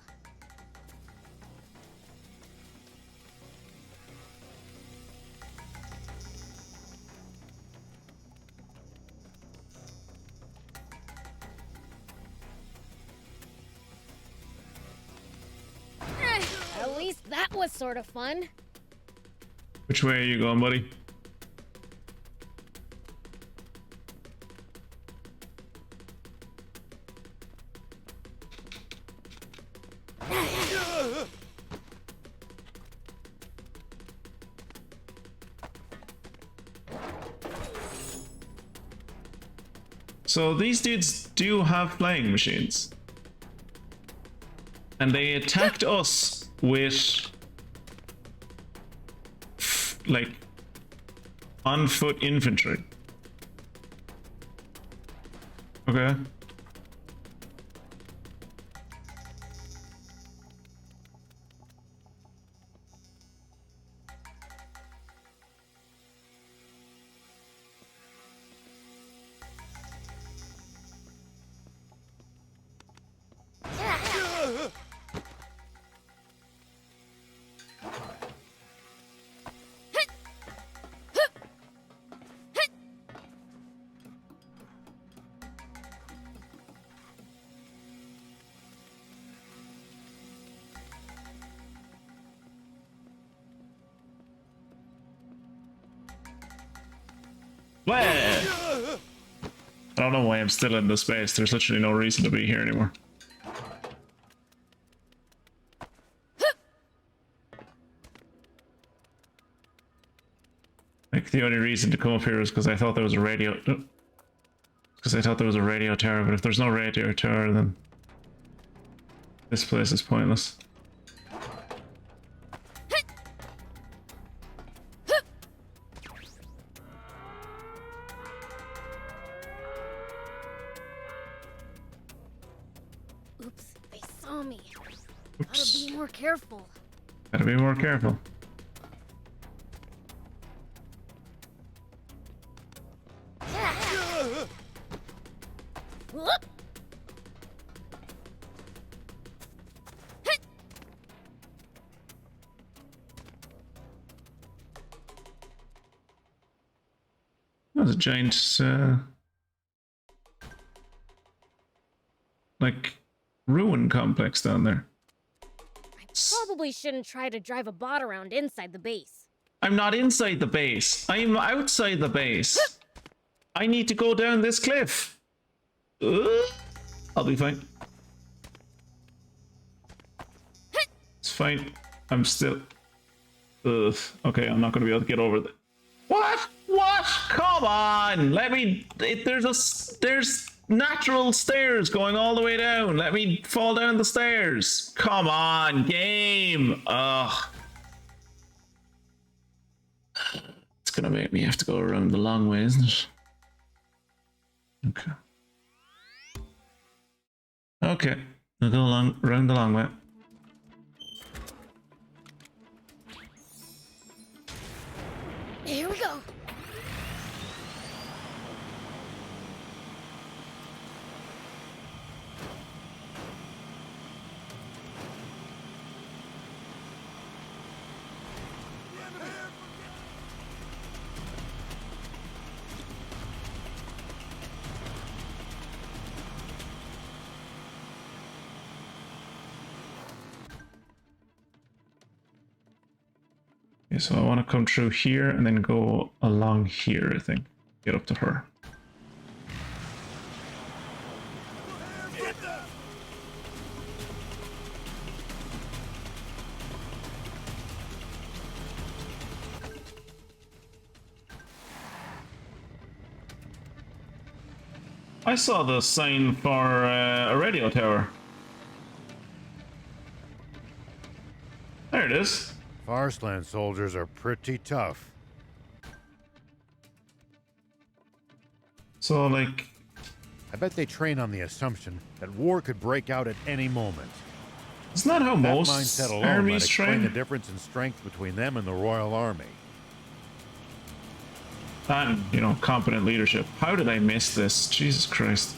D: At least that was sort of fun.
A: Which way are you going, buddy? So these dudes do have flying machines. And they attacked us with, like, on foot infantry. Okay. I don't know why I'm still in this space. There's literally no reason to be here anymore. Like, the only reason to come up here is because I thought there was a radio... Because I thought there was a radio tower, but if there's no radio tower, then... this place is pointless.
D: Oops, they saw me. Gotta be more careful.
A: Gotta be more careful.
D: Whoop.
A: There's a giant, like, ruin complex down there.
D: Probably shouldn't try to drive a bot around inside the base.
A: I'm not inside the base. I'm outside the base. I need to go down this cliff. I'll be fine. It's fine. I'm still... Okay, I'm not going to be able to get over that. What? What? Come on! Let me... There's natural stairs going all the way down. Let me fall down the stairs. Come on, game. Ugh. It's gonna make me have to go around the long way, isn't it? Okay. Okay. I'll go around the long way.
D: Here we go.
A: Okay, so I want to come through here and then go along here, I think. Get up to her. I saw the sign for a radio tower. There it is.
F: ForestLand soldiers are pretty tough.
A: So, like...
F: I bet they train on the assumption that war could break out at any moment.
A: Isn't that how most
F: mindset alone
A: armies
F: might explain
A: train?
F: the difference in strength between them and the Royal Army.
A: And, you know, competent leadership. How did I miss this? Jesus Christ.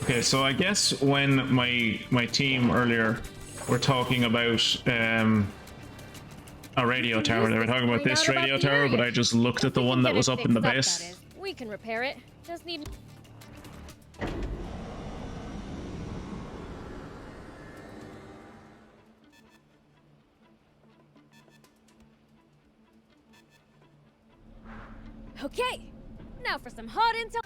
A: Okay, so I guess when my team earlier were talking about a radio tower, they were talking about this radio tower, but I just looked at the one that was up in the base.
D: We can repair it. Just need... Okay, now for some hot intel.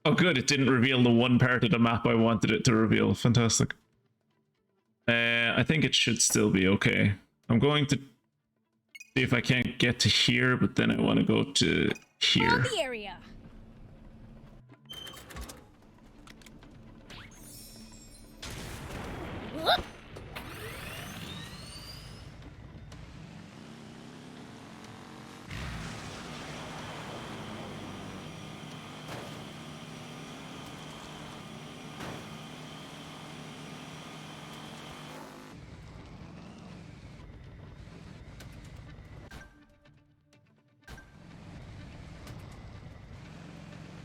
A: Oh good, it didn't reveal the one part of the map I wanted it to reveal. Fantastic. I think it should still be okay. I'm going to see if I can't get to here, but then I want to go to here.
D: The area. Whoop.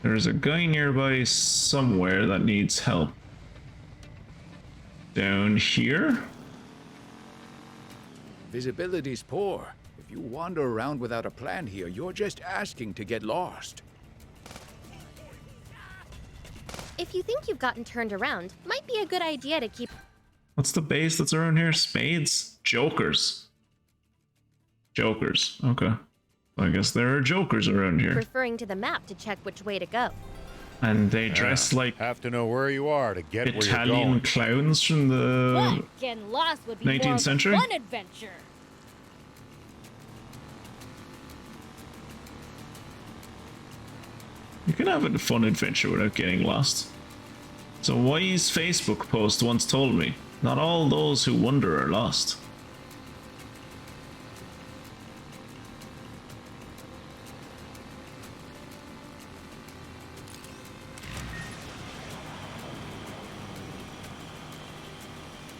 A: There's a guy nearby somewhere that needs help. Down here?
E: Visibility's poor. If you wander around without a plan here, you're just asking to get lost.
B: If you think you've gotten turned around, might be a good idea to keep...
A: What's the base that's around here? Spades? Jokers. Jokers. Okay. I guess there are jokers around here.
B: referring to the map to check which way to go.
A: And they dress like
F: have to know where you are to get where you're
A: Italian
F: going.
A: clowns from the
D: What? Getting lost would be
A: 19th
D: more of a
A: century?
D: fun adventure.
A: You can have a fun adventure without getting lost. So a wise Facebook post once told me, not all those who wander are lost.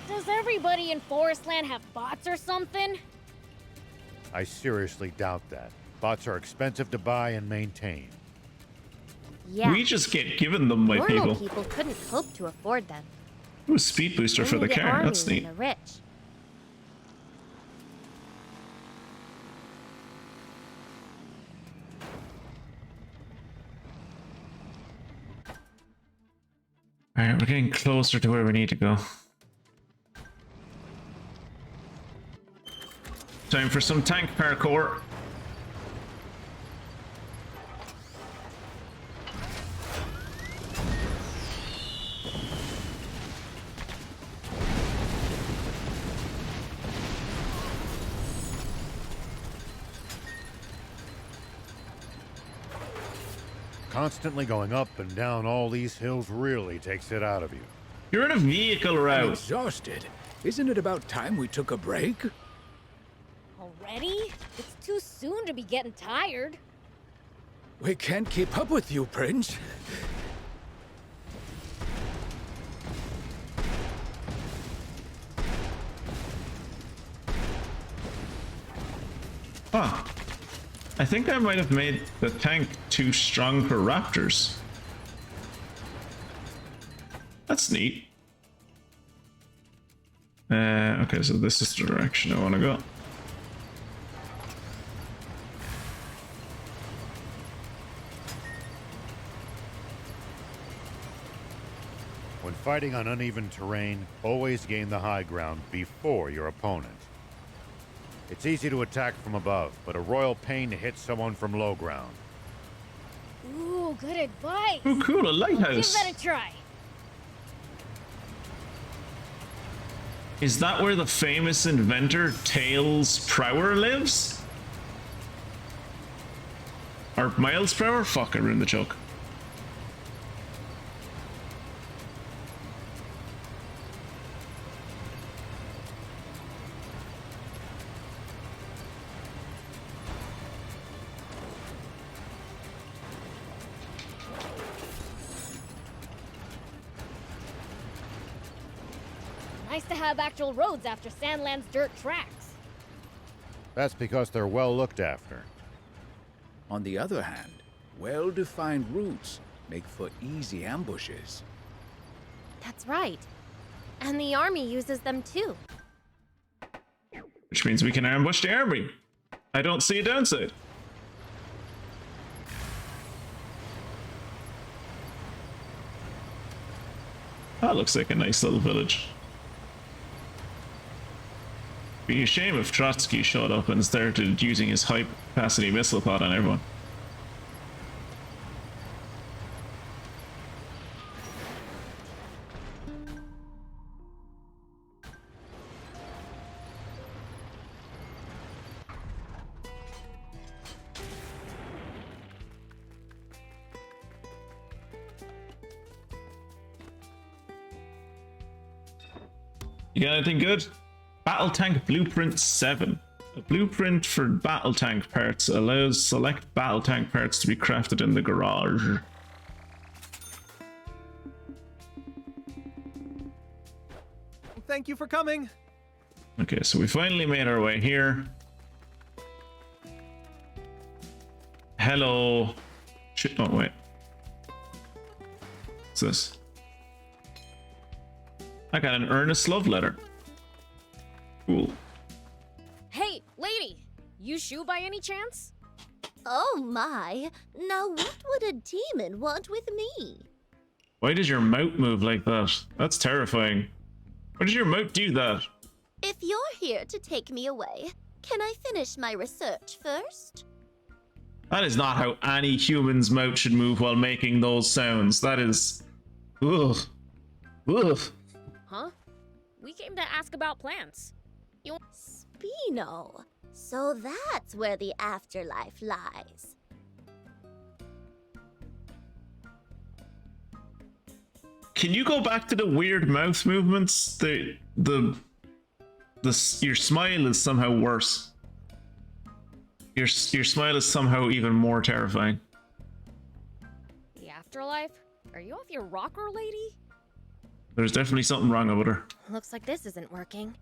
D: Does everybody in ForestLand have bots or something?
F: I seriously doubt that. Bots are expensive to buy and maintain.
B: Yeah.
A: We just get given them by
B: Normal
A: people.
B: people couldn't hope to afford them.
A: Ooh, speed booster for
B: Only
A: the car. That's
B: army
A: neat.
B: and the rich.
A: Alright, we're getting closer to where we need to go. Time for some tank parkour.
F: Constantly going up and down all these hills really takes it out of you.
A: You're in a vehicle
E: I'm
A: route.
E: exhausted. Isn't it about time we took a break?
D: Already? It's too soon to be getting tired.
E: We can't keep up with you, Prince.
A: Huh. I think I might have made the tank too strong for raptors. That's neat. Okay, so this is the direction I want to go.
F: When fighting on uneven terrain, always gain the high ground before your opponent. It's easy to attack from above, but a royal pain to hit someone from low ground.
D: Ooh, good advice.
A: Oh, cool, a lighthouse.
D: Give that a try.
A: Is that where the famous inventor Tails Prower lives? Or Miles Prower? Fuck, I ruined the joke.
D: Nice to have actual roads after SandLand's dirt tracks.
F: That's because they're well looked after.
E: On the other hand, well-defined routes make for easy ambushes.
B: That's right. And the army uses them too.
A: Which means we can ambush the army. I don't see a downside. That looks like a nice little village. Be a shame if Trotsky showed up and started using his high-capacity missile pod on everyone. You got anything good? Battle Tank Blueprint 7. A blueprint for battle tank parts allows select battle tank parts to be crafted in the garage.
M: Thank you for coming.
A: Okay, so we finally made our way here. Hello. Shit, oh wait. What's this? I got an earnest love letter. Cool.
D: Hey, lady! You shoe by any chance?
O: Oh my! Now what would a demon want with me?
A: Why does your mouth move like that? That's terrifying. Why does your mouth do that?
O: If you're here to take me away, can I finish my research first?
A: That is not how any human's mouth should move while making those sounds. That is... Ugh. Ugh.
D: Huh? We came to ask about plants.
O: Spino. So that's where the afterlife lies.
A: Can you go back to the weird mouth movements? Your smile is somehow worse. Your smile is somehow even more terrifying.
D: The afterlife? Are you off your rocker, lady?
A: There's definitely something wrong with her.
B: Looks like this isn't working.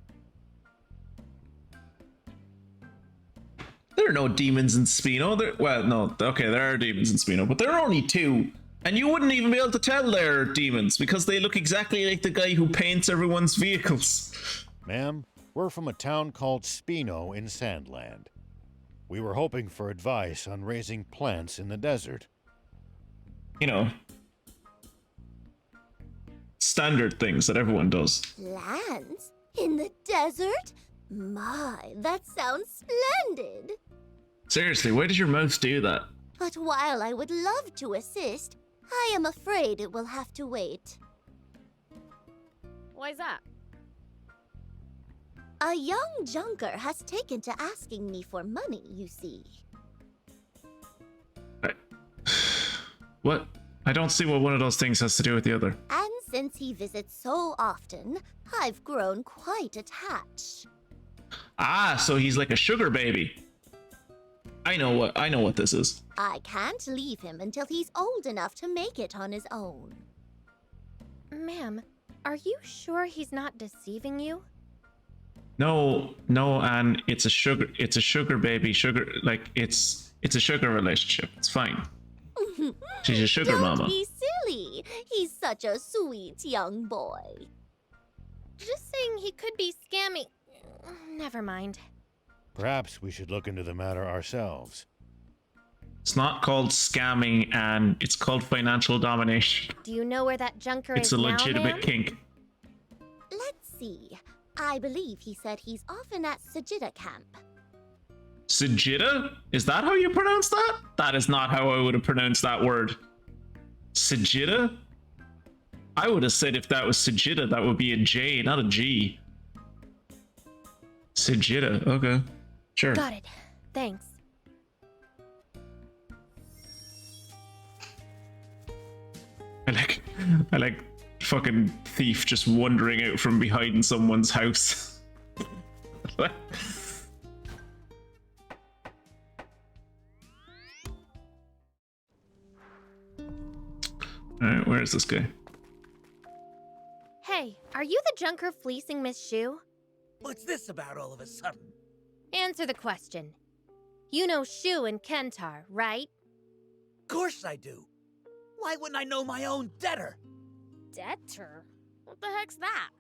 A: There are no demons in Spino. Well, no, okay, there are demons in Spino, but there are only two. And you wouldn't even be able to tell they're demons because they look exactly like the guy who paints everyone's vehicles.
F: Ma'am, we're from a town called Spino in SandLand. We were hoping for advice on raising plants in the desert.
A: You know, standard things that everyone does.
O: Lands? In the desert? My, that sounds splendid.
A: Seriously, why did your mouth do that?
O: But while I would love to assist, I am afraid it will have to wait.
D: Why's that?
O: A young junker has taken to asking me for money, you see.
A: What? I don't see what one of those things has to do with the other.
O: And since he visits so often, I've grown quite attached.
A: Ah, so he's like a sugar baby. I know what this is.
O: I can't leave him until he's old enough to make it on his own.
B: Ma'am, are you sure he's not deceiving you?
A: No, Anne, it's a sugar baby, it's a sugar relationship. It's fine. She's a sugar mama.
O: Don't be silly. He's such a sweet young boy.
B: Just saying he could be scamming. Never mind.
F: Perhaps we should look into the matter ourselves.
A: It's not called scamming, and it's called financial domination.
B: Do you know where that junker
A: It's
B: is
A: a
B: now,
A: legitimate
B: ma'am?
A: kink.
O: Let's see. I believe he said he's often at Sajida camp.
A: Sajida? Is that how you pronounce that? That is not how I would have pronounced that word. Sajida? I would have said if that was Sajida, that would be a J, not a G. Sajida, okay. Sure.
B: Got it. Thanks.
A: I like fucking thief just wandering out from behind someone's house. Alright, where is this guy?
B: Hey, are you the junker fleecing Miss Shu?
P: What's this about all of a sudden?
B: Answer the question. You know Shu and Kentar, right?
P: Of course I do. Why wouldn't I know my own debtor?
D: Debtor? What the heck's that?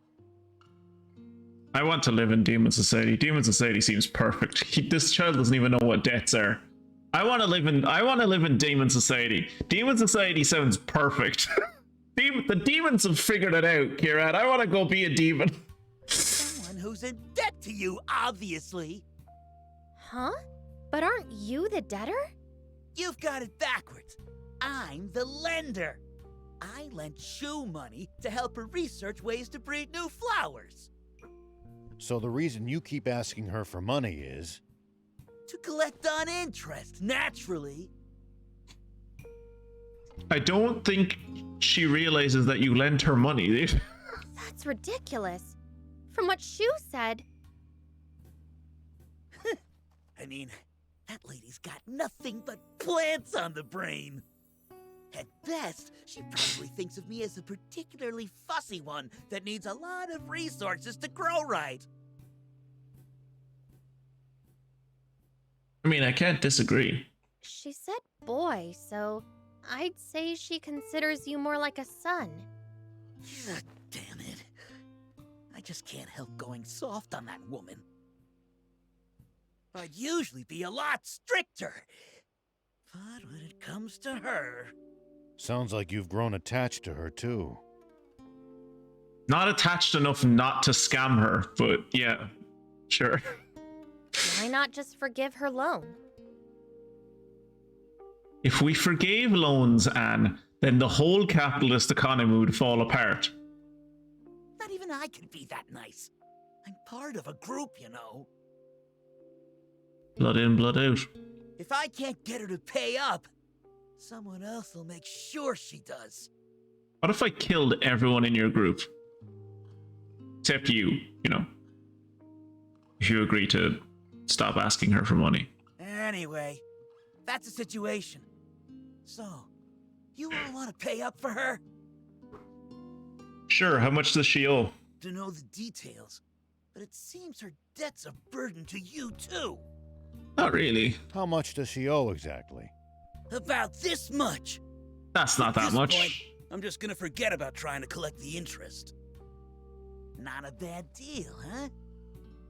A: I want to live in Demon Society. Demon Society seems perfect. This child doesn't even know what debts are. I want to live in Demon Society. Demon Society sounds perfect. The demons have figured it out, Kieran. I want to go be a demon.
P: Someone who's in debt to you, obviously.
B: Huh? But aren't you the debtor?
P: You've got it backwards. I'm the lender. I lent Shu money to help her research ways to breed new flowers.
F: So the reason you keep asking her for money is...
P: To collect on interest, naturally.
A: I don't think she realizes that you lent her money.
B: That's ridiculous. From what Shu said...
P: I mean, that lady's got nothing but plants on the brain. At best, she probably thinks of me as a particularly fussy one that needs a lot of resources to grow right.
A: I mean, I can't disagree.
B: She said boy, so I'd say she considers you more like a son.
P: Damn it. I just can't help going soft on that woman. I'd usually be a lot stricter. But when it comes to her...
F: Sounds like you've grown attached to her, too.
A: Not attached enough not to scam her, but yeah, sure.
B: Why not just forgive her loan?
A: If we forgave loans, Anne, then the whole capitalist economy would fall apart.
P: Not even I can be that nice. I'm part of a group, you know.
A: Blood in, blood out.
P: If I can't get her to pay up, someone else will make sure she does.
A: What if I killed everyone in your group? Except you know. If you agree to stop asking her for money.
P: Anyway, that's the situation. So, you all want to pay up for her?
A: Sure, how much does she owe?
P: To know the details, but it seems her debt's a burden to you too.
A: Not really.
F: How much does she owe exactly?
P: About this much.
A: That's not that much.
P: Point, I'm just gonna forget about trying to collect the interest. Not a bad deal, huh?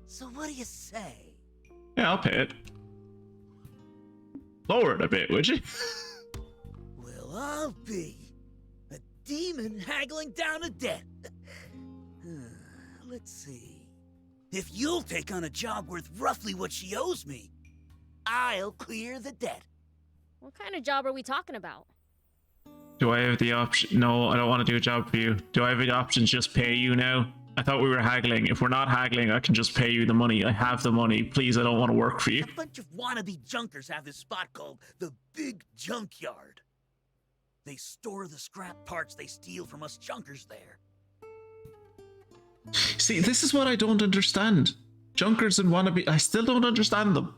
P: So what do you say?
A: Yeah, I'll pay it. Lower it a bit, would you?
P: Well, I'll be. demon haggling down a debt. Let's see. If you'll take on a job worth roughly what she owes me, I'll clear the debt.
D: What kind of job are we talking about?
A: Do I have the option? No, I don't want to do a job for you. Do I have the option to just pay you now? I thought we were haggling. If we're not haggling, I can just pay you the money. I have the money. Please, I don't want to work for you.
P: A bunch of wannabe junkers have this spot called the Big Junkyard. They store the scrap parts they steal from us junkers there.
A: See, this is what I don't understand. Junkers and wannabe, I still don't understand them.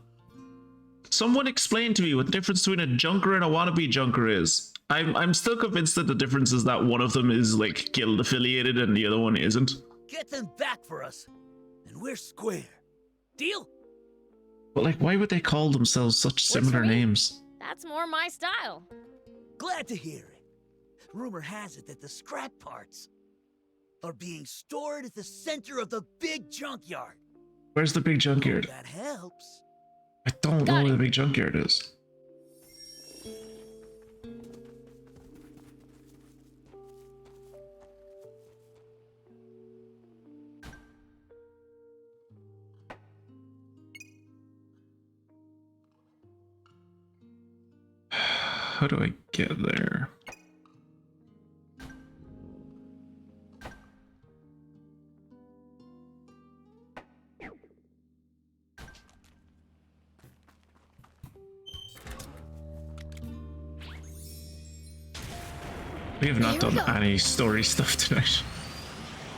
A: Someone explain to me what the difference between a junker and a wannabe junker is. I'm still convinced that the difference is that one of them is like guild affiliated and the other one isn't.
P: Get them back for us, and we're square. Deal?
A: But like, why would they call themselves such similar names?
D: That's more my style.
P: Glad to hear it. Rumor has it that the scrap parts are being stored at the center of the Big Junkyard.
A: Where's the Big Junkyard?
P: That helps.
A: I don't know where the Big Junkyard is. How do I get there? We have not done any story stuff tonight.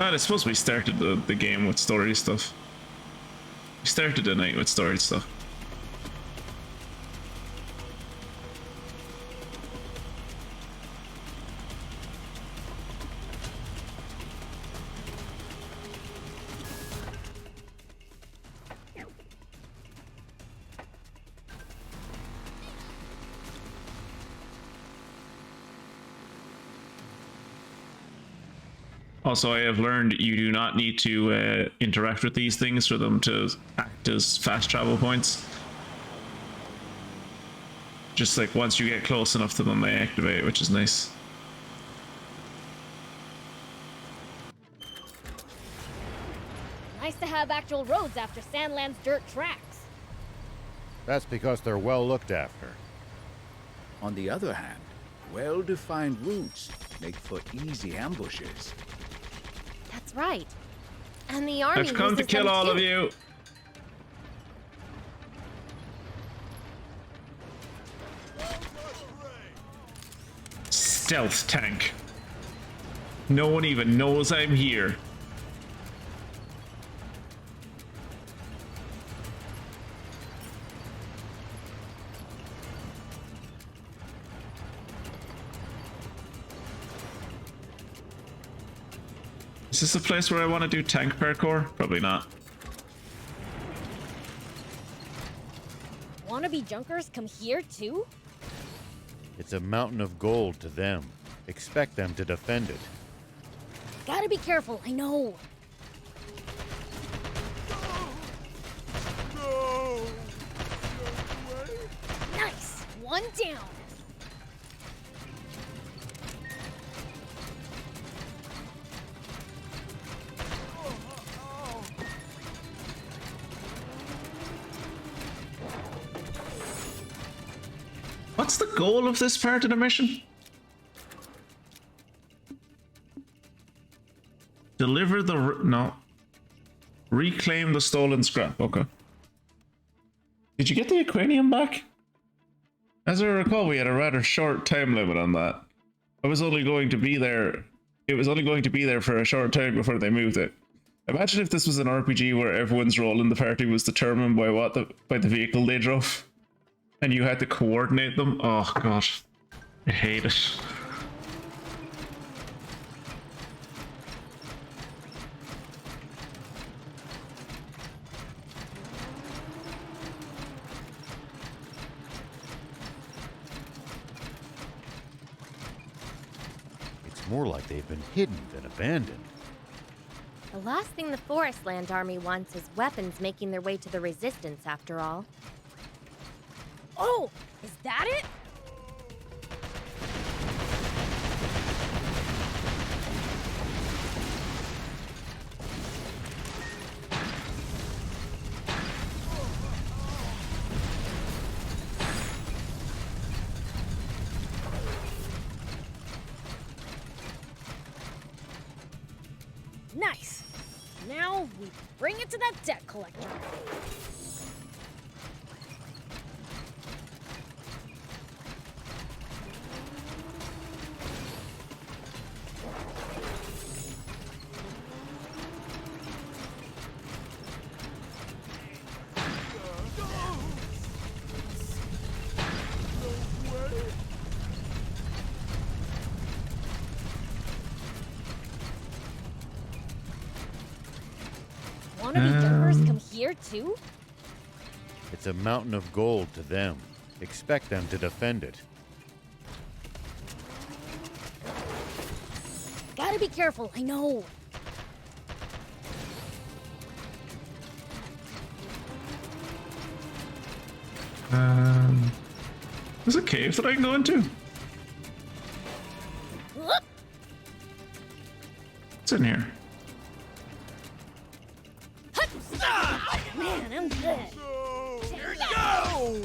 A: I suppose we started the game with story stuff. We started the night with story stuff. Also, I have learned you do not need to interact with these things for them to act as fast travel points. Just like once you get close enough to them, they activate, which is nice.
D: Nice to have actual roads after SandLand's dirt tracks.
F: That's because they're well looked after.
E: On the other hand, well-defined routes make for easy ambushes.
B: That's right. And the army
A: I've come to kill all of you. Stealth tank. No one even knows I'm here. Is this a place where I want to do tank parkour? Probably not.
D: Wannabe junkers come here too?
F: It's a mountain of gold to them. Expect them to defend it.
D: Gotta be careful, I know.
I: No!
D: Nice! One down.
A: What's the goal of this part of the mission? Deliver the... no. Reclaim the stolen scrap. Okay. Did you get the aquanium back? As I recall, we had a rather short time limit on that. I was only going to be there... It was only going to be there for a short time before they moved it. Imagine if this was an RPG where everyone's role in the party was determined by by the vehicle they drove. And you had to coordinate them. Oh god. I hate it.
F: It's more like they've been hidden than abandoned.
B: The last thing the ForestLand army wants is weapons making their way to the Resistance, after all.
D: Oh, is that it? Nice. Now we bring it to that debt collector. Wannabe jumpers come here too?
F: It's a mountain of gold to them. Expect them to defend it.
D: Gotta be careful, I know.
A: There's a cave that I can go into. What's in here?
D: Man, I'm good.
I: Here you go!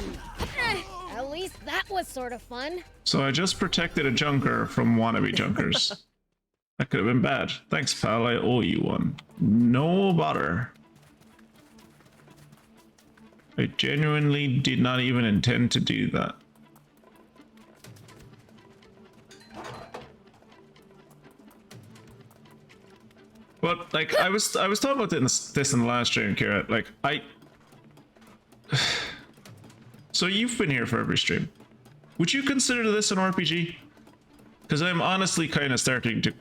D: At least that was sort of fun.
A: So I just protected a junker from wannabe junkers. That could have been bad. Thanks, pal. I owe you one. No bother. I genuinely did not even intend to do that. But like I was talking about this in the last stream, Kira. Like so you've been here for every stream. Would you consider this an RPG? Because I'm honestly kind of starting to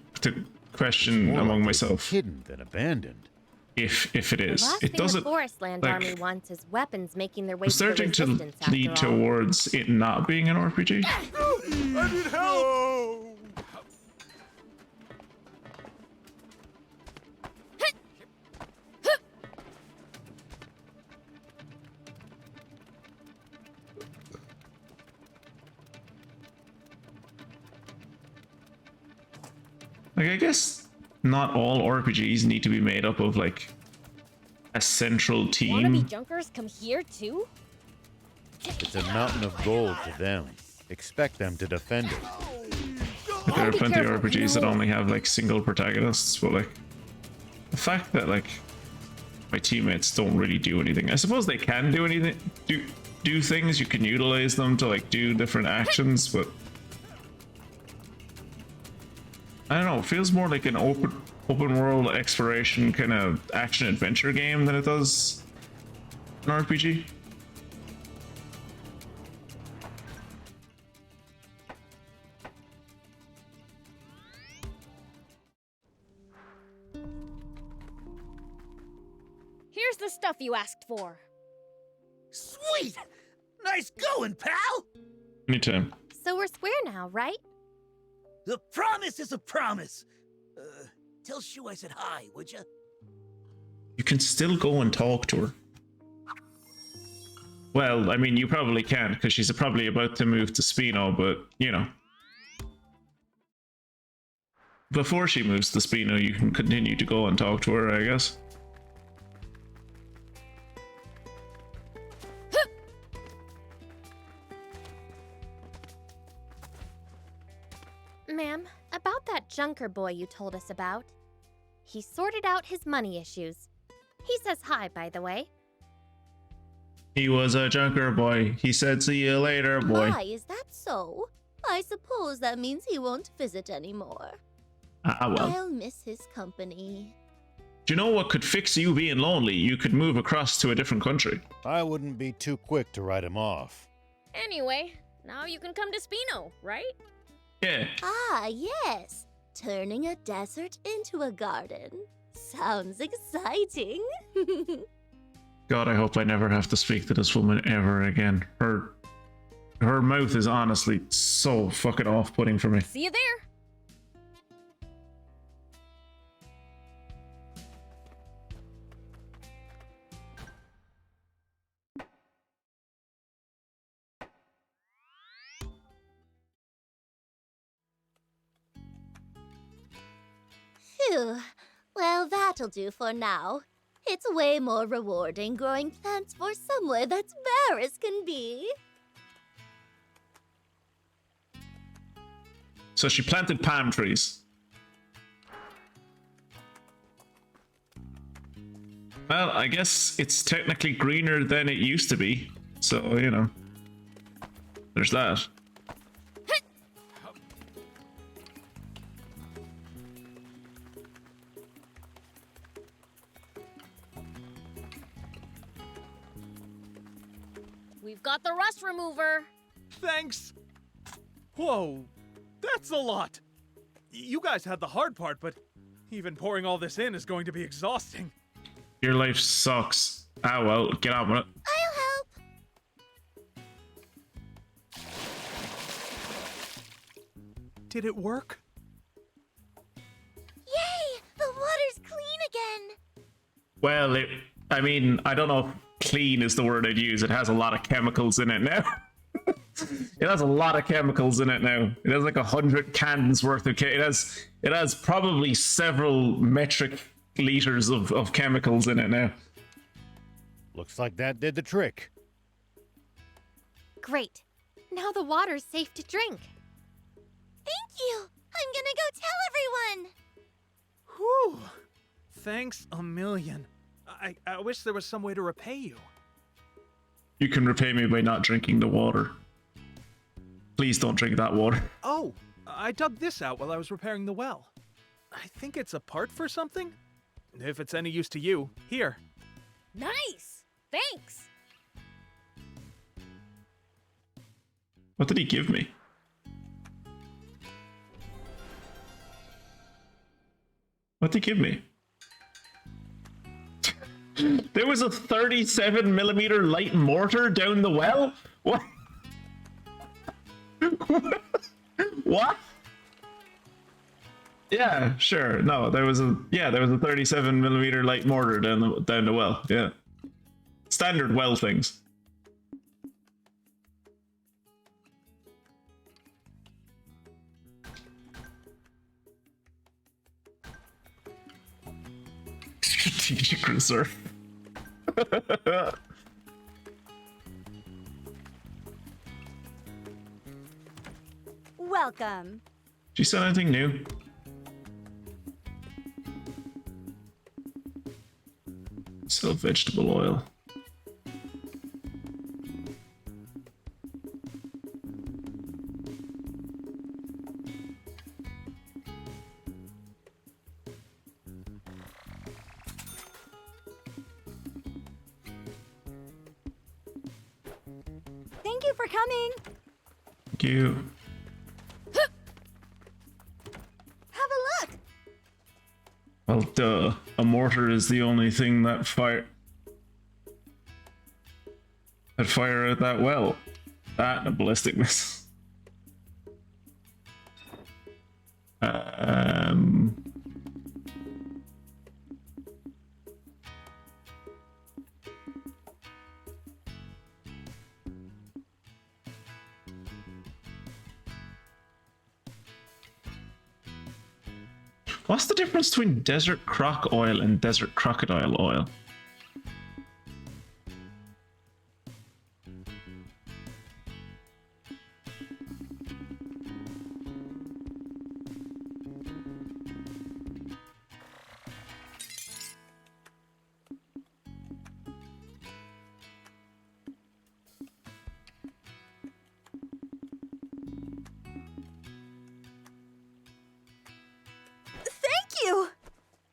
A: question among myself.
F: Hidden than abandoned.
A: If it is,
B: The last
A: it
B: thing
A: doesn't.
B: the ForestLand
A: like,
B: army wants is weapons making their way
A: I'm
B: to the
A: starting to
B: resistance
A: lead
B: after all.
A: towards it not being an RPG.
I: I need help!
A: Like, I guess not all RPGs need to be made up of like a central team.
D: Wannabe junkers come here too?
F: It's a mountain of gold to them. Expect them to defend it.
A: Like, there are plenty of RPGs that only have like single protagonists, but like the fact that like my teammates don't really do anything. I suppose they can do anything, do things. You can utilize them to like do different actions, but I don't know. It feels more like an open world exploration kind of action adventure game than it does an RPG.
D: Here's the stuff you asked for.
P: Sweet! Nice going, pal!
A: Anytime.
B: So we're square now, right?
P: The promise is a promise. Tell Shu I said hi, would you?
A: You can still go and talk to her. Well, I mean, you probably can, because she's probably about to move to Spino, but, you know. Before she moves to Spino, you can continue to go and talk to her, I guess.
B: Ma'am, about that junker boy you told us about. He sorted out his money issues. He says hi, by the way.
A: He was a junker boy. He said, see you later, boy.
O: Why is that so? I suppose that means he won't visit anymore.
A: Ah, well.
O: I'll miss his company.
A: Do you know what could fix you being lonely? You could move across to a different country.
F: I wouldn't be too quick to write him off.
D: Anyway, now you can come to Spino, right?
A: Yeah.
O: Ah, yes. Turning a desert into a garden. Sounds exciting.
A: God, I hope I never have to speak to this woman ever again. Her mouth is honestly so fucking off-putting for me.
D: See you there.
O: Phew. Well, that'll do for now. It's way more rewarding growing plants for somewhere that's bare as can be.
A: So she planted palm trees. Well, I guess it's technically greener than it used to be. So, you know. There's that.
D: We've got the rust remover.
M: Thanks. Whoa, that's a lot. You guys had the hard part, but even pouring all this in is going to be exhausting.
A: Your life sucks. Ah, well, get on with it.
O: I'll help.
M: Did it work?
O: Yay! The water's clean again.
A: Well, I mean, I don't know if clean is the word I'd use. It has a lot of chemicals in it now. It has a lot of chemicals in it now. It has like 100 cans worth of it has probably several metric liters of chemicals in it now.
F: Looks like that did the trick.
B: Great. Now the water's safe to drink.
O: Thank you. I'm gonna go tell everyone.
M: Whew. Thanks a million. I wish there was some way to repay you.
A: You can repay me by not drinking the water. Please don't drink that water.
M: Oh, I dug this out while I was repairing the well. I think it's a part for something? If it's any use to you, here.
D: Nice! Thanks!
A: What did he give me? What did he give me? There was a 37mm light mortar down the well? What? What? Yeah, sure. No, there was a 37mm light mortar down the well. Yeah. Standard well things. Strategic reserve.
Q: Welcome.
A: Did you sell anything new? Sell vegetable oil.
Q: Thank you for coming.
A: Thank you.
Q: Have a look.
A: Well, duh. A mortar is the only thing that fire out that well. That and a ballistic missile. What's the difference between desert croc oil and desert crocodile oil?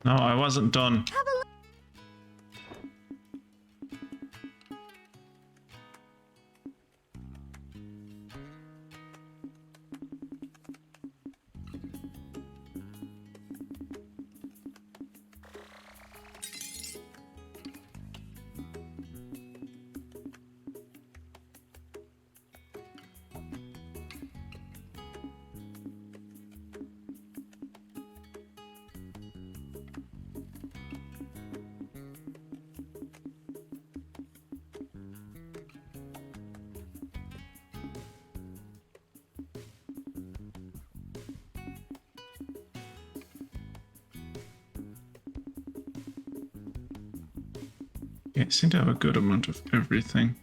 A: No, I wasn't done.
Q: Have a look.
A: Yeah, it seemed to have a good amount of everything.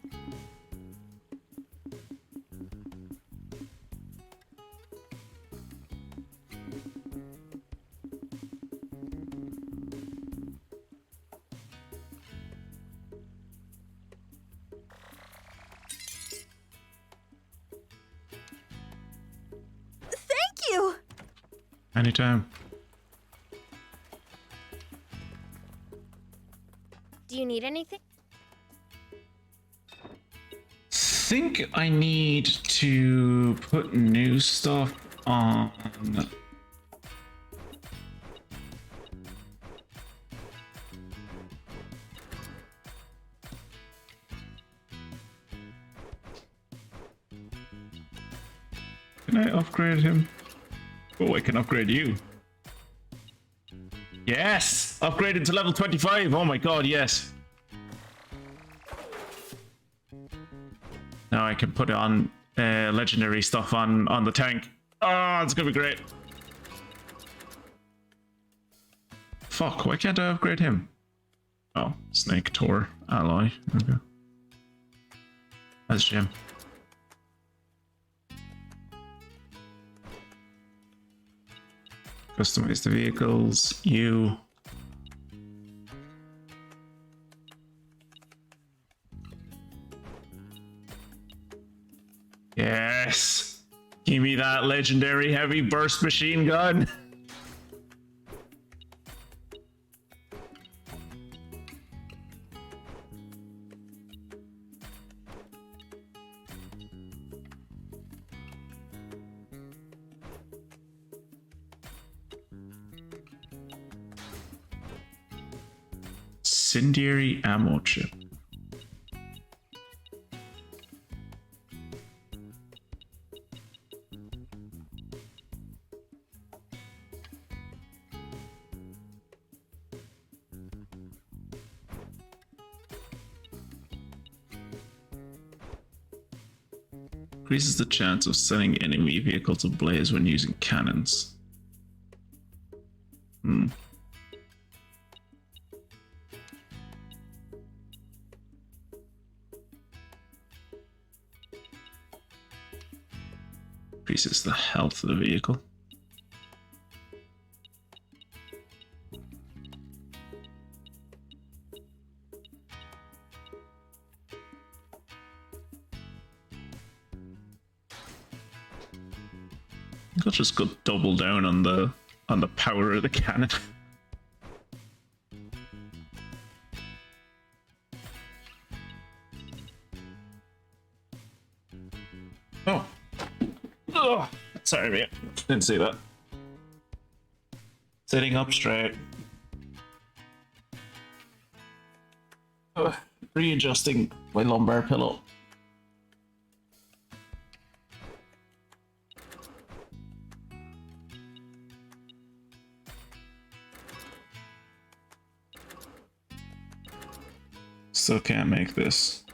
A: Anytime.
B: Do you need anything?
A: Think I need to put new stuff on. Can I upgrade him? Oh, I can upgrade you. Yes! Upgraded to level 25. Oh my god, yes. Now I can put on legendary stuff on the tank. Oh, it's gonna be great. Fuck, why can't I upgrade him? Oh, Snake Tor ally. Okay. That's Jim. Customize the vehicles. You. Yes! Give me that legendary heavy burst machine gun! Incendiary ammo chip. Increases the chance of setting enemy vehicles ablaze when using cannons. Increases the health of the vehicle. I'll just go double down on the power of the cannon. Oh. Oh, sorry, mate. Didn't see that. Sitting up straight. Readjusting my lumbar pillow. Still can't make this.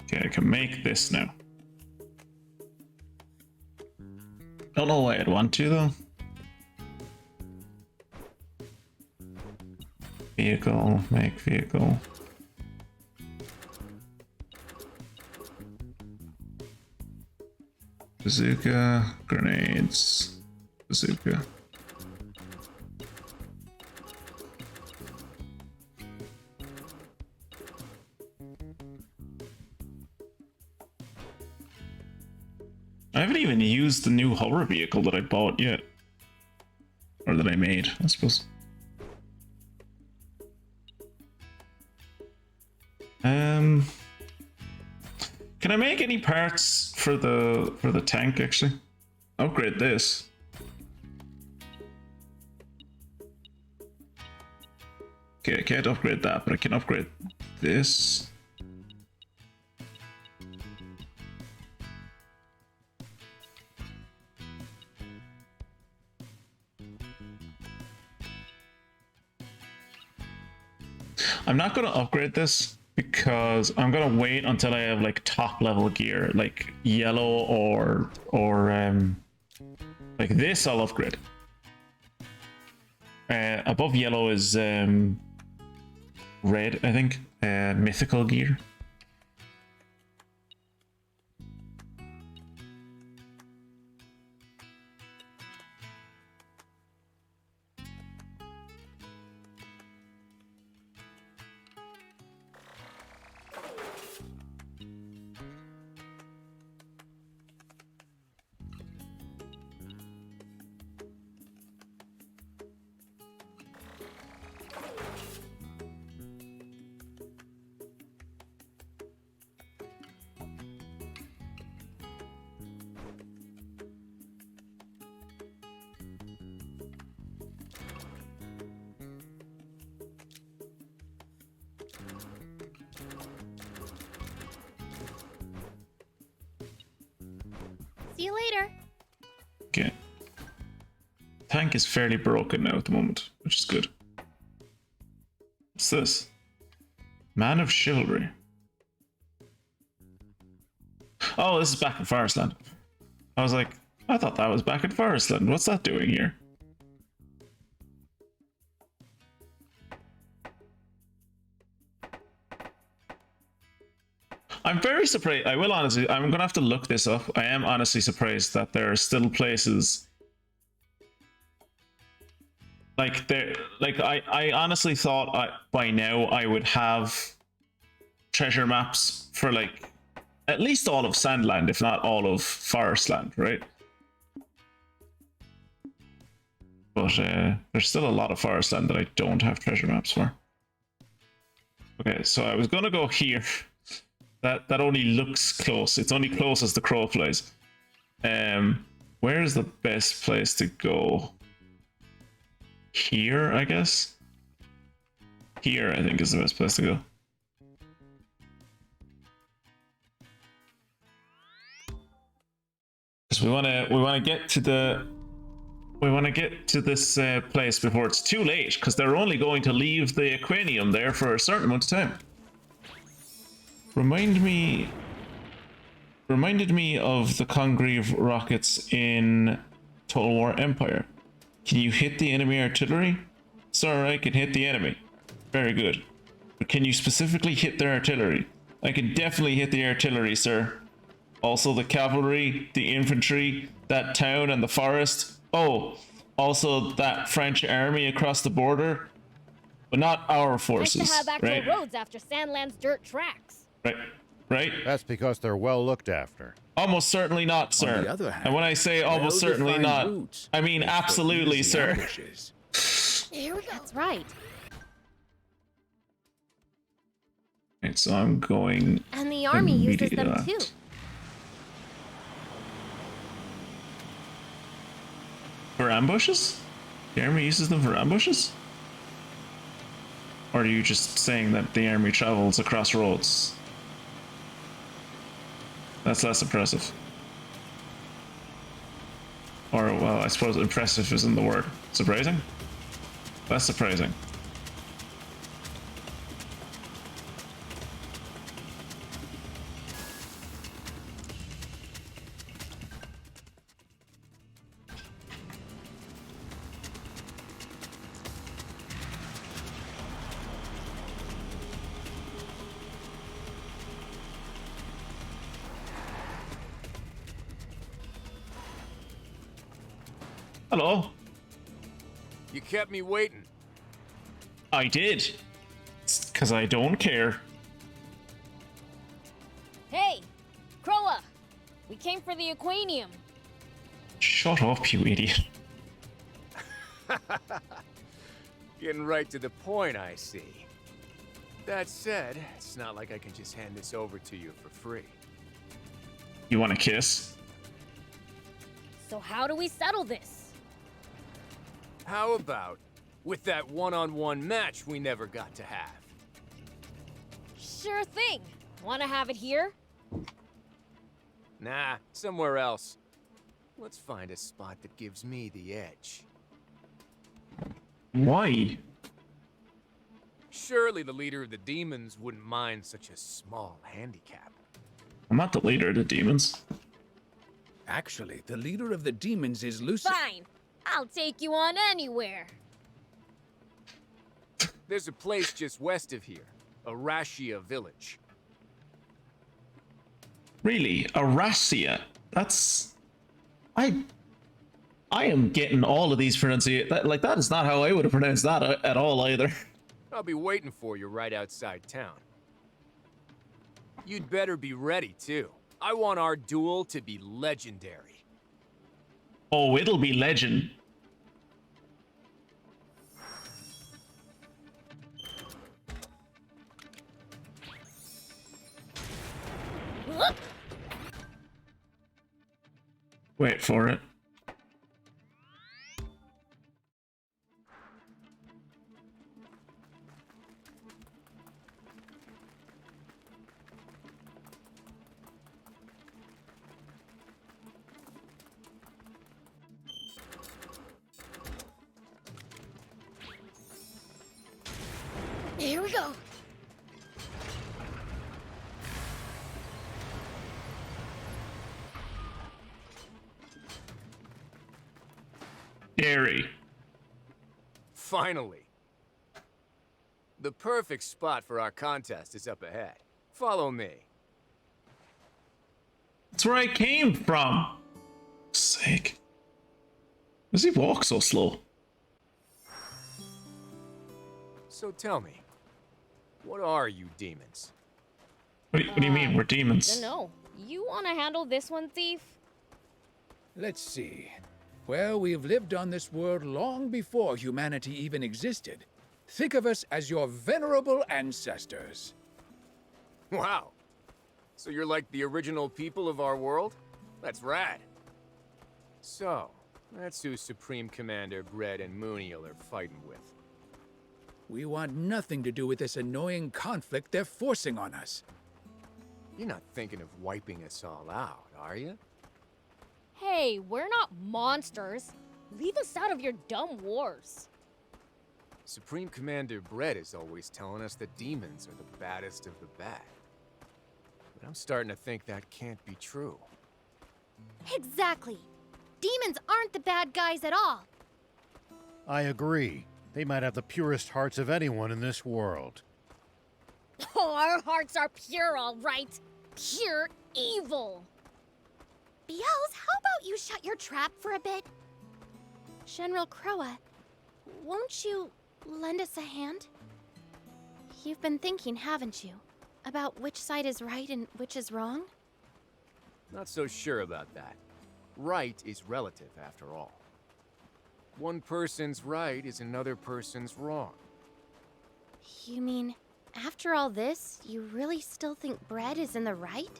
A: Okay, I can make this now. Don't know why I'd want to though. Vehicle, make vehicle. Bazooka, grenades, bazooka. I haven't even used the new horror vehicle that I bought yet. Or that I made, I suppose. Can I make any parts for the tank actually? Upgrade this. Okay, I can't upgrade that, but I can upgrade this. I'm not going to upgrade this because I'm going to wait until I have like top level gear, like yellow or like this I'll upgrade. Above yellow is red, I think. Mythical gear.
B: See you later.
A: Okay. Tank is fairly broken now at the moment, which is good. What's this? Man of Chivalry. Oh, this is back in ForestLand. I was like, I thought that was back in ForestLand. What's that doing here? I'm very surprised. I will honestly, I'm gonna have to look this up. I am honestly surprised that there are still places like there. Like I honestly thought by now I would have treasure maps for like at least all of SandLand, if not all of ForestLand, right? But there's still a lot of ForestLand that I don't have treasure maps for. Okay, so I was gonna go here. That only looks close. It's only close as the crow flies. Where is the best place to go? Here, I guess. Here, I think, is the best place to go. Because we wanna get to this place before it's too late. Because they're only going to leave the aquanium there for a certain amount of time. Reminded me of the Congreve rockets in Total War Empire. Can you hit the enemy artillery? Sir, I can hit the enemy. Very good. But can you specifically hit their artillery? I can definitely hit the artillery, sir. Also the cavalry, the infantry, that town and the forest. Oh, also that French army across the border. But not our forces,
D: nice to have actual
A: right?
D: roads after SandLand's dirt tracks.
A: Right?
F: That's because they're well looked after.
A: Almost certainly not, sir.
E: On the other hand,
A: and when I say almost certainly not, I mean absolutely, sir.
D: Here we go.
B: That's right.
A: Right, so I'm going.
B: And the army uses them too.
A: For ambushes? The army uses them for ambushes? Or are you just saying that the army travels across roads? That's less impressive. Or, well, I suppose impressive isn't the word. Surprising? Less surprising. Hello.
C: You kept me waiting.
A: I did. It's 'cause I don't care.
D: Hey, Croa! We came for the aquanium.
A: Shut up, you idiot.
C: Getting right to the point, I see. That said, it's not like I can just hand this over to you for free.
A: You want a kiss?
D: So how do we settle this?
C: How about with that one-on-one match we never got to have?
D: Sure thing. Wanna have it here?
C: Nah, somewhere else. Let's find a spot that gives me the edge.
A: Why?
C: Surely the leader of the demons wouldn't mind such a small handicap.
A: I'm not the leader of the demons.
E: Actually, the leader of the demons is Lucy.
D: Fine. I'll take you on anywhere.
C: There's a place just west of here, Arashia Village.
A: Really? Arashia? That's... I am getting all of these pronunciations. Like, that is not how I would have pronounced that at all either.
C: I'll be waiting for you right outside town. You'd better be ready, too. I want our duel to be legendary.
A: Oh, it'll be legend. Wait for it.
D: Here we go.
A: Dairy.
C: Finally. The perfect spot for our contest is up ahead. Follow me.
A: That's where I came from. Sick. Does he walk so slow?
C: So tell me, what are you demons?
A: What do you mean, we're demons?
D: Dunno. You wanna handle this one, Thief?
E: Let's see. Well, we've lived on this world long before humanity even existed. Think of us as your venerable ancestors.
C: Wow. So you're like the original people of our world? That's rad. So, that's who Supreme Commander Bread and Mooniel are fighting with.
E: We want nothing to do with this annoying conflict they're forcing on us.
C: You're not thinking of wiping us all out, are you?
D: Hey, we're not monsters. Leave us out of your dumb wars.
C: Supreme Commander Bread is always telling us that demons are the baddest of the bad. But I'm starting to think that can't be true.
B: Exactly. Demons aren't the bad guys at all.
F: I agree. They might have the purest hearts of anyone in this world.
D: Oh, our hearts are pure, all right. Pure evil.
B: Becuase, how about you shut your trap for a bit? General Croa, won't you lend us a hand? You've been thinking, haven't you, about which side is right and which is wrong?
C: Not so sure about that. Right is relative, after all. One person's right is another person's wrong.
B: You mean, after all this, you really still think Bread is in the right?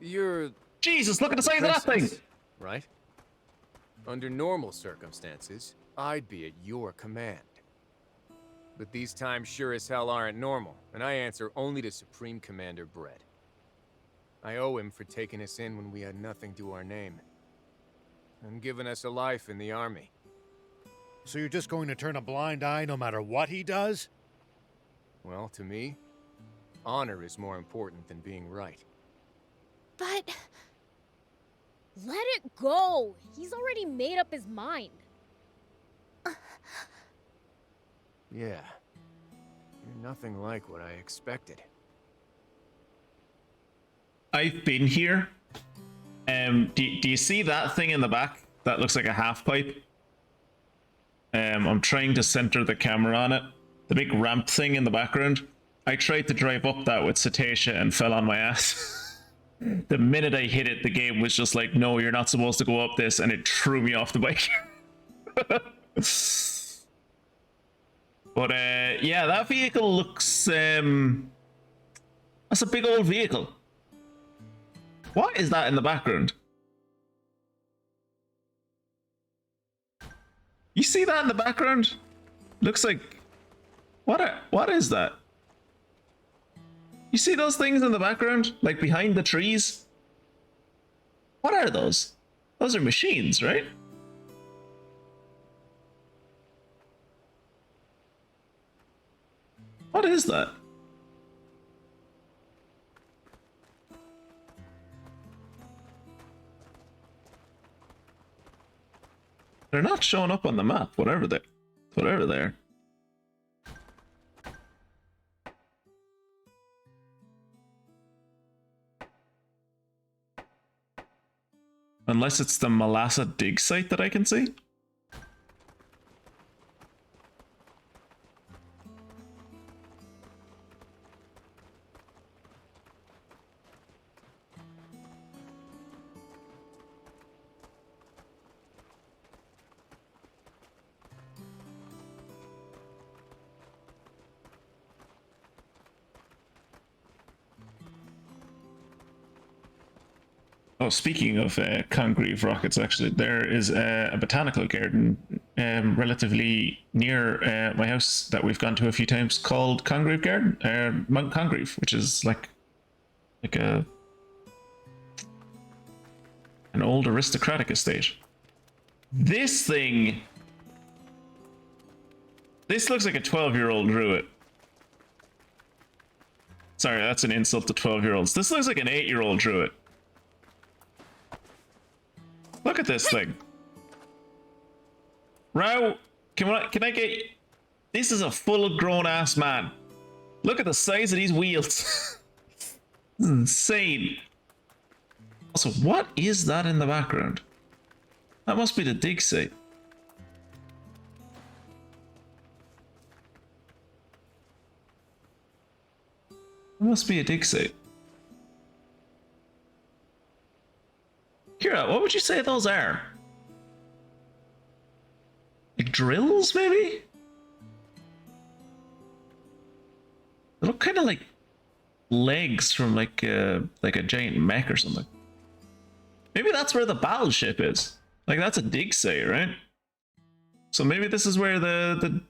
C: You're...
A: Jesus, look at the size of that thing!
C: Right? Under normal circumstances, I'd be at your command. But these times sure as hell aren't normal, and I answer only to Supreme Commander Bread. I owe him for taking us in when we had nothing to our name. And giving us a life in the army.
F: So you're just going to turn a blind eye no matter what he does?
C: Well, to me, honor is more important than being right.
B: But...
D: Let it go. He's already made up his mind.
C: Yeah. You're nothing like what I expected.
A: I've been here. Do you see that thing in the back? That looks like a half pipe. I'm trying to center the camera on it. The big ramp thing in the background. I tried to drive up that with Cetacea and fell on my ass. The minute I hit it, the game was just like, no, you're not supposed to go up this, and it threw me off the bike. But yeah, that vehicle looks that's a big old vehicle. What is that in the background? You see that in the background? Looks like... What is that? You see those things in the background? Like behind the trees? What are those? Those are machines, right? What is that? They're not showing up on the map, whatever they are. Unless it's the Malassa dig site that I can see. Oh, speaking of Congreve rockets, actually, there is a botanical garden relatively near my house that we've gone to a few times called Congreve Garden, Mount Congreve, which is like an old aristocratic estate. This thing, this looks like a 12-year-old drew it. Sorry, that's an insult to 12-year-olds. This looks like an 8-year-old drew it. Look at this thing. Rao, can I get... This is a full-grown ass man. Look at the size of these wheels. This is insane. Also, what is that in the background? That must be the dig site. That must be a dig site. Kira, what would you say those are? Like drills, maybe? They look kind of like legs from like a giant mech or something. Maybe that's where the battleship is. Like that's a dig site, right? So maybe this is where the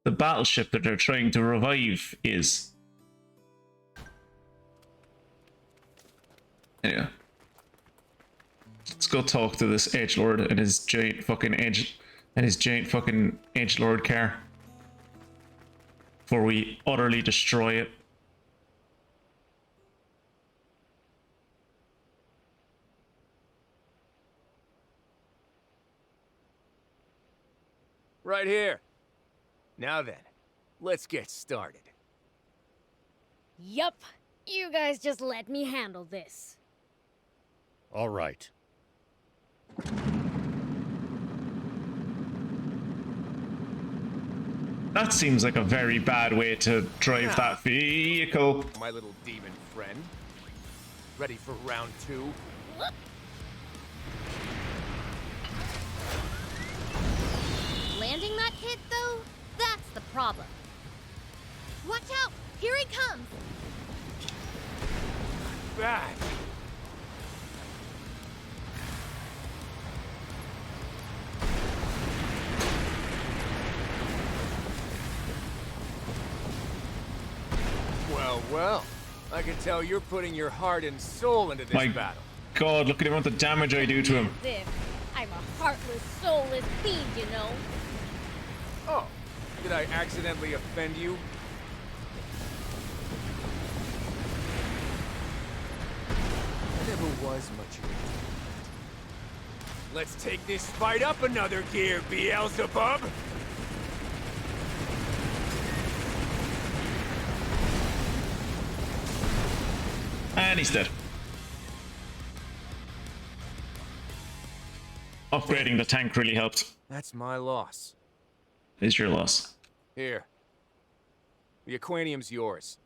A: battleship that they're trying to revive is. Anyway, let's go talk to this edgelord and his giant fucking edgelord car before we utterly destroy it.
C: Right here. Now then, let's get started.
D: Yup. You guys just let me handle this.
F: All right.
A: That seems like a very bad way to drive that vehicle.
C: My little demon friend. Ready for round 2?
B: Landing that hit, though, that's the problem. Watch out! Here he comes!
C: Back! Well, well. I can tell you're putting your heart and soul into this battle.
A: God, look at the amount of damage I do to him.
D: As if I'm a heartless, soulless fiend, you know.
C: Oh, did I accidentally offend you? I never was much of a demon. Let's take this fight up another gear, Beelzebub!
A: And he's dead. Upgrading the tank really helped.
C: That's my loss.
A: Is your loss.
C: Here. The Aquanium's yours.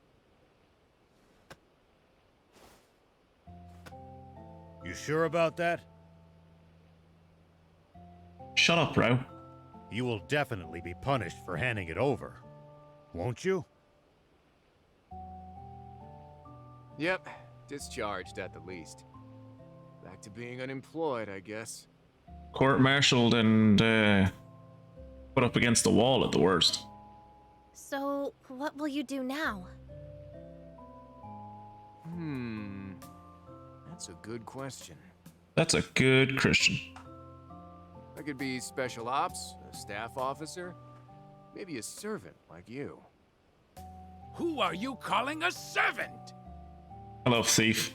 F: You sure about that?
A: Shut up, bro.
F: You will definitely be punished for handing it over, won't you?
C: Yep, discharged at the least. Back to being unemployed, I guess.
A: Court-martialed and put up against the wall at the worst.
B: So, what will you do now?
C: That's a good question.
A: That's a good Christian.
C: I could be special ops, a staff officer, maybe a servant like you.
E: Who are you calling a servant?
A: Hello, thief.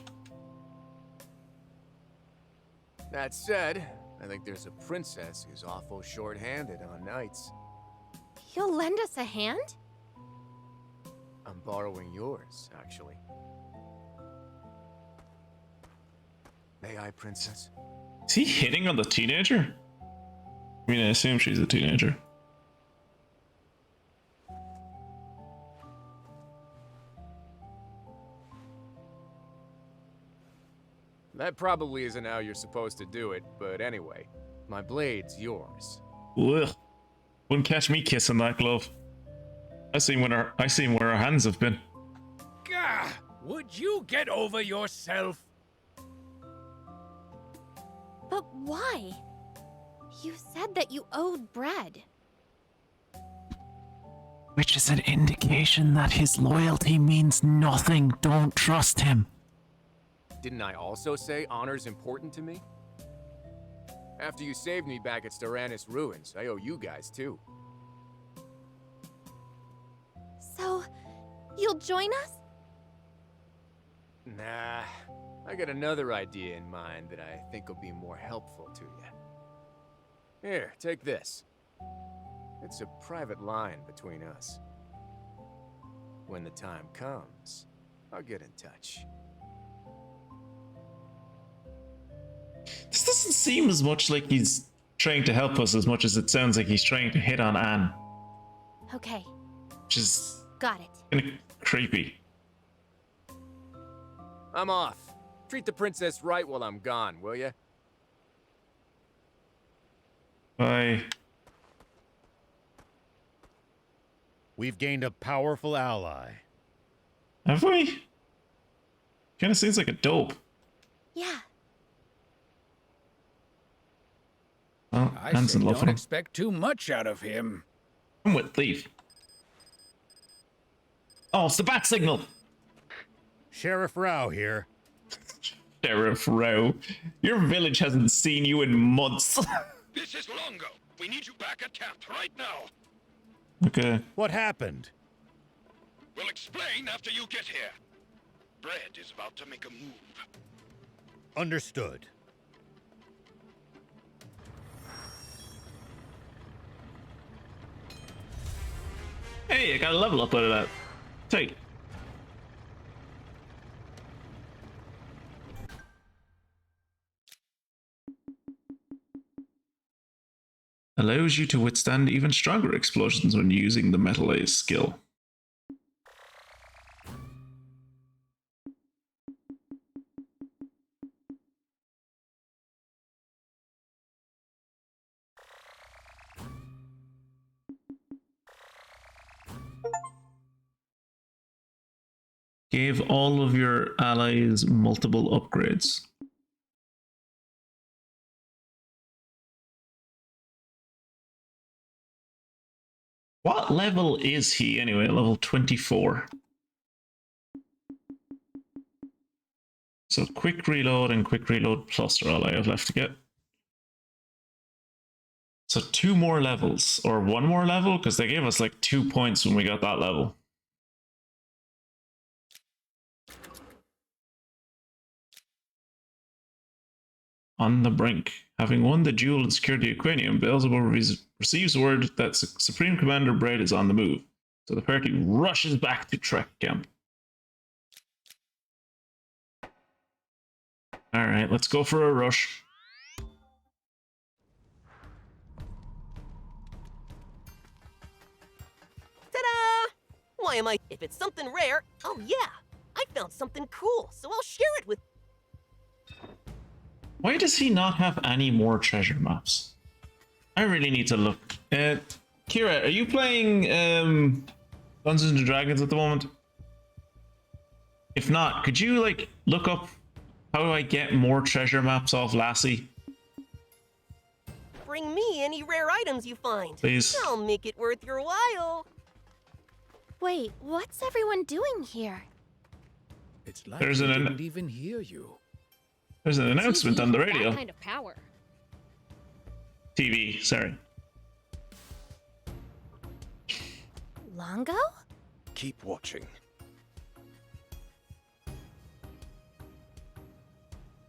C: That said, I think there's a princess who's awful short-handed on nights.
B: You'll lend us a hand?
C: I'm borrowing yours, actually. May I, Princess?
A: Is he hitting on the teenager? I mean, I assume she's a teenager.
C: That probably isn't how you're supposed to do it, but anyway, my blade's yours.
A: Ugh. Wouldn't catch me kissing that glove. I seen where our hands have been.
E: Gah! Would you get over yourself?
B: But why? You said that you owed bread.
R: Which is an indication that his loyalty means nothing. Don't trust him.
C: Didn't I also say honor's important to me? After you saved me back at Styranus Ruins, I owe you guys too.
B: So, you'll join us?
C: Nah, I got another idea in mind that I think will be more helpful to you. Here, take this. It's a private line between us. When the time comes, I'll get in touch.
A: This doesn't seem as much like he's trying to help us as much as it sounds like he's trying to hit on Anne.
B: Okay.
A: Which is
B: got it.
A: kind of creepy.
C: I'm off. Treat the princess right while I'm gone, will ya?
A: Bye.
F: We've gained a powerful ally.
A: Have we? Kind of seems like a dope.
B: Yeah.
A: Well,
E: I
A: Anne's in love
E: don't
A: with him.
E: expect too much out of him.
A: I'm with Thief. Oh, it's the bat signal.
F: Sheriff Rao here.
A: Sheriff Rowe. Your village hasn't seen you in months.
I: This is Longo. We need you back at camp right now.
A: Okay.
F: What happened?
I: We'll explain after you get here. Bread is about to make a move.
F: Understood.
A: Hey, I got a level up out of that. Take. Allows you to withstand even stronger explosions when using the metallized skill. Gave all of your allies multiple upgrades. What level is he anyway? Level 24. So quick reload and quick reload plus are all I have left to get. So 2 more levels, or 1 more level, because they gave us like 2 points when we got that level. On the brink. Having won the duel and secured the Aquanium, Beelzebub receives word that Supreme Commander Bread is on the move. So the party rushes back to Trek Camp. Alright, let's go for a rush.
S: Ta-da! Why am I... If it's something rare... Oh yeah! I found something cool, so I'll share it with...
A: Why does he not have any more treasure maps? I really need to look. Kira, are you playing Dungeons and Dragons at the moment? If not, could you like look up how do I get more treasure maps off Lassie?
S: Bring me any rare items you find.
A: Please.
S: I'll make it worth your while.
B: Wait, what's everyone doing here?
E: It's like
A: There's
E: they
A: an-
E: didn't even hear you.
A: There's an announcement on the radio.
D: That kind of power.
A: TV, sorry.
B: Longo?
I: Keep watching.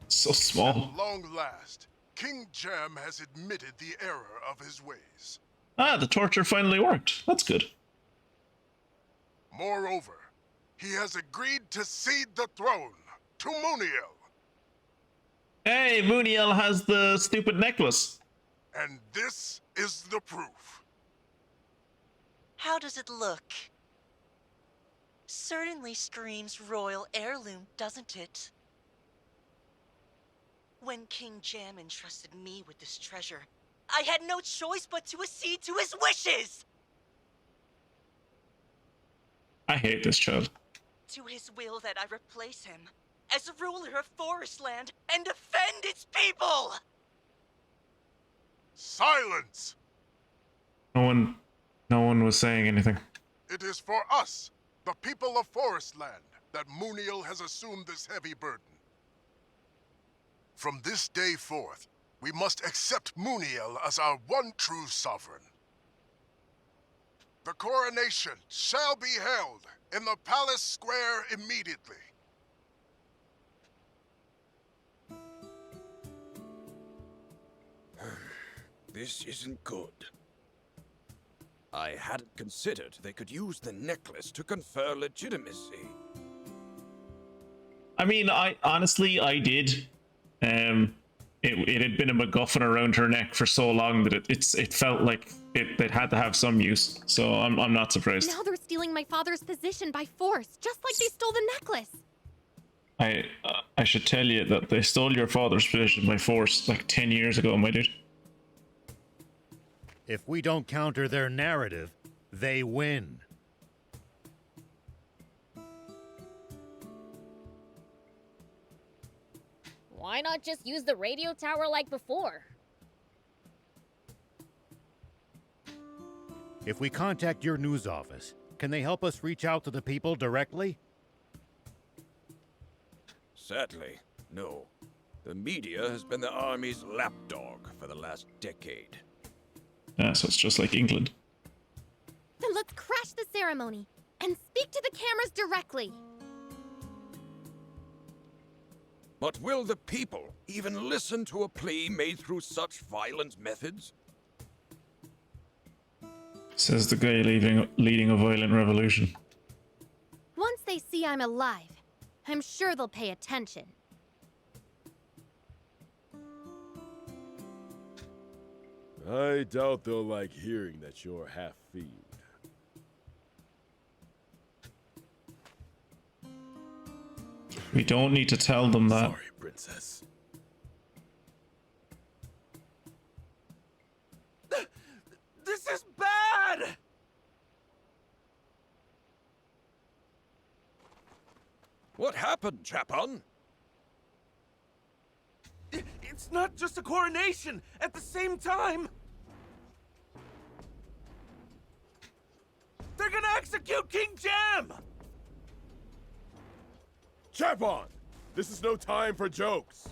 A: So small.
I: At long last, King Jam has admitted the error of his ways.
A: Ah, the torture finally worked. That's good.
I: Moreover, he has agreed to cede the throne to Muniel.
A: Hey, Mooniel has the stupid necklace.
I: And this is the proof.
T: How does it look? Certainly screams royal heirloom, doesn't it? When King Jam entrusted me with this treasure, I had no choice but to accede to his wishes!
A: I hate this child.
T: To his will that I replace him as ruler of ForestLand and defend its people!
I: Silence!
A: No one was saying anything.
I: It is for us, the people of ForestLand, that Mooniel has assumed this heavy burden. From this day forth, we must accept Mooniel as our one true sovereign. The coronation shall be held in the palace square immediately.
U: This isn't good. I hadn't considered they could use the necklace to confer legitimacy.
A: I mean, I did. It had been a MacGuffin around her neck for so long that it felt like it had to have some use. So I'm not surprised.
B: Now they're stealing my father's position by force, just like they stole the necklace.
A: I should tell you that they stole your father's position by force like 10 years ago, my dude.
F: If we don't counter their narrative, they win.
D: Why not just use the radio tower like before?
F: If we contact your news office, can they help us reach out to the people directly?
U: Sadly, no. The media has been the army's lapdog for the last decade.
A: Yeah, so it's just like England.
B: Then let's crash the ceremony and speak to the cameras directly.
U: But will the people even listen to a plea made through such violent methods?
A: Says the guy leading a violent revolution.
B: Once they see I'm alive, I'm sure they'll pay attention.
V: I doubt they'll like hearing that you're half-fiend.
A: We don't need to tell them that.
V: Sorry, Princess.
M: This is bad!
U: What happened, Chapon?
M: It's not just a coronation! At the same time! They're gonna execute King Jam!
V: Chapon! This is no time for jokes.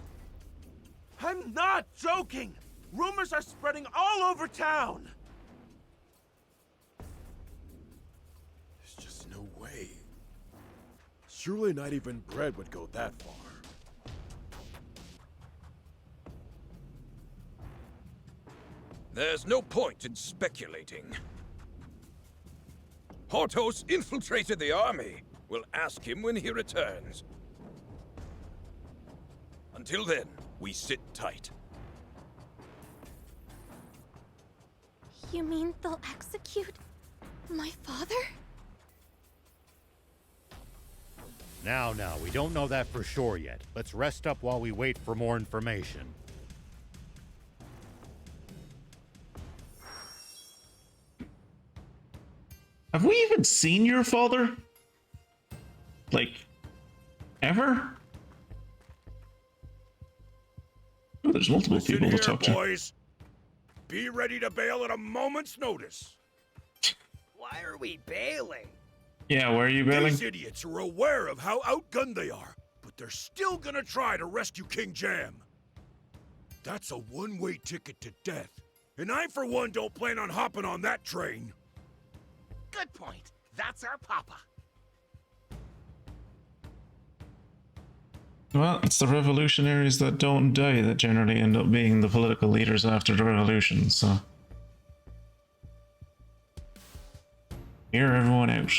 M: I'm not joking! Rumors are spreading all over town!
V: There's just no way. Surely not even bread would go that far.
U: There's no point in speculating. Hortos infiltrated the army. We'll ask him when he returns. Until then, we sit tight.
B: You mean they'll execute my father?
F: Now, we don't know that for sure yet. Let's rest up while we wait for more information.
A: Have we even seen your father? Like, ever? Oh, there's multiple people to talk to.
U: Boys. Be ready to bail at a moment's notice.
H: Why are we bailing?
A: Yeah, where are you bailing?
U: These idiots are aware of how outgunned they are, but they're still gonna try to rescue King Jam. That's a one-way ticket to death, and I, for one, don't plan on hopping on that train.
H: Good point. That's our papa.
A: Well, it's the revolutionaries that don't die that generally end up being the political leaders after the revolution, so... Hear everyone out.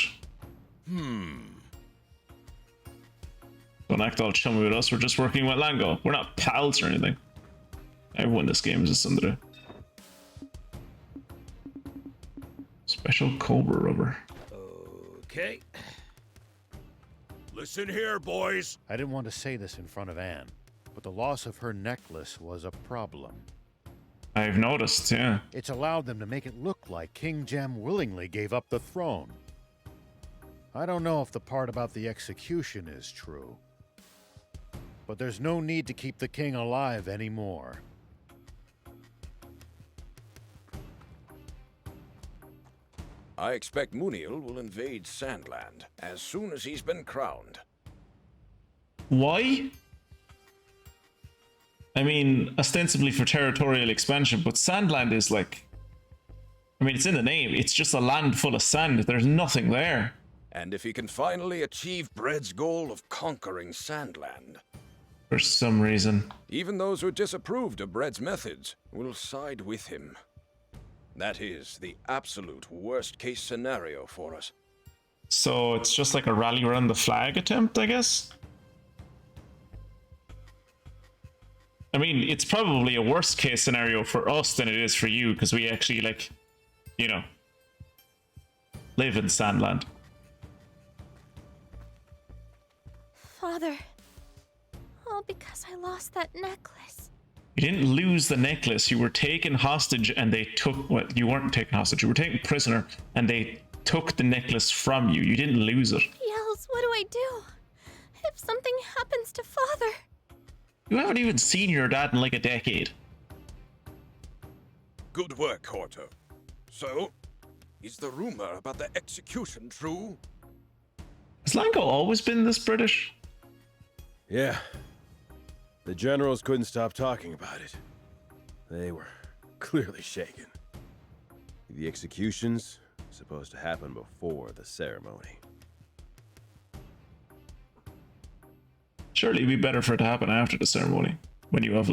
A: Don't act all chummy with us, we're just working with Lango. We're not pals or anything. Everyone in this game is just under special Cobra rubber.
V: Okay. Listen here, boys.
F: I didn't want to say this in front of Anne, but the loss of her necklace was a problem.
A: I've noticed, yeah.
F: It's allowed them to make it look like King Jem willingly gave up the throne. I don't know if the part about the execution is true, but there's no need to keep the king alive anymore.
I: I expect Muniel will invade SandLand as soon as he's been crowned.
A: Why? I mean, ostensibly for territorial expansion, but SandLand is like... I mean, it's in the name. It's just a land full of sand. There's nothing there.
I: And if he can finally achieve Bread's goal of conquering SandLand.
A: For some reason.
I: Even those who disapproved of Bread's methods will side with him. That is the absolute worst-case scenario for us.
A: So it's just like a rally around the flag attempt, I guess? I mean, it's probably a worst-case scenario for us than it is for you, because we actually, like, you know, live in SandLand.
B: Father, all because I lost that necklace.
A: You didn't lose the necklace. You were taken hostage and they took... Well, you weren't taken hostage. You were taken prisoner and they took the necklace from you. You didn't lose it.
B: Yells, what do I do? If something happens to Father...
A: You haven't even seen your dad in like a decade.
I: Good work, Horto. So, is the rumor about the execution true?
A: Has Lango always been this British?
V: Yeah. The generals couldn't stop talking about it. They were clearly shaken. The execution's supposed to happen before the ceremony.
A: Surely it'd be better for it to happen after the ceremony, when you have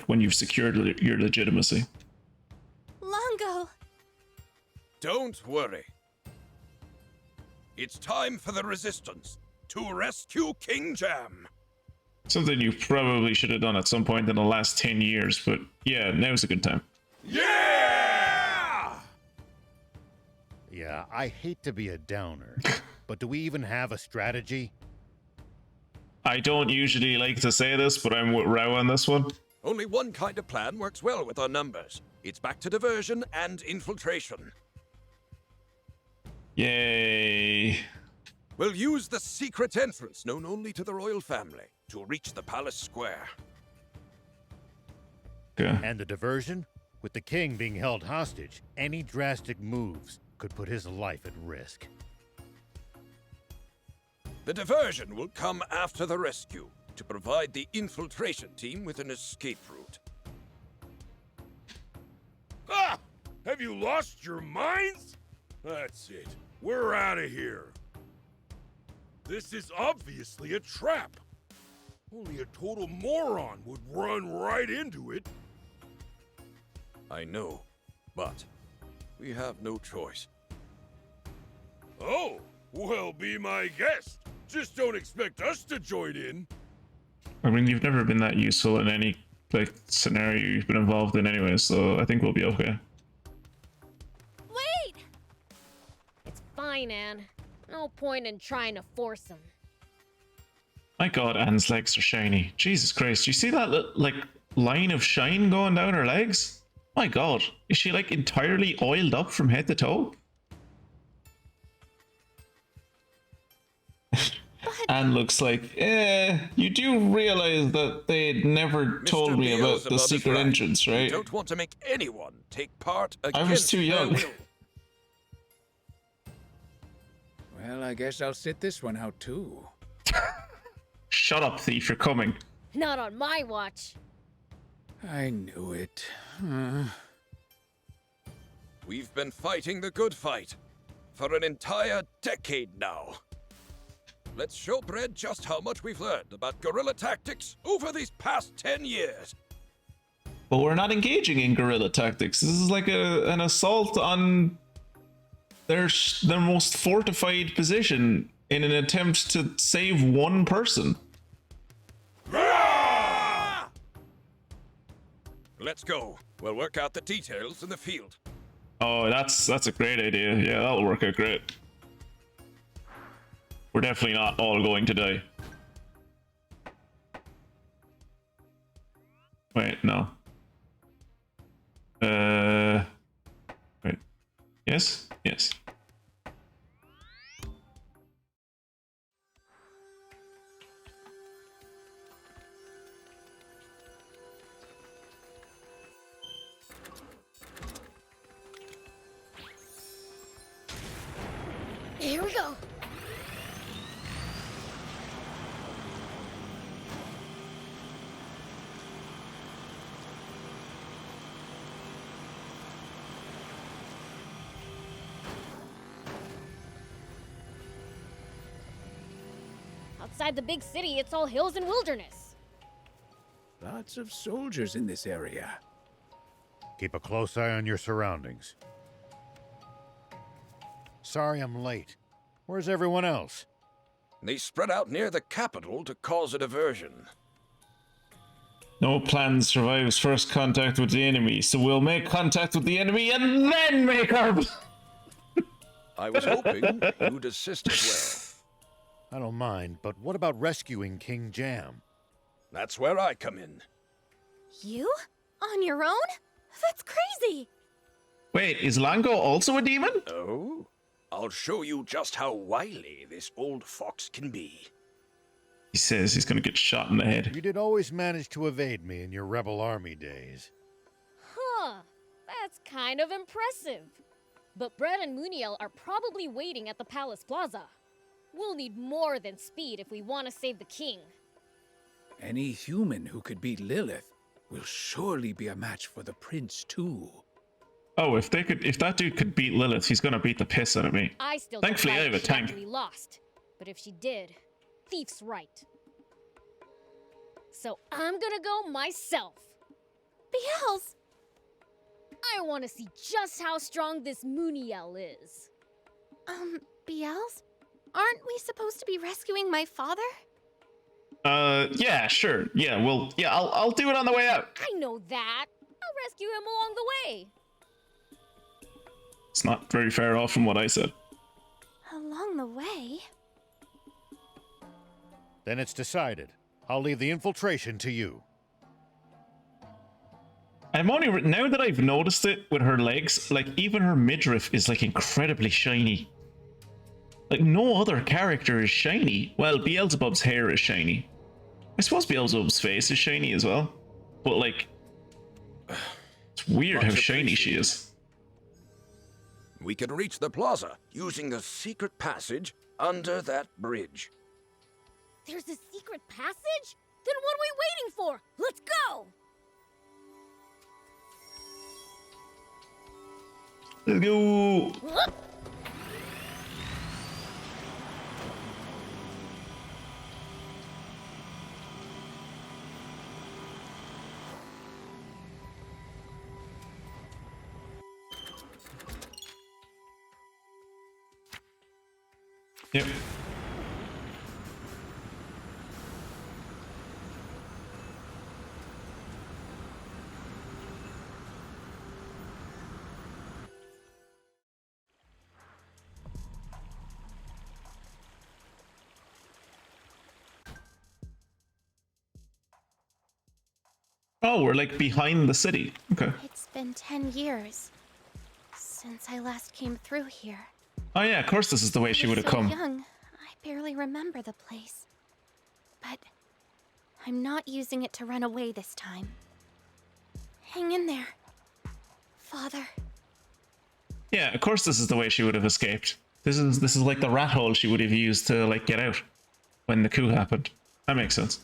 A: when you've secured your legitimacy.
B: Lango!
I: Don't worry. It's time for the resistance to rescue King Jem.
A: Something you probably should have done at some point in the last 10 years, but yeah, now's a good time.
I: Yeah!
F: Yeah, I hate to be a downer, but do we even have a strategy?
A: I don't usually like to say this, but I'm with Rao on this one.
I: Only one kind of plan works well with our numbers. It's back to diversion and infiltration.
A: Yay.
I: We'll use the secret entrance known only to the royal family to reach the palace square.
A: Okay.
F: And the diversion? With the king being held hostage, any drastic moves could put his life at risk.
I: The diversion will come after the rescue to provide the infiltration team with an escape route.
U: Ah! Have you lost your minds? That's it. We're out of here. This is obviously a trap. Only a total moron would run right into it.
I: I know, but we have no choice.
U: Oh, well, be my guest. Just don't expect us to join in.
A: I mean, you've never been that useful in any scenario you've been involved in anyway, so I think we'll be okay.
D: Wait! It's fine, Anne. No point in trying to force him.
A: My god, Anne's legs are shiny. Jesus Christ, you see that line of shine going down her legs? My god, is she entirely oiled up from head to toe? Anne looks like, you do realize that they'd never told me about the secret entrance, right?
I: You don't want to make anyone take part against
A: I was too young.
E: Well, I guess I'll sit this one out too.
A: Shut up, thief, you're coming.
D: Not on my watch.
E: I knew it.
I: We've been fighting the good fight for an entire decade now. Let's show Bread just how much we've learned about guerrilla tactics over these past 10 years.
A: But we're not engaging in guerrilla tactics. This is like an assault on their most fortified position in an attempt to save one person.
I: Let's go. We'll work out the details in the field.
A: Oh, that's a great idea. Yeah, that'll work out great. We're definitely not all going to die. Wait, no. Wait. Yes? Yes.
D: Here we go. Outside the big city, it's all hills and wilderness.
E: Lots of soldiers in this area.
F: Keep a close eye on your surroundings. Sorry I'm late. Where's everyone else?
I: They spread out near the capital to cause a diversion.
A: No plan survives first contact with the enemy, so we'll make contact with the enemy and then make our...
I: I was hoping you'd assist as
F: well. I don't mind, but what about rescuing King Jam?
I: That's where I come in.
B: You? On your own? That's crazy!
A: Wait, is Longo also a demon?
I: Oh? I'll show you just how wily this old fox can be.
A: He says he's gonna get shot in the head.
F: You did always manage to evade me in your rebel army days.
D: Huh. That's kind of impressive. But Brett and Muniel are probably waiting at the Palace Plaza. We'll need more than speed if we want to save the king.
E: Any human who could beat Lilith will surely be a match for the prince too.
A: Oh, if that dude could beat Lilith, he's gonna beat the piss out of me.
D: I still
A: Thankfully, I have a tank.
D: She lost, but if she did, thief's right. So I'm gonna go myself.
B: Beelze!
D: I want to see just how strong this Muniel is.
B: Beelze? Aren't we supposed to be rescuing my father?
A: Yeah, sure. Yeah, well, yeah, I'll do it on the way out.
D: I know that. I'll rescue him along the way.
A: It's not very far off from what I said.
B: Along the way?
F: Then it's decided. I'll leave the infiltration to you.
A: I'm only now that I've noticed it with her legs, like even her midriff is like incredibly shiny. Like no other character is shiny. Well, Beelzebub's hair is shiny. I suppose Beelzebub's face is shiny as well. But like, it's weird how shiny she is.
I: We can reach the plaza using the secret passage under that bridge.
D: There's a secret passage? Then what are we waiting for? Let's go!
A: Let's go! Yep. Oh, we're like behind the city. Okay.
B: It's been 10 years since I last came through here.
A: Oh yeah, of course this is the way she would have come.
B: Young, I barely remember the place. But I'm not using it to run away this time. Hang in there, Father.
A: Yeah, of course this is the way she would have escaped. This is like the rat hole she would have used to like get out when the coup happened. That makes sense.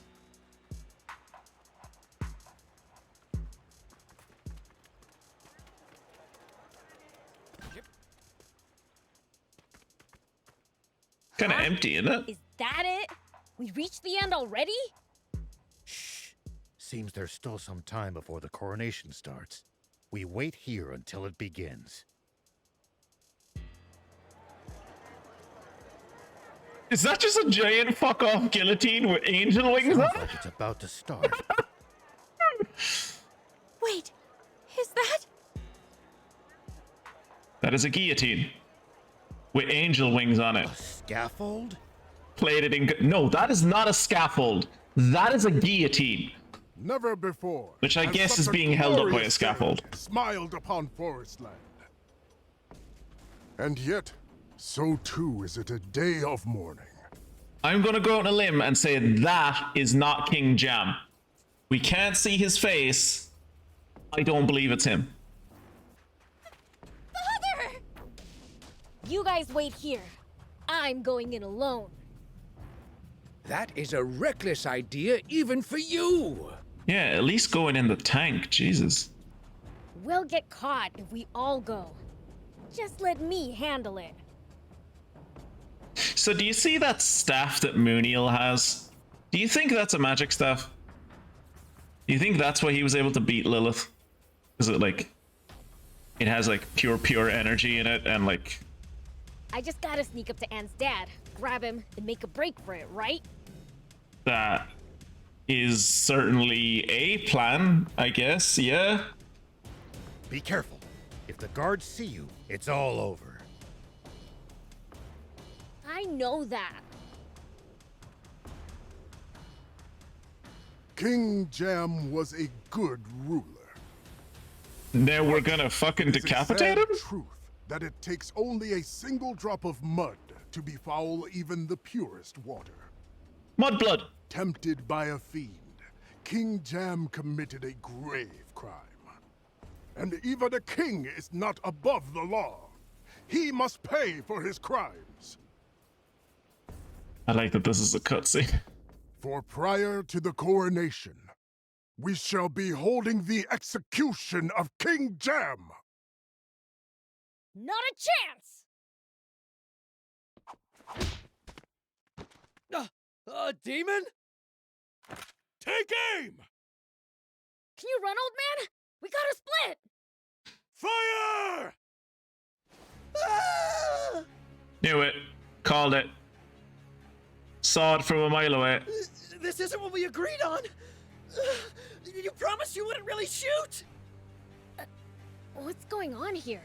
A: Kind of empty, isn't it?
D: Is that it? We reached the end already?
F: Shh. Seems there's still some time before the coronation starts. We wait here until it begins.
A: Is that just a giant fuck-off guillotine with angel wings
F: Sounds
A: on?
F: like it's about to start.
B: Wait, is that?
A: That is a guillotine. With angel wings on it.
F: A scaffold?
A: Plated in... No, that is not a scaffold. That is a guillotine.
J: Never before.
A: Which I
J: has
A: guess
J: such
A: is being held up by a
J: glorious
A: scaffold.
J: day smiled upon ForestLand. And yet, so too is it a day of mourning.
A: I'm gonna go out on a limb and say that is not King Jam. We can't see his face. I don't believe it's him.
D: Father! You guys wait here. I'm going in alone.
E: That is a reckless idea even for you.
A: Yeah, at least going in the tank. Jesus.
D: We'll get caught if we all go. Just let me handle it.
A: So do you see that staff that Mooniel has? Do you think that's a magic staff? Do you think that's why he was able to beat Lilith? Is it like... It has like pure energy in it and like...
D: I just gotta sneak up to Anne's dad, grab him, and make a break for it, right?
A: That is certainly a plan, I guess, yeah?
F: Be careful. If the guards see you, it's all over.
D: I know that.
J: King Jam was a good ruler.
A: Now we're gonna fucking decapitate him?
J: It's a sad truth that it takes only a single drop of mud to befoul even the purest water.
A: Mudblood!
J: Tempted by a fiend, King Jam committed a grave crime. And even a king is not above the law. He must pay for his crimes.
A: I like that this is a cutscene.
J: For prior to the coronation, we shall be holding the execution of King Jam.
D: Not a chance!
L: Demon?
U: Take aim!
D: Can you run, old man? We gotta split!
U: Fire!
L: Ah!
A: Knew it. Called it. Saw it from a mile away.
L: This isn't what we agreed on! You promised you wouldn't really shoot!
D: What's going on here?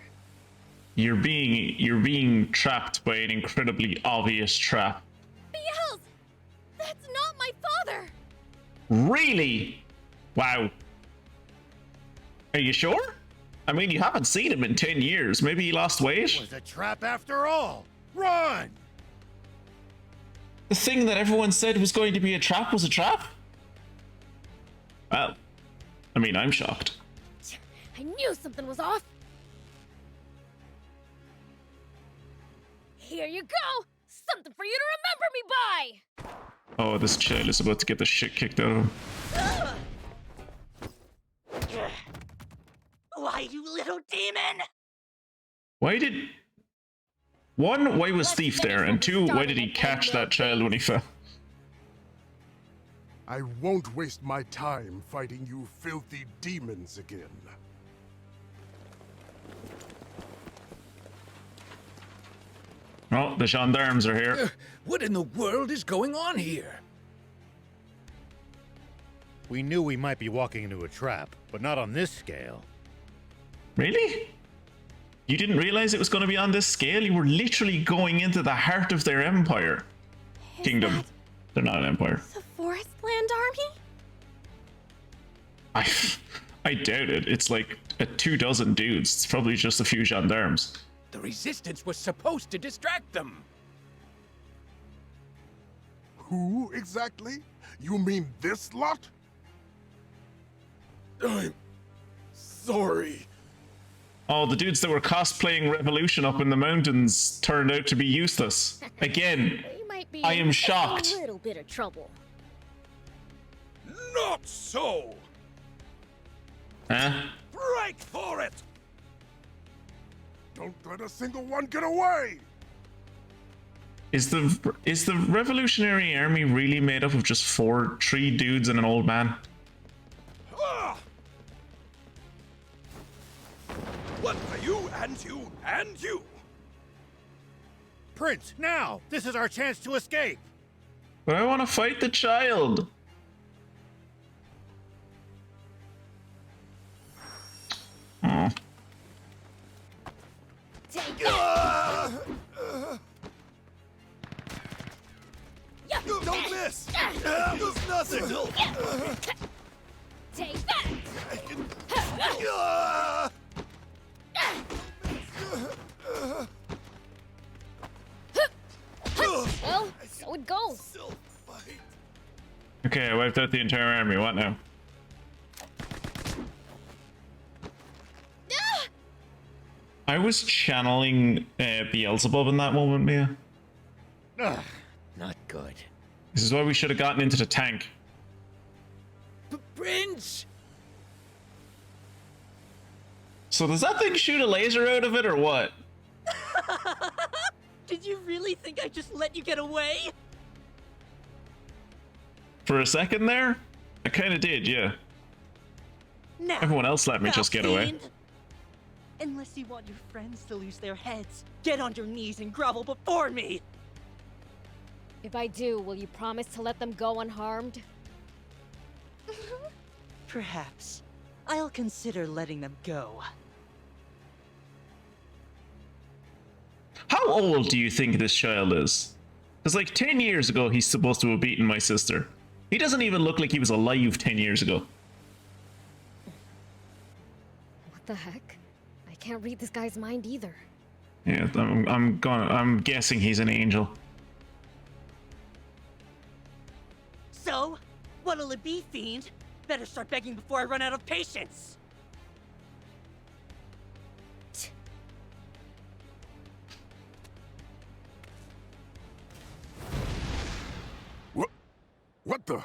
A: You're being trapped by an incredibly obvious trap.
B: Beelze! That's not my father!
A: Really? Wow. Are you sure? I mean, you haven't seen him in 10 years. Maybe he lost weight?
F: It was a trap after all. Run!
A: The thing that everyone said was going to be a trap was a trap? Well, I mean, I'm shocked.
D: I knew something was off! Here you go! Something for you to remember me by!
A: Oh, this child is about to get the shit kicked out of him.
T: Why, you little demon!
A: Why did... One, why was Thief there? And two, why did he catch that child when he fell?
J: I won't waste my time fighting you filthy demons again.
A: Oh, the gendarmes are here.
E: What in the world is going on here?
F: We knew we might be walking into a trap, but not on this scale.
A: Really? You didn't realize it was going to be on this scale? You were literally going into the heart of their empire. Kingdom. They're not an empire.
B: The ForestLand army?
A: I doubt it. It's like 24 dudes. It's probably just a few gendarmes.
E: The resistance was supposed to distract them.
J: Who exactly? You mean this lot? I'm sorry.
A: Oh, the dudes that were cosplaying Revolution up in the mountains turned out to be useless. Again,
D: We might be
A: I am
D: in
A: shocked.
D: a little bit of trouble.
I: Not so!
A: Huh?
I: Break for it!
J: Don't let a single one get away!
A: Is the Revolutionary Army really made up of just three dudes and an old man?
I: Ah! One for you, and you, and you!
F: Prince, now! This is our chance to escape!
A: But I want to fight the child.
L: Still.
D: Take that! Well, so it goes.
A: Okay, I wiped out the entire army. What now? I was channeling Beelzebub in that moment, Mia.
E: Not good.
A: This is why we should have gotten into the tank.
L: Prince!
A: So does that thing shoot a laser out of it or what?
T: Did you really think I just let you get away?
A: For a second there? I kinda did, yeah.
T: Now,
A: Everyone else let me just get away.
T: fiend. Unless you want your friends to lose their heads, get on your knees and grovel before me!
D: If I do, will you promise to let them go unharmed?
T: Perhaps. I'll consider letting them go.
A: How old do you think this child is? Because like 10 years ago, he's supposed to have beaten my sister. He doesn't even look like he was alive 10 years ago.
D: What the heck? I can't read this guy's mind either.
A: Yeah, I'm guessing he's an angel.
T: So, what'll it be, fiend? Better start begging before I run out of patience!
J: What the?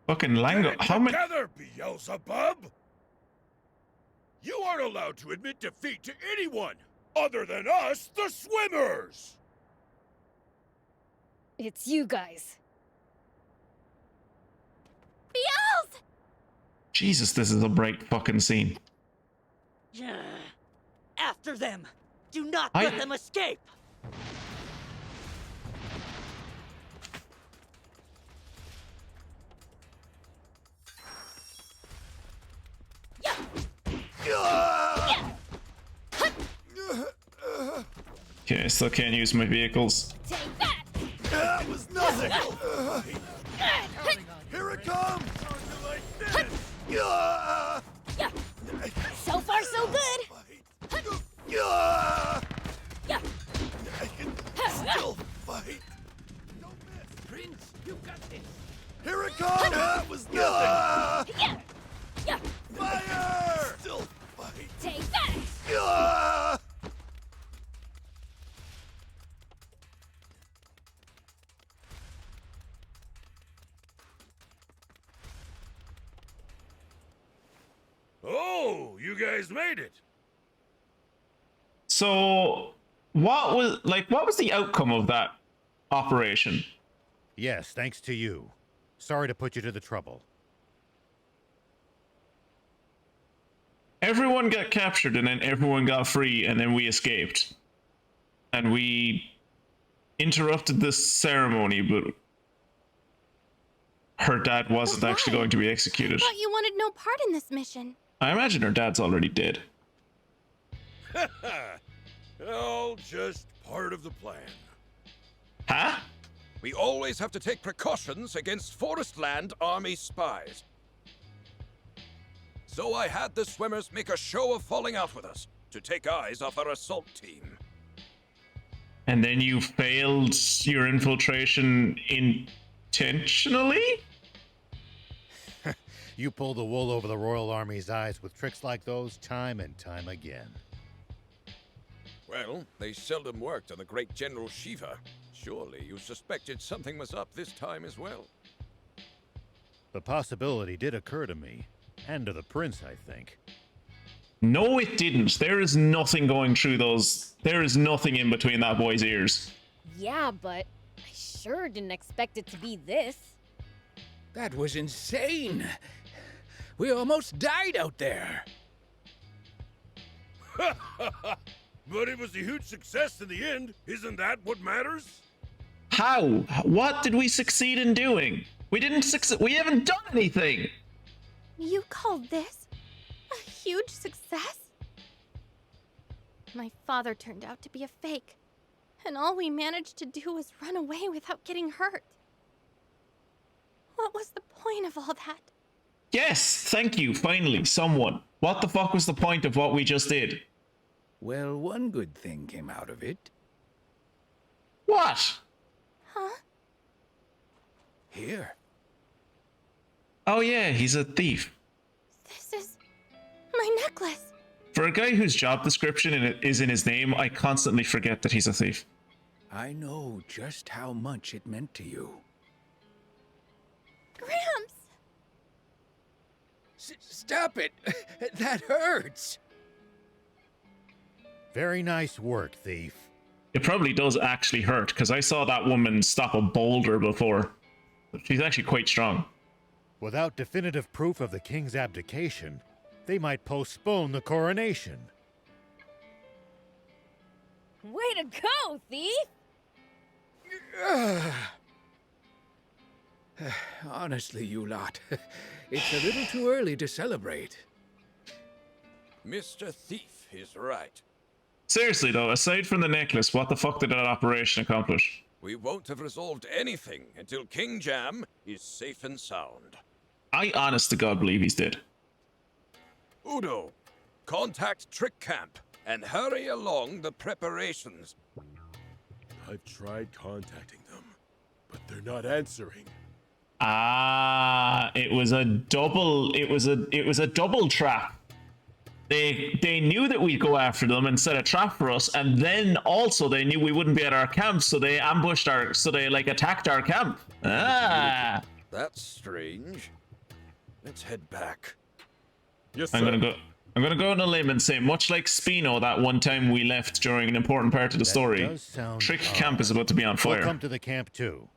A: Fucking Lango. How many?
U: Together, Beelzebub! You aren't allowed to admit defeat to anyone other than us, the swimmers!
D: It's you guys.
B: Beelz!
A: Jesus, this is a bright fucking scene.
T: After them! Do not
A: I-
T: let them escape!
A: Okay, I still can't use my vehicles.
D: Take that!
L: That was nothing! Here it comes!
D: So far, so good!
L: I can still fight. Don't miss, Prince. You got this. Here it comes! That was nothing! Fire! Still fight.
D: Take that!
U: Oh, you guys made it!
A: So, what was the outcome of that operation?
F: Yes, thanks to you. Sorry to put you to the trouble.
A: Everyone got captured and then everyone got free and then we escaped. And we interrupted this ceremony, but her dad wasn't actually going to be executed.
B: I thought you wanted no part in this mission.
A: I imagine her dad's already dead.
U: All just part of the plan.
A: Huh?
I: We always have to take precautions against ForestLand army spies. So I had the swimmers make a show of falling out with us to take eyes off our assault team.
A: And then you failed your infiltration intentionally?
F: You pull the wool over the Royal Army's eyes with tricks like those time and time again.
I: Well, they seldom worked on the great General Shiva. Surely you suspected something was up this time as well.
F: The possibility did occur to me, and to the prince, I think.
A: No, it didn't. There is nothing going through those. There is nothing in between that boy's ears.
D: Yeah, but I sure didn't expect it to be this.
E: That was insane. We almost died out there.
U: But it was a huge success in the end. Isn't that what matters?
A: How? What did we succeed in doing? We didn't succeed. We haven't done anything.
B: You call this a huge success? My father turned out to be a fake, and all we managed to do was run away without getting hurt. What was the point of all that?
A: Yes, thank you, finally, someone. What the fuck was the point of what we just did?
E: Well, one good thing came out of it.
A: What?
B: Huh?
E: Here.
A: Oh yeah, he's a thief.
B: This is my necklace.
A: For a guy whose job description is in his name, I constantly forget that he's a thief.
E: I know just how much it meant to you.
B: Gramps!
E: Stop it! That hurts!
F: Very nice work, thief.
A: It probably does actually hurt, because I saw that woman stop a boulder before. She's actually quite strong.
F: Without definitive proof of the king's abdication, they might postpone the coronation.
D: Way to go, thief!
E: Honestly, you lot, it's a little too early to celebrate.
I: Mr. Thief is right.
A: Seriously though, aside from the necklace, what the fuck did that operation accomplish?
I: We won't have resolved anything until King Jam is safe and sound.
A: I honest to God believe he's dead.
I: Udo, contact Trick Camp and hurry along the preparations.
V: I've tried contacting them, but they're not answering.
A: Ah, it was a double trap. They knew that we'd go after them and set a trap for us, and then also they knew we wouldn't be at our camp, so they ambushed attacked our camp. Ah.
I: That's strange. Let's head back.
V: Yes, sir.
A: I'm gonna go on a limb and say, much like Spino that one time we left during an important part of the story, Trick Camp is about to be on fire.
F: We'll come to the camp too.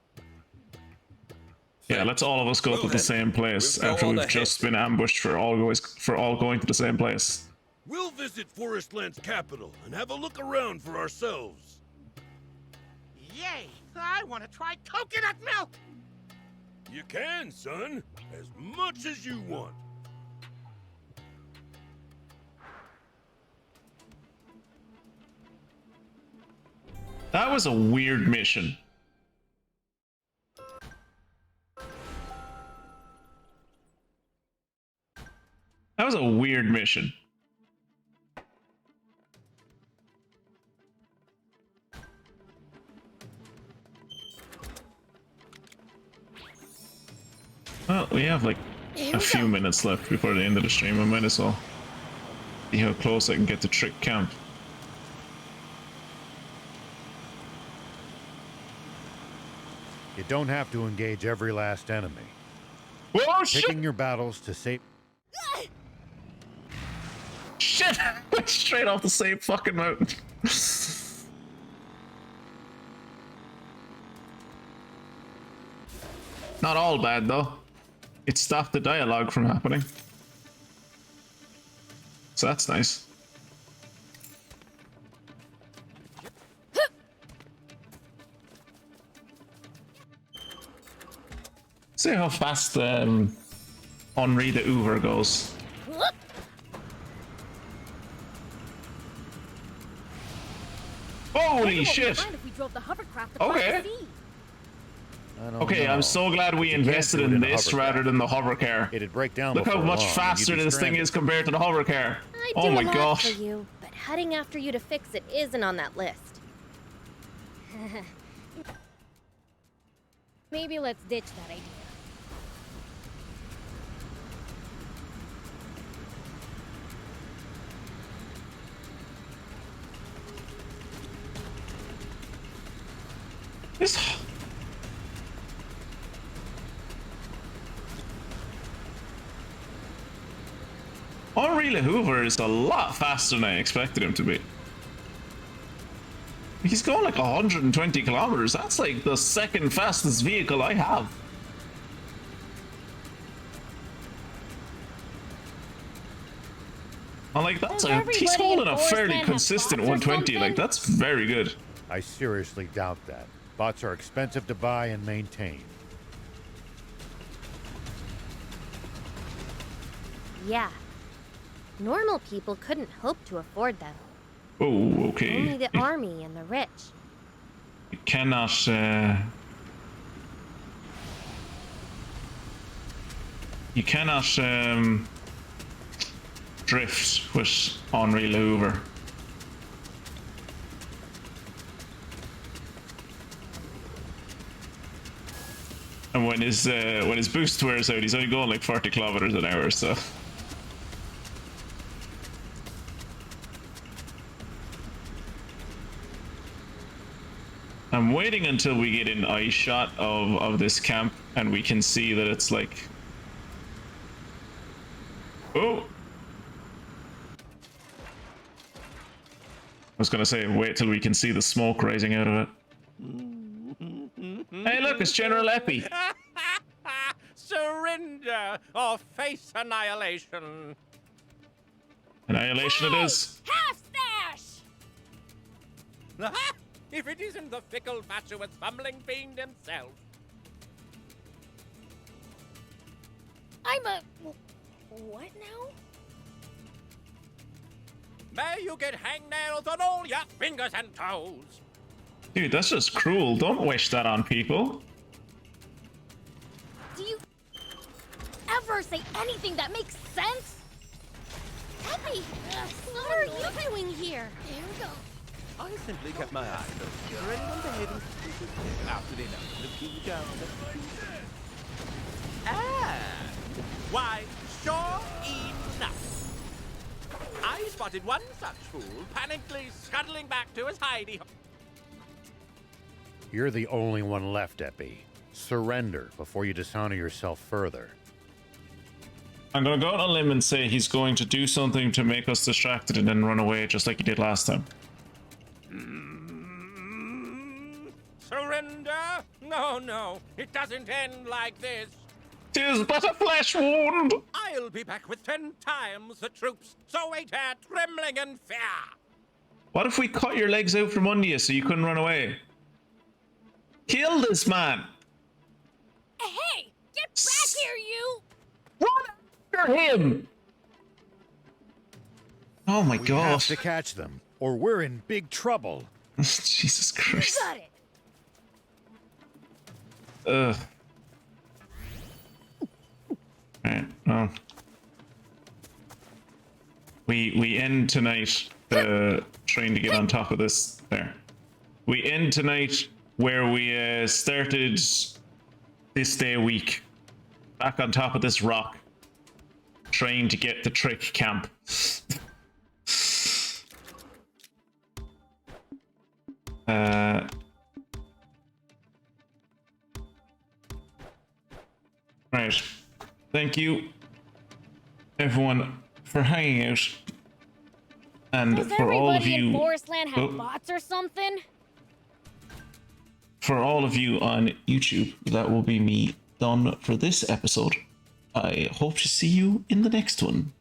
A: Yeah, let's all of us go to the same place after we've just been ambushed for all going to the same place.
U: We'll visit ForestLand's capital and have a look around for ourselves.
H: Yay! I want to try coconut milk!
U: You can, son. As much as you want.
A: That was a weird mission. That was a weird mission. Well, we have like a few minutes left before the end of the stream. I might as well see how close I can get to Trick Camp.
F: You don't have to engage every last enemy.
A: Whoa, shit!
F: Picking your battles to save...
A: Shit! Went straight off the same fucking mountain. Not all bad though. It stopped the dialogue from happening. So that's nice. See how fast Henri the Hoover goes. Holy shit! Okay. Okay, I'm so glad we invested in this rather than the hover car.
F: It'd break down.
A: Look how much faster this thing is compared to the hover car.
B: Oh my gosh. For you, but heading after you to fix it isn't on that list.
D: Maybe let's ditch that idea.
A: This... Henri Le Hoover is a lot faster than I expected him to be. He's going like 120 kilometers. That's like the second fastest vehicle I have. And like he's holding a fairly consistent 120. Like that's very good.
F: I seriously doubt that. Bots are expensive to buy and maintain.
B: Yeah. Normal people couldn't hope to afford them.
A: Oh, okay.
B: Only the army and the rich.
A: You cannot, You cannot drift with Unreal Hoover. And when his boost wears out, he's only going like 40 kilometers an hour, so. I'm waiting until we get an eye shot of this camp and we can see that it's like... Oh! I was gonna say, wait till we can see the smoke rising out of it. Hey look, it's General Epi!
H: Surrender or face annihilation.
A: Annihilation it is.
D: Half stash!
H: If it isn't the fickle, fatuous, fumbling fiend himself.
D: I'm a... what now?
H: May you get hangnails on all your fingers and toes.
A: Dude, that's just cruel. Don't wish that on people.
D: Do you ever say anything that makes sense?
B: Epi, what are you doing here?
D: Here we go.
L: I simply kept my eyes open for anyone behaving after they know the King down.
H: Why, sure enough. I spotted one such fool panically scuttling back to his hidey.
F: You're the only one left, Epi. Surrender before you dishonor yourself further.
A: I'm gonna go on a limb and say he's going to do something to make us distracted and then run away just like he did last time.
H: Surrender? No, it doesn't end like this.
A: 'Tis but a flesh wound!
H: I'll be back with 10 times the troops, so wait here, trembling in fear.
A: What if we cut your legs out from under you so you couldn't run away? Kill this man!
D: Hey, get back here, you!
A: Run after him! Oh my
F: We
A: god.
F: have to catch them, or we're in big trouble.
A: Jesus Christ.
D: Got it.
A: Ugh. Right, well. We end tonight trying to get on top of this there. We end tonight where we started this day week. Back on top of this rock. Trying to get the trick camp. Right. Thank you, everyone, for hanging out. And
D: Does
A: for all of
D: everybody in
A: you...
D: ForestLand have bots or something?
A: For all of you on YouTube, that will be me done for this episode. I hope to see you in the next one.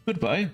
A: Goodbye.